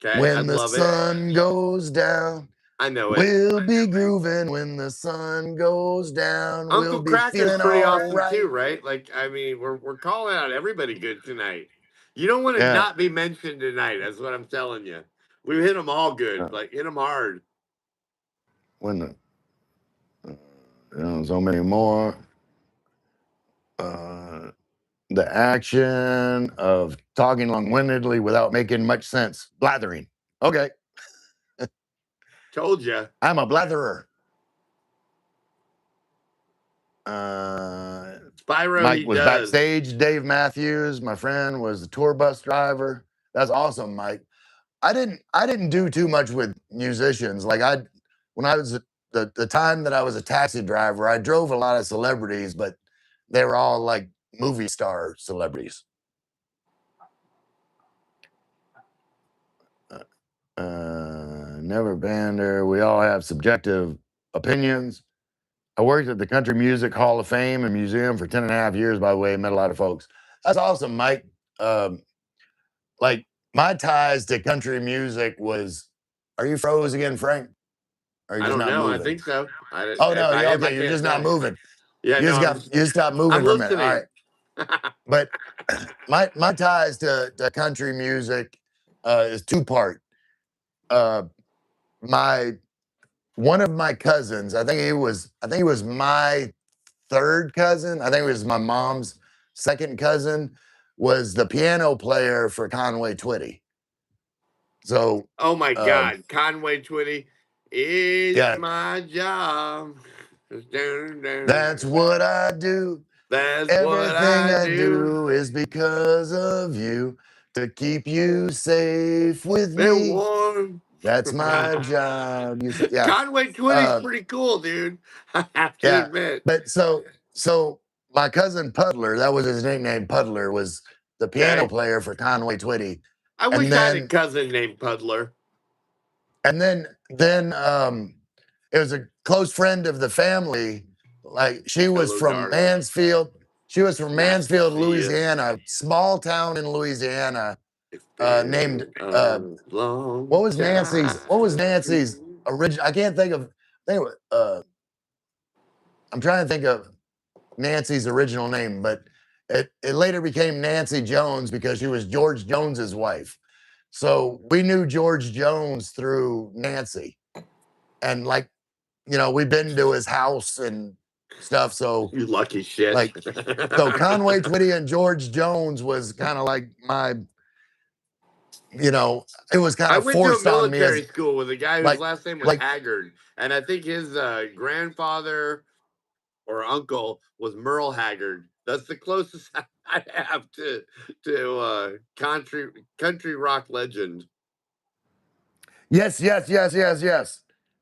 Okay. When I'd the love it. sun goes down, I know it. we'll be grooving. When the sun goes down, we'll Uncle be Cracker's feeling pretty all awesome right. too, right? Like, I mean, we're calling out everybody good tonight. You don't want to Yeah. not be mentioned tonight. That's what I'm telling you. We hit them all good. Yeah. Like, hit them hard. When so many more. The action of talking long-windedly without making much sense. Blathering. Okay. Told you. I'm a blatherer. Spyro, Mike he was does. backstage. Dave Matthews, my friend, was the tour bus driver. That's awesome, Mike. I didn't do too much with musicians. Like when I was the time that I was a taxi driver, I drove a lot of celebrities, but they were all like movie star celebrities. Never bander. We all have subjective opinions. I worked at the Country Music Hall of Fame and Museum for 10 and a half years, by the way. Met a lot of folks. That's awesome, Mike. Like my ties to country music was, are you froze again, Frank? Or are you I just don't not know. moving? I think so. Oh no, okay, you're just not moving. Yeah, You just stopped moving I'm for a minute. listening. All right. But my ties to country music is two-part. One of my cousins, I think he was my third cousin. I think it was my mom's second cousin. Was the piano player for Conway Twitty. So, oh my God, Conway Twitty, it's yeah, my job. that's what I do. That's what Everything I I do. do is because of you, to keep you safe with They're me. warm. That's my job. You said, yeah. Conway Twitty's pretty cool, dude. I have to Yeah. admit. But so my cousin Puddler, that was his nickname, Puddler, was the piano Okay. player for Conway Twitty. I And wish I had a then cousin named Puddler. and then it was a close friend of the family. Like she was Hello, from darling. Mansfield. She was from Nice to Mansfield, see you. Louisiana, small town in Louisiana, It's been named a long what was time. Nancy's original? I can't think of. I think it was, I'm trying to think of Nancy's original name, but it later became Nancy Jones because she was George Jones's wife. So we knew George Jones through Nancy, and like, we've been to his house and stuff. So You lucky shit. like, so Conway Twitty and George Jones was kind of like my, it was kind I of went to a forced on me military as school with a guy whose like last name was like Haggard, and I think his grandfather or uncle was Merle Haggard. That's the closest I have to country rock legend. yes.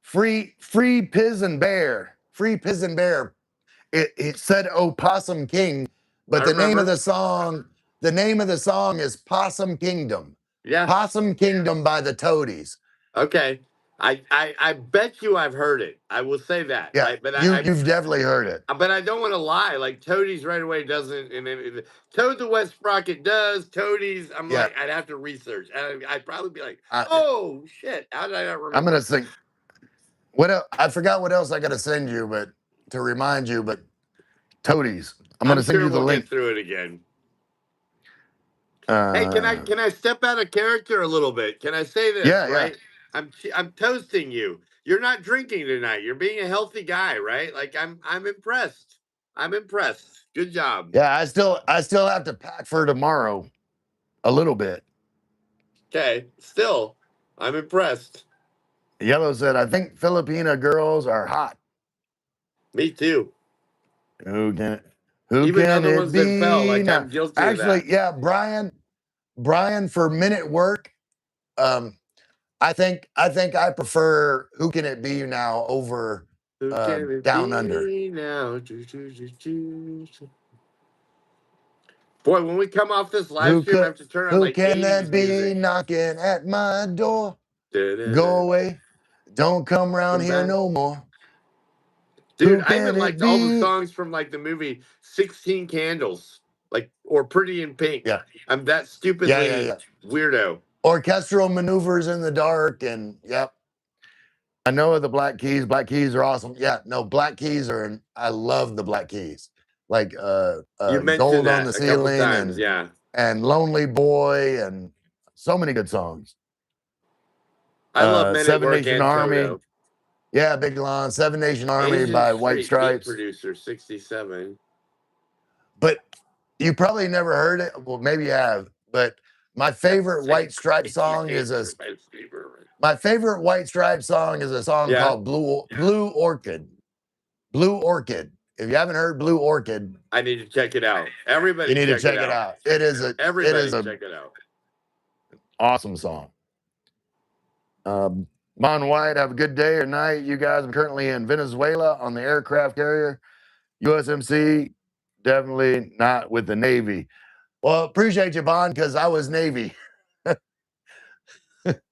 Free Piz and Bear. Free Piz and Bear. It said Opossum King, but I the name of remember. the song is Possum Kingdom. Yeah. Possum Kingdom by the Toadies. Okay. I bet you I've heard it. I will say that. Yeah, you've definitely heard it. But I don't want to lie. Like Toadies right away doesn't, and then Toad the Wet Sprocket does. Toadies, I'm Yeah. like, I'd have to research. I'd probably be like, oh shit, how did I not remember? I'm gonna sing. What else? I forgot what else I gotta send you, but to remind you, but Toadies. I'm gonna send you the we'll link. Get through it again. Hey, can I step out of character a little bit? Can I say this? Yeah, right. Yeah. I'm toasting you. You're not drinking tonight. You're being a healthy guy, right? Like I'm impressed. I'm impressed. Good job. Yeah, I still have to pack for tomorrow a little bit. Okay, still, I'm impressed. Yellow said, I think Filipina girls are hot. Me too. Who can other it ones be that fell, like now? I'm guilty Actually, of that. yeah, Brian for minute work. I think I prefer Who Can It Be Now over Who can it Down be Under. now? Boy, when we come off this live stream, I have to turn on like can 80s that be music. knocking at my door? Da-da-da. Go away. Don't come around here back. no more. Dude, I even liked all the songs from like the movie 16 Candles, like or Pretty in Pink. Yeah. I'm that stupidly weirdo. Orchestral Maneuvers in the Dark, and yep. I know the Black Keys. Black Keys are awesome. Yeah, no, Black Keys are. I love the Black Keys. Like You mentioned Gold that on the a couple Ceiling, times, yeah. and Lonely Boy, and so many good songs. I love Men at Seven Work Nation and Army. Toto. Yeah, Big Lon. Seven Nation Army Asian by Street White Beat Stripes. Producer 67. But you probably never heard it. Well, maybe you have. But my favorite White Stripe song is a song called Blue Orchid. Blue Orchid. If you haven't heard Blue Orchid, I need to check it out. Everybody, you need to check it out. It is a check it out. Awesome song. Mon White, have a good day or night. You guys, I'm currently in Venezuela on the aircraft carrier USMC. Definitely not with the Navy. Well, appreciate you, Bon, because I was Navy.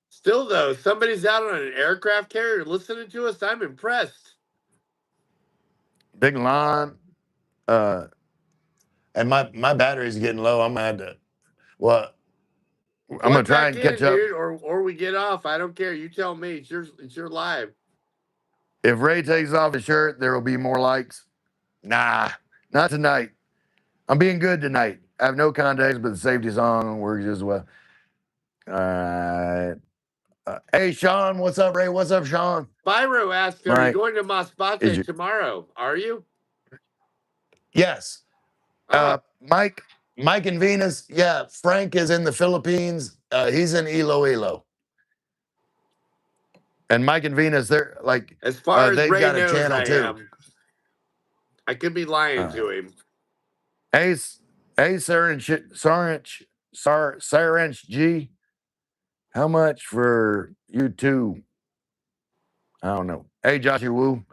Still, though, somebody's out on an aircraft carrier listening to us. I'm impressed. Big Lon. And my battery's getting low. I'm gonna have to. Well, I'm gonna try and catch up, dude, or we get off. I don't care. You tell me. It's your live. If Ray takes off his shirt, there will be more likes. Nah, not tonight. I'm being good tonight. I have no context, but the safety song works as well. Hey, Sean, what's up, Ray? What's up, Sean? Byro asked, are you going to Masbate tomorrow? Are you? Yes. Mike and Venus. Yeah, Frank is in the Philippines. He's in Iloilo. And Mike and Venus, they're like, as far as they've Ray got a knows, channel I too. am. I could be lying to him. Ace Saranch G. How much for you two? I don't know. Hey, Joshy Woo.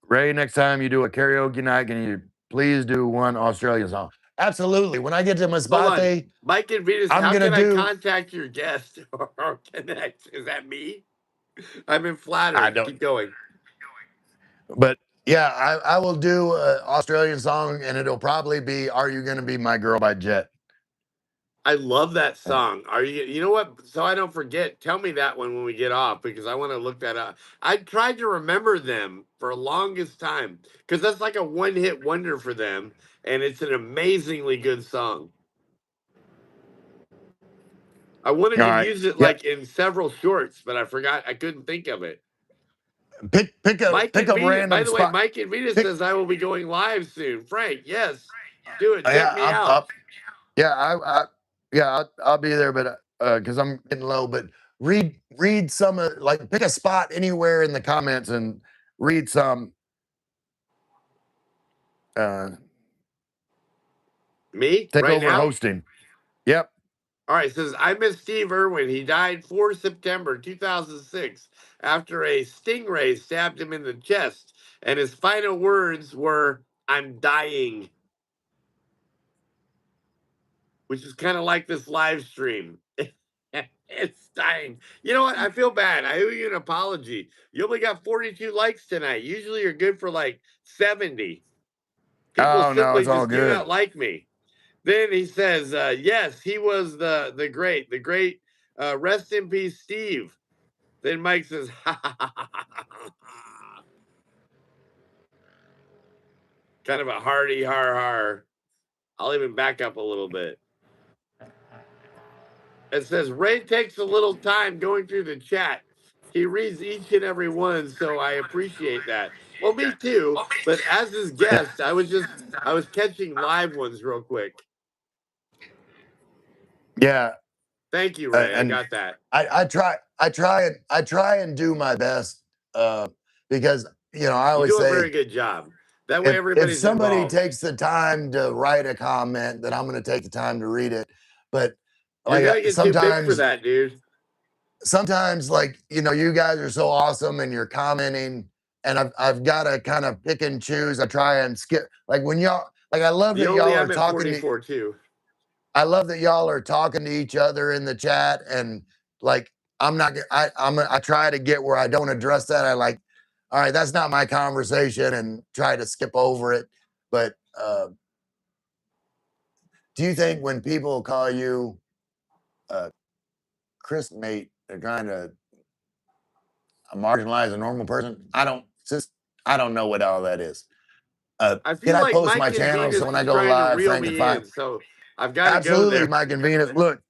Ray, next time you do a karaoke night, can you please do one Australian song? Absolutely. When I get to Masbate, Mike and Venus, I'm how gonna can I do. contact your guest or connect? Is that me? I've been flattered. I don't. Keep going. But yeah, I will do an Australian song, and it'll probably be "Are You Gonna Be My Girl" by Jet. I love that song. Are you? You know what? So I don't forget. Tell me that one when we get off because I want to look that up. I tried to remember them for the longest time because that's like a one-hit wonder for them, and it's an amazingly good song. I wanted to use it like in several shorts, but I forgot. I couldn't think of it. Pick Mike and a Venus. By random the way, spot. Mike and Venus says I will be going live soon. Frank, yes, do it. Check me Yeah, out. I'll be there, but because I'm getting low. But read some like pick a spot anywhere in the comments and read some. Me Take right over now. hosting. Yep. All right, it says I miss Steve Irwin. He died 4 September 2006 after a stingray stabbed him in the chest, and his final words were, "I'm dying," which is kind of like this live stream. It's dying. You know what? I feel bad. I owe you an apology. You only got 42 likes tonight. Usually you're good for like 70. People Oh no, simply it's all just do good. not like me. Then he says, yes, he was the great, rest in peace, Steve. Then Mike says, ha, ha, ha, ha, ha, ha. Kind of a hearty har har. I'll even back up a little bit. It says Ray takes a little time going through the chat. He reads each and every one, so I appreciate that. Well, me too. But as his guest, I was catching live ones real quick. Yeah. Thank you, Ray. I got that. I try and do my best because I always you do say a very good job. That way, if everybody's somebody involved. takes the time to write a comment, then I'm going to take the time to read it. But You're gonna get too big for that, dude. Sometimes, like you guys are so awesome, and you're commenting, and I've got to kind of pick and choose. I try and skip, like when y'all, like I love that y'all are talking 44 too. I love that y'all are talking to each other in the chat, and like I try to get where I don't address that. I like, all right, that's not my conversation, and try to skip over it. But do you think when people call you Chris mate, they're trying to marginalize a normal person? I don't know what all that is. I feel can I like post Mike my and channel Venus so when I is go trying to live, reel Frank can me find? in, so I've got to go Absolutely, there. Mike and Venus. Look,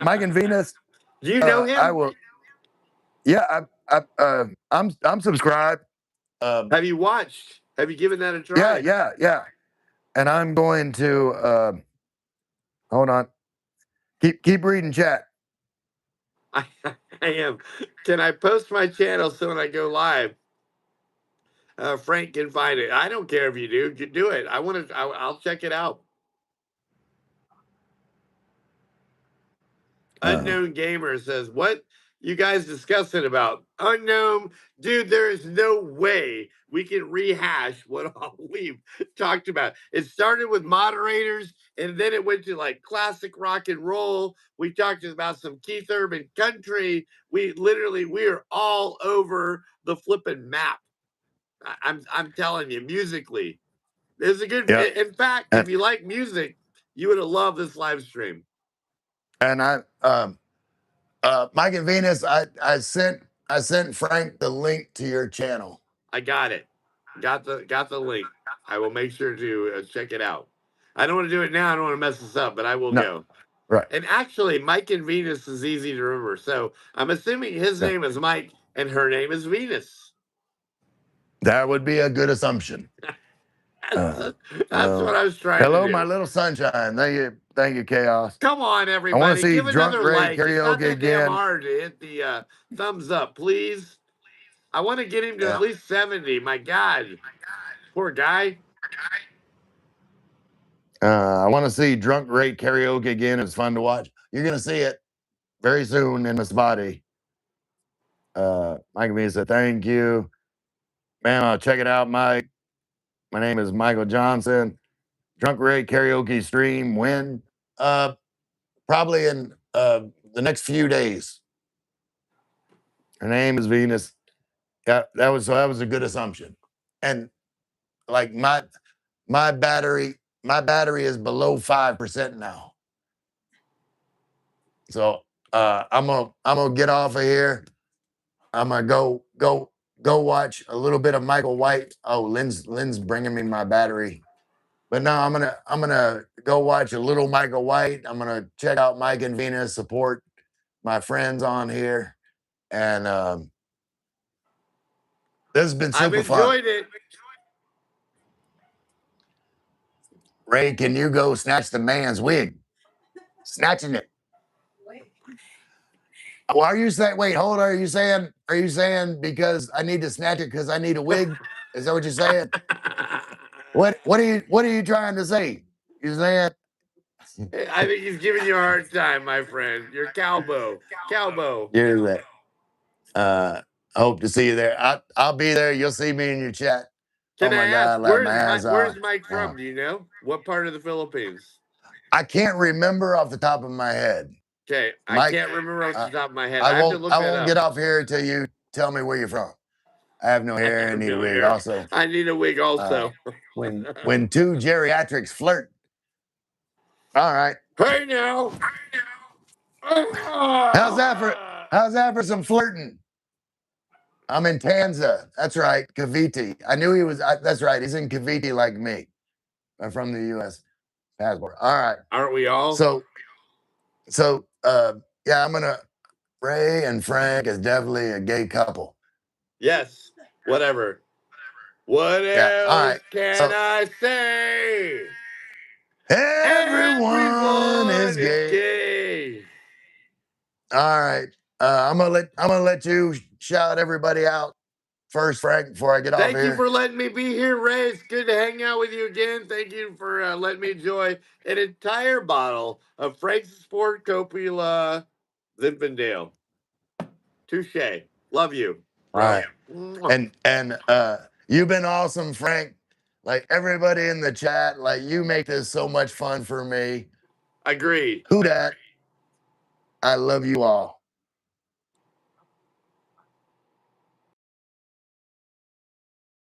Mike and Venus. Do you know him? I will. Yeah, I'm subscribed. Have you watched? Have you given that a try? Yeah. And I'm going to hold on. Keep reading chat. I am. Can I post my channel so when I go live, Frank can find it? I don't care if you do. You do it. I want to. I'll check it out. Unknown Gamer says, "What you guys discussing about?" Unknown, dude, there is no way we can rehash what all we've talked about. It started with moderators, and then it went to like classic rock and roll. We talked about some Keith Urban country. We're all over the flipping map. I'm telling you, musically, it's a good. In fact, if you like music, you would have loved this live stream. And Mike and Venus, I sent Frank the link to your channel. I got it. Got the link. I will make sure to check it out. I don't want to do it now. I don't want to mess this up, but I will go. Right. And actually, Mike and Venus is easy to remember. So I'm assuming his name is Mike and her name is Venus. That would be a good assumption. That's what I was trying to hello, do. my little sunshine. Thank you, Chaos. Come on, I everybody. want to see Give Drunk another Ray like. It's not karaoke that damn again. hard to hit the thumbs up, please. I want to get him to at least 70. My God. Poor guy. I want to see Drunk Ray karaoke again. It's fun to watch. You're going to see it very soon in this body. Mike V said, thank you. Man, check it out, Mike. My name is Michael Johnson. Drunk Ray karaoke stream when? Probably in the next few days. Her name is Venus. Yeah, that was a good assumption. And like my battery is below 5% now. So I'm gonna get off of here. I'm gonna go watch a little bit of Michael White. Oh, Lynn's bringing me my battery. But no, I'm gonna go watch a little Michael White. I'm gonna check out Mike and Venus, support my friends on here, and this has been super fun. I've enjoyed it. Ray, can you go snatch the man's wig? Snatching it. Well, are you saying? Wait, hold on. Are you saying because I need to snatch it because I need a wig? Is that what you're saying? What are you trying to say? You saying? I think he's giving you a hard time, my friend. You're Calbo. You're that. I hope to see you there. I'll be there. You'll see me in your chat. Can my I ask, God, where's Mike from? Do you know? What part of the Philippines? I can't remember off the top of my head. Okay, I can't remember off the top of my head. I have to look that won't up. get off here until you tell me where you're from. I have no hair and need a wig also. I need a wig also. When two geriatrics flirt. All right. Hey now. How's that for some flirting? I'm in Tanza. That's right, Cavite. I knew he was. That's right. He's in Cavite like me. I'm from the U.S. passport. All right. Aren't we all? So yeah, I'm gonna. Ray and Frank is definitely a gay couple. Yes. Whatever. What else can I say? Everyone is gay. All right. I'm gonna let you shout everybody out first, Frank, before I get off here. Thank you for letting me be here, Ray. It's good to hang out with you again. Thank you for letting me enjoy an entire bottle of Frank's Sport Coppola Zinfandel. Touche. Love you. All right. And you've been awesome, Frank. Like everybody in the chat, like you make this so much fun for me. Agreed. Who dat? I love you all.